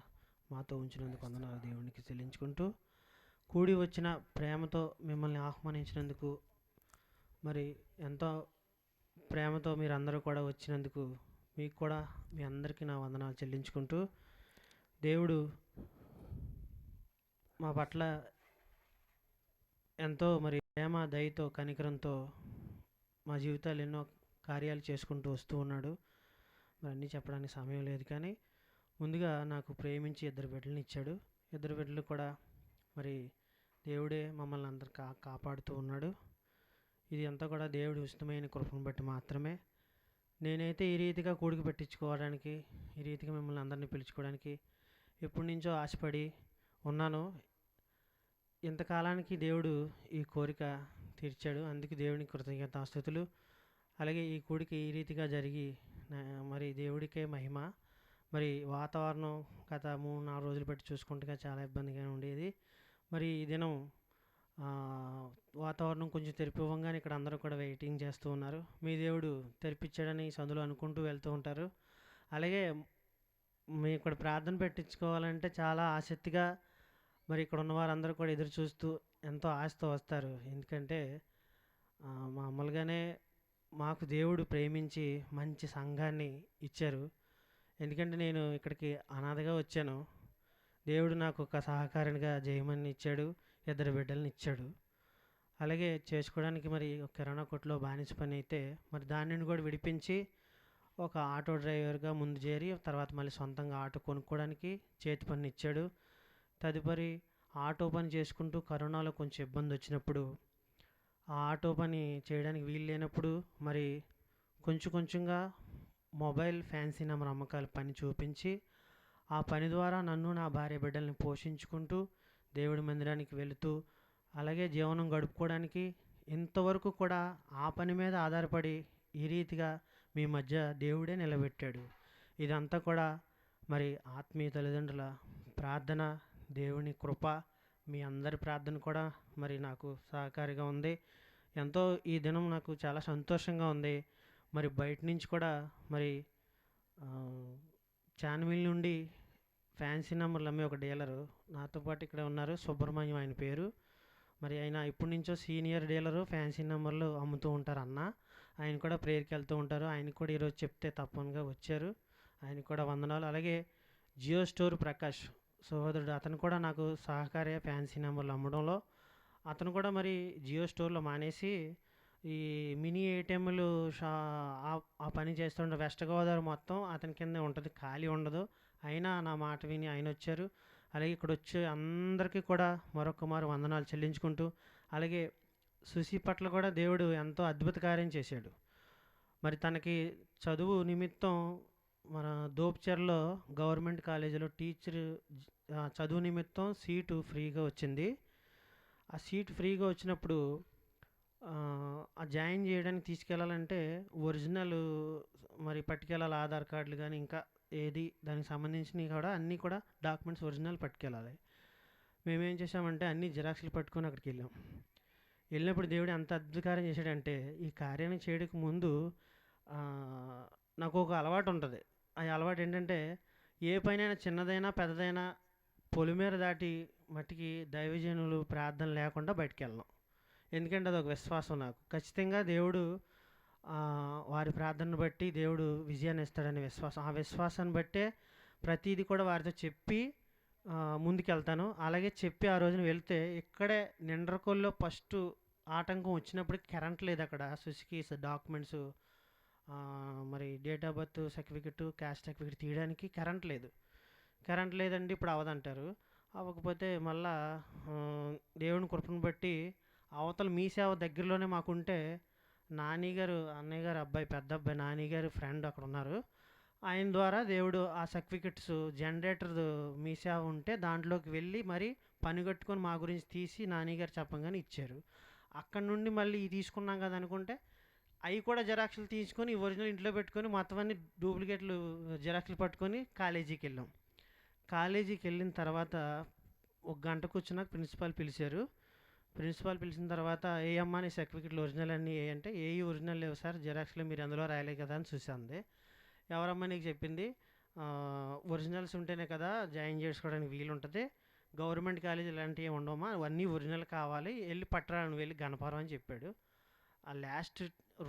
మాతో ఉంచినందుకు వందనాలు దేవునికి చెల్లించుకుంటూ, కూడి వచ్చిన ప్రేమతో మిమ్మల్ని ఆహ్వానించినందుకు, మరి ఎంతో ప్రేమతో మీరు అందరూ కూడా వచ్చినందుకు మీకు కూడా మీ అందరికీ నా వందనాలు చెల్లించుకుంటూ, దేవుడు మా పట్ల ఎంతో మరి ప్రేమ, దయతో, కనికరంతో మా జీవితాలు ఎన్నో కార్యాలు చేసుకుంటూ వస్తూ ఉన్నాడు. మరి అన్నీ చెప్పడానికి సమయం లేదు, కానీ ముందుగా నాకు ప్రేమించి 2 బిడ్డలను ఇచ్చాడు. 2 బిడ్డలు కూడా మరి దేవుడే మమ్మల్ని అందరు కాపాడుతూ ఉన్నాడు. ఇది అంతా కూడా దేవుడి ఉచితమైన కృపను బట్టి మాత్రమే. నేనైతే ఈ రీతిగా కూడికి పెట్టించుకోవడానికి, ఈ రీతిగా మిమ్మల్ని అందరినీ పిలుచుకోవడానికి ఎప్పటి నుంచో ఆశపడి ఉన్నాను. ఇంతకాలానికి దేవుడు ఈ కోరిక తీర్చాడు. అందుకు దేవునికి కృతజ్ఞతాస్తుతులు. అలాగే ఈ కూడిక ఈ రీతిగా జరిగి మరి దేవుడికే మహిమ. మరి వాతావరణం గత 3-4 రోజులు బట్టి చూసుకుంటే చాలా ఇబ్బందిగా ఉండేది. మరి ఈ దినం వాతావరణం కొంచెం తెరిపివ్వంగానే ఇక్కడ అందరూ కూడా వెయిటింగ్ చేస్తూ ఉన్నారు. మీ దేవుడు తెరిపించాడని సందులో అనుకుంటూ వెళ్తూ ఉంటారు. అలాగే మీ ఇక్కడ ప్రార్థన పెట్టించుకోవాలంటే చాలా ఆసక్తిగా మరి ఇక్కడ ఉన్న వారందరూ కూడా ఎదురు చూస్తూ ఎంతో ఆశతో వస్తారు. ఎందుకంటే మామూలుగానే మాకు దేవుడు ప్రేమించి మంచి సంఘాన్ని ఇచ్చారు. ఎందుకంటే నేను ఇక్కడికి అనాథగా వచ్చాను. దేవుడు నాకు ఒక సహకారినిగా జయమని ఇచ్చాడు, 2 బిడ్డలని ఇచ్చాడు. అలాగే చేసుకోవడానికి మరి ఒక కిరాణా కొట్లో బానిస పని అయితే మరి దాని నుండి కూడా విడిపించి ఒక ఆటో డ్రైవర్గా ముందు చేరి తర్వాత మళ్ళీ సొంతంగా ఆటో కొనుక్కోవడానికి చేతి పని ఇచ్చాడు. తదుపరి ఆటో పని చేసుకుంటూ కరోనాలో కొంచెం ఇబ్బంది వచ్చినప్పుడు ఆ ఆటో పని చేయడానికి వీలు లేనప్పుడు మరి కొంచెంగా మొబైల్ ఫ్యాన్సీ నెంబర్ అమ్మకాల పని చూపించి ఆ పని ద్వారా నన్ను నా భార్య బిడ్డల్ని పోషించుకుంటూ దేవుడి మందిరానికి వెళుతూ అలాగే జీవనం గడుపుకోవడానికి ఇంతవరకు కూడా ఆ పని మీద ఆధారపడి ఈ రీతిగా మీ మధ్య దేవుడే నిలబెట్టాడు. ఇదంతా కూడా మరి ఆత్మీయ తల్లిదండ్రుల ప్రార్థన, దేవుని కృప, మీ అందరి ప్రార్థన కూడా మరి నాకు సహకారిగా ఉంది. ఎంతో ఈ దినం నాకు చాలా సంతోషంగా ఉంది. మరి బయట నుంచి కూడా మరి చాన్మిల్ నుండి ఫ్యాన్సీ నెంబర్లు అమ్మే ఒక డీలరు నాతో పాటు ఇక్కడ ఉన్నారు. సుబ్రహ్మణ్యం ఆయన పేరు. మరి ఆయన ఇప్పటి నుంచో సీనియర్ డీలరు, ఫ్యాన్సీ నెంబర్లు అమ్ముతూ ఉంటారు అన్న. ఆయన కూడా ప్రేయర్కి వెళ్తూ ఉంటారు. ఆయన కూడా ఈరోజు చెప్తే తప్పనిగా వచ్చారు. ఆయనకు కూడా వందనాలు. అలాగే జియో స్టోర్ ప్రకాష్ సహోదరుడు, అతను కూడా నాకు సహకార్య ఫ్యాన్సీ నెంబర్లు అమ్మడంలో. అతను కూడా మరి జియో స్టోర్లో మానేసి ఈ మినీ ఏటీఎంలు ఆ పని చేస్తుండే. వెస్ట్ గోదావరి మొత్తం అతని కిందే ఉంటుంది, ఖాళీ ఉండదు. అయినా నా మాట విని ఆయన వచ్చారు. అలాగే ఇక్కడ వచ్చే అందరికీ కూడా మరొక మారు వందనాలు చెల్లించుకుంటూ, అలాగే సుశీ పట్ల కూడా దేవుడు ఎంతో అద్భుత కార్యం చేశాడు. మరి తనకి చదువు నిమిత్తం మన దోప్చర్లో గవర్నమెంట్ కాలేజీలో టీచర్ చదువు నిమిత్తం సీటు ఫ్రీగా వచ్చింది. ఆ సీటు ఫ్రీగా వచ్చినప్పుడు ఆ జాయిన్ చేయడానికి తీసుకెళ్ళాలంటే ఒరిజినల్ మరి పట్టుకెళ్ళాలి, ఆధార్ కార్డులు కానీ ఇంకా ఏది దానికి సంబంధించినవి కూడా అన్నీ కూడా డాక్యుమెంట్స్ ఒరిజినల్ పట్టుకెళ్ళాలి. మేమేం చేసామంటే అన్ని జిరాక్స్లు పట్టుకొని అక్కడికి వెళ్ళినప్పుడు దేవుడు ఎంత అద్భుతకార్యం చేశాడంటే, ఈ కార్యాన్ని చేయడానికి ముందు నాకు ఒక అలవాటు ఉంటుంది. ఆ అలవాటు ఏంటంటే ఏ పనైనా చిన్నదైనా పెద్దదైనా పొలిమేర దాటి మట్టికి దైవజనులు ప్రార్థన లేకుండా బయటికి వెళ్ళను. ఎందుకంటే అదొక విశ్వాసం నాకు. ఖచ్చితంగా దేవుడు వారి ప్రార్థనను బట్టి దేవుడు విజయాన్ని ఇస్తాడనే విశ్వాసం. ఆ విశ్వాసాన్ని బట్టే ప్రతిదీ కూడా వారితో చెప్పి ముందుకెళ్తాను. అలాగే చెప్పి ఆ రోజున వెళ్తే ఇక్కడే నిండ్రకోల్లో ఫస్ట్ ఆటంకం వచ్చినప్పుడు కరెంట్ లేదు అక్కడ. సుసుకి డాక్యుమెంట్స్ మరి date of birth certificate, caste certificate తీయడానికి కరెంట్ లేదు. కరెంట్ లేదండి ఇప్పుడు అవ్వదంటారు. అవ్వకపోతే మళ్ళా దేవుని కృపను బట్టి అవతల మీ సేవ దగ్గరలోనే మాకుంటే నానిగారు, అన్నయ్య గారు అబ్బాయి, పెద్ద అబ్బాయి నానిగారు ఫ్రెండ్ అక్కడ ఉన్నారు. ఆయన ద్వారా దేవుడు ఆ సర్టిఫికెట్స్ జనరేటర్ మీ సేవ ఉంటే దాంట్లోకి వెళ్ళి మరి పని కట్టుకొని మా గురించి తీసి నానిగారు చెప్పంగానే ఇచ్చారు. అక్కడ నుండి మళ్ళీ తీసుకున్నాం కదా అనుకుంటే అవి కూడా జిరాక్స్లు తీసుకొని ఒరిజినల్ ఇంట్లో పెట్టుకొని మొత్తం అన్ని డూప్లికేట్లు జిరాక్స్లు పట్టుకొని కాలేజీకి వెళ్ళాం. కాలేజీకి వెళ్ళిన తర్వాత 1 గంట కూర్చున్నాక ప్రిన్సిపాల్ పిలిచారు. ప్రిన్సిపాల్ పిలిచిన తర్వాత ఏ అమ్మా నీ సర్టిఫికెట్లు ఒరిజినల్ అన్నీ ఏ అంటే ఏ ఒరిజినల్ లేవు సార్, జిరాక్స్లో మీరు అందులో రాయలే కదా అని చూసింది. ఎవరమ్మా నీకు చెప్పింది? ఒరిజినల్స్ ఉంటేనే కదా జాయిన్ చేసుకోవడానికి వీలు ఉంటుంది, గవర్నమెంట్ కాలేజ్ ఇలాంటివి ఏమి ఉండవమ్మా, అవన్నీ ఒరిజినల్ కావాలి, వెళ్ళి పట్టరాను వెళ్ళి గణపరం అని చెప్పాడు. ఆ లాస్ట్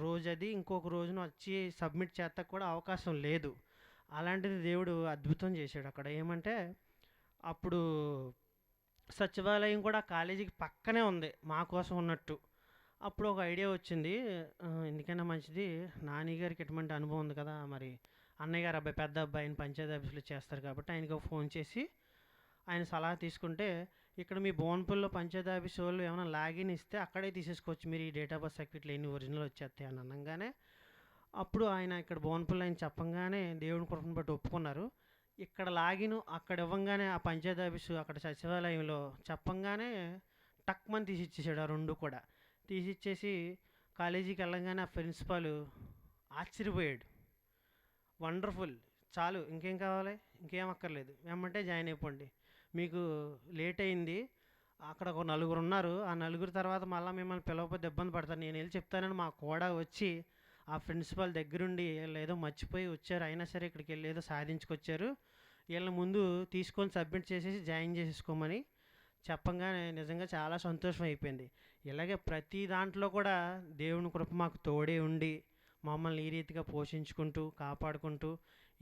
రోజు అది ఇంకొక రోజున వచ్చి సబ్మిట్ చేస్తా కూడా అవకాశం లేదు. అలాంటిది దేవుడు అద్భుతం చేశాడు అక్కడ. ఏమంటే అప్పుడు సచివాలయం కూడా కాలేజీకి పక్కనే ఉంది మా కోసం ఉన్నట్టు. అప్పుడు ఒక ఐడియా వచ్చింది, ఎందుకైనా మంచిది నాని గారికి ఎటువంటి అనుభవం ఉంది కదా, మరి అన్నయ్య గారు అబ్బాయి పెద్ద అబ్బాయిని పంచాయతీ ఆఫీసులో చేస్తారు కాబట్టి ఆయనకి ఫోన్ చేసి ఆయన సలహా తీసుకుంటే ఇక్కడ మీ బోన్పల్లిలో పంచాయతీ ఆఫీస్ వాళ్ళు ఏమైనా లాగిన్ ఇస్తే అక్కడే తీసేసుకోవచ్చు, మీరు ఈ డేట్ ఆఫ్ బర్త్ సర్టిఫికేట్లు ఎన్ని ఒరిజినల్ వచ్చేస్తాయి అని అనగానే అప్పుడు ఆయన ఇక్కడ బోన్పల్లి ఆయన చెప్పంగానే దేవుని కృపను బట్టి ఒప్పుకున్నారు. ఇక్కడ లాగిన్ అక్కడ ఇవ్వంగానే ఆ పంచాయతీ ఆఫీసు అక్కడ సచివాలయంలో చెప్పంగానే టక్మని తీసిచ్చేసాడు. ఆ రెండు కూడా తీసిచ్చేసి కాలేజీకి వెళ్ళంగానే ఆ ప్రిన్సిపాల్ ఆశ్చర్యపోయాడు. వండర్ఫుల్, చాలు ఇంకేం కావాలి, ఇంకేం అక్కర్లేదు, వెంబటే జాయిన్ అయిపోండి, మీకు లేట్ అయింది, అక్కడ ఒక 4 ఉన్నారు, ఆ 4 తర్వాత మళ్ళీ మిమ్మల్ని పిలవకపోతే ఇబ్బంది పడతారు, నేను వెళ్ళి చెప్తానని మా కూడా వచ్చి ఆ ప్రిన్సిపాల్ దగ్గరుండి వీళ్ళు ఏదో మర్చిపోయి వచ్చారు, అయినా సరే ఇక్కడికి వెళ్ళి ఏదో సాధించుకొచ్చారు, వీళ్ళని ముందు తీసుకొని సబ్మిట్ చేసేసి జాయిన్ చేసేసుకోమని చెప్పంగానే నిజంగా చాలా సంతోషం అయిపోయింది. ఇలాగే ప్రతి దాంట్లో కూడా దేవుని కృప మాకు తోడే ఉండి మమ్మల్ని ఈ రీతిగా పోషించుకుంటూ కాపాడుకుంటూ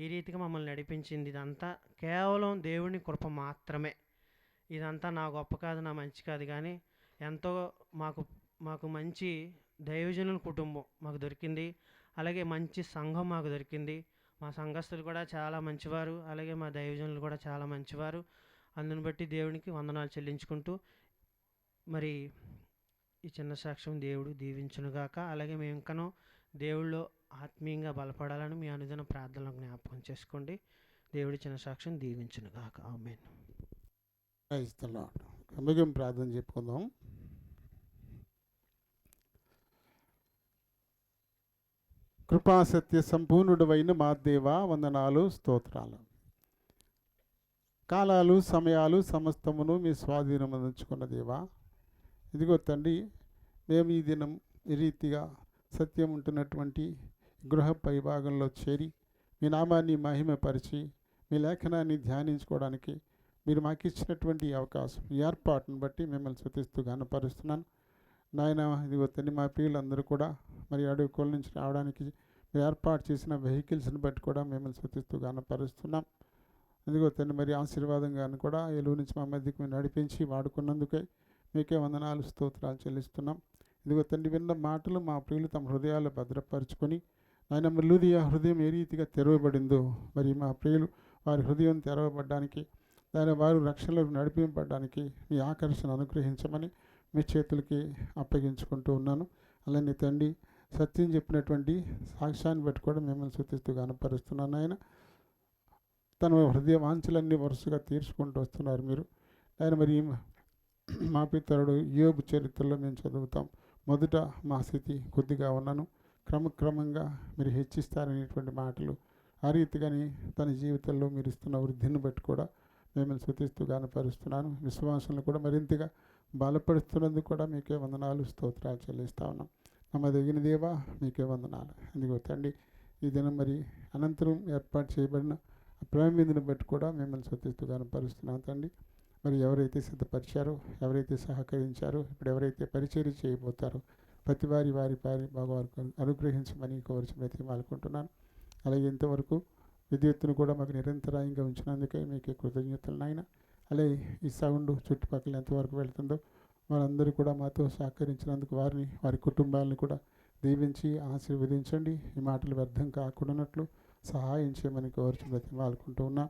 ఈ రీతిగా మమ్మల్ని నడిపించింది. ఇదంతా కేవలం దేవుని కృప మాత్రమే. ఇదంతా నా గొప్ప కాదు, నా మంచి కాదు, కానీ ఎంతో మాకు మంచి దైవజనుల కుటుంబం మాకు దొరికింది. అలాగే మంచి సంఘం మాకు దొరికింది. మా సంఘస్థులు కూడా చాలా మంచివారు, అలాగే మా దైవజనులు కూడా చాలా మంచివారు. అందుని బట్టి దేవునికి వందనాలు చెల్లించుకుంటూ మరి ఈ చిన్న సాక్ష్యం దేవుడు దీవించునుగాక. అలాగే మేము ఇంకనూ దేవుళ్ళో ఆత్మీయంగా బలపడాలని మీ అనుదిన ప్రార్థనలో జ్ఞాపకం చేసుకోండి. దేవుడి చిన్న సాక్ష్యం దీవించునుగాక. ఆమేన్. Praise the Lord. ముగింపు ప్రార్థన చెప్పుకుందాం. కృపాసత్య సంపూర్ణుడవైన మా దేవా వందనాలు, స్తోత్రాలు. కాలాలు సమయాలు సమస్తమును మీ స్వాధీనం అందించుకున్న దేవా, ఇదిగో తండ్రి, మేము ఈ దినం ఈ రీతిగా సత్యం ఉంటున్నటువంటి గృహ పైభాగంలో చేరి మీ నామాన్ని మహిమపరిచి మీ లేఖనాన్ని ధ్యానించుకోవడానికి మీరు మాకు ఇచ్చినటువంటి అవకాశం, ఈ ఏర్పాటును బట్టి మిమ్మల్ని స్తుతిస్తూ గణపరుస్తున్నాను. నాయన, ఇదిగో తండ్రి, మా ప్రియులందరూ కూడా మరి అడవి కోళ్ళ నుంచి రావడానికి మీరు ఏర్పాటు చేసిన వెహికల్స్ని బట్టి కూడా మిమ్మల్ని స్తుతిస్తూ గణపరుస్తున్నాం. ఇదిగో తండ్రి, మరి ఆశీర్వాదంగాను కూడా ఏలూరు నుంచి మా మధ్యకు మీరు నడిపించి వాడుకున్నందుకే మీకే వందనాలు, స్తోత్రాలు చెల్లిస్తున్నాం. ఇదిగో తండ్రి, విన్న మాటలు మా ప్రియులు తమ హృదయాలు భద్రపరుచుకొని ఆయన లూదియా హృదయం ఏ రీతిగా తెరవబడిందో మరి మా ప్రియులు వారి హృదయం తెరవబడ్డానికి, దాని వారు రక్షణలకు నడిపింపబడడానికి మీ ఆకర్షణ అనుగ్రహించమని మీ చేతులకి అప్పగించుకుంటూ ఉన్నాను. అలానే తండ్రి, సత్యం చెప్పినటువంటి సాక్ష్యాన్ని బట్టి కూడా మిమ్మల్ని స్తుతిస్తూ గణపరుస్తున్నాను. ఆయన తన హృదయ వాంఛలన్నీ వరుసగా తీర్చుకుంటూ వస్తున్నారు మీరు. ఆయన మరి మా పితరుడు యోబు చరిత్రలో మేము చదువుతాం, మొదట మా స్థితి కొద్దిగా ఉన్నాను, క్రమక్రమంగా మీరు హెచ్చిస్తారనేటువంటి మాటలు ఆ రీతిగాని తన జీవితంలో మీరు ఇస్తున్న వృద్ధిని బట్టి కూడా మిమ్మల్ని స్తుతిస్తూ గణపరుస్తున్నాను. విశ్వాసాలను కూడా మరింతగా బలపరుస్తున్నందుకు కూడా మీకే వందనాలు, స్తోత్రాలు చెల్లిస్తా ఉన్నాం. నమ్మదగిన దేవా మీకే వందనాలు. ఇదిగో తండ్రి, ఈ దినం మరి అనంతరం ఏర్పాటు చేయబడిన ప్రేమ విందుని బట్టి కూడా మిమ్మల్ని స్తుతిస్తూ గణపరుస్తున్నాం తండ్రి. మరి ఎవరైతే సిద్ధపరిచారో, ఎవరైతే సహకరించారో, ఇప్పుడు ఎవరైతే పరిచర్య చేయబోతారో ప్రతి వారి భగవారికి అనుగ్రహించమని కోరిచి బ్రతిమాలుకుంటున్నాను. అలాగే ఇంతవరకు విద్యుత్తును కూడా మాకు నిరంతరాయంగా ఉంచినందుకే మీకే కృతజ్ఞతలు నాయన. అలాగే ఈ సౌండ్ చుట్టుపక్కల ఎంతవరకు వెళ్తుందో వారందరూ కూడా మాతో సహకరించినందుకు వారిని, వారి కుటుంబాలను కూడా దీవించి ఆశీర్వదించండి. ఈ మాటలు వ్యర్థం కాకుండానట్లు సహాయం చేయమని కోరిచి బ్రతిమాలుకుంటూ ఉన్నా.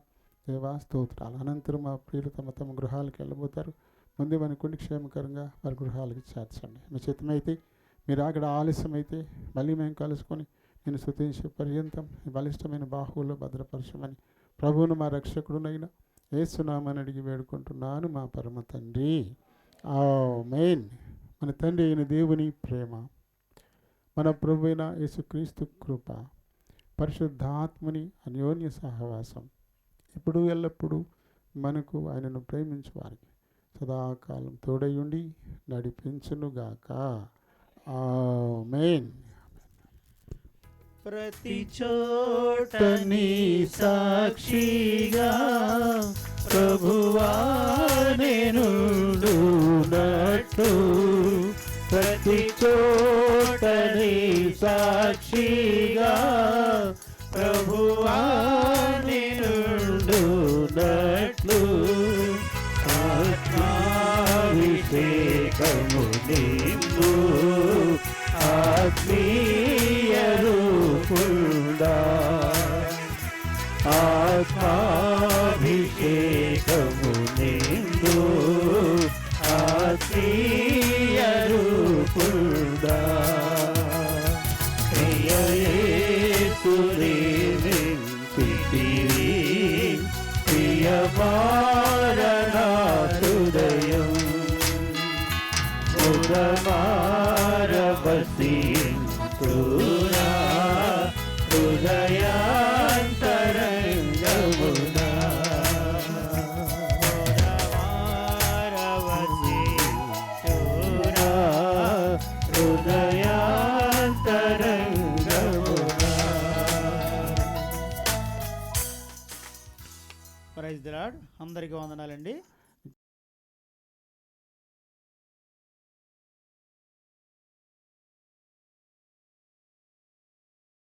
దేవా స్తోత్రాలు. అనంతరం మా ప్రియులు తమ గృహాలకు వెళ్ళబోతారు. ముందే అనుకోండి, క్షేమకరంగా వారి గృహాలకు చేర్చండి. మీ చిత్తమైతే, మీరు అక్కడ ఆలస్యమైతే మళ్ళీ మేము కలుసుకొని నేను స్తుతించే పర్యంతం ఈ బలిష్టమైన బాహువులో భద్రపరచమని ప్రభువును మా రక్షకుడునైనా యేసునామని అడిగి వేడుకుంటున్నాను మా పరమ తండ్రి. ఆమేన్. మన తండ్రి అయిన దేవుని ప్రేమ, మన ప్రభు అయిన యేసుక్రీస్తు కృప, పరిశుద్ధాత్మని అన్యోన్య సహవాసం ఇప్పుడు ఎల్లప్పుడూ మనకు ఆయనను ప్రేమించు వారికి సదాకాలం తోడయుండి నడిపించునుగాక. ఆమేన్. ప్రతి చోట నీ సాక్షిగా ప్రభువా నేనుండునట్లు, ప్రతి చోట నీ సాక్షిగా ప్రభువా నేనుండునట్లు, ఆత్మాభిషేకము నిండు ఆత్మీయ రూపుడా, ఆత్మాభిషేకము ప్రియ రూపుడా ప్రియ యేసుని వింటివి ప్రియ మారనా హృదయం ఉదమారవసింతునా హృదయాంతరంగమునా ప్రైజ్ ది లార్డ్. అందరికీ వందనాలండి.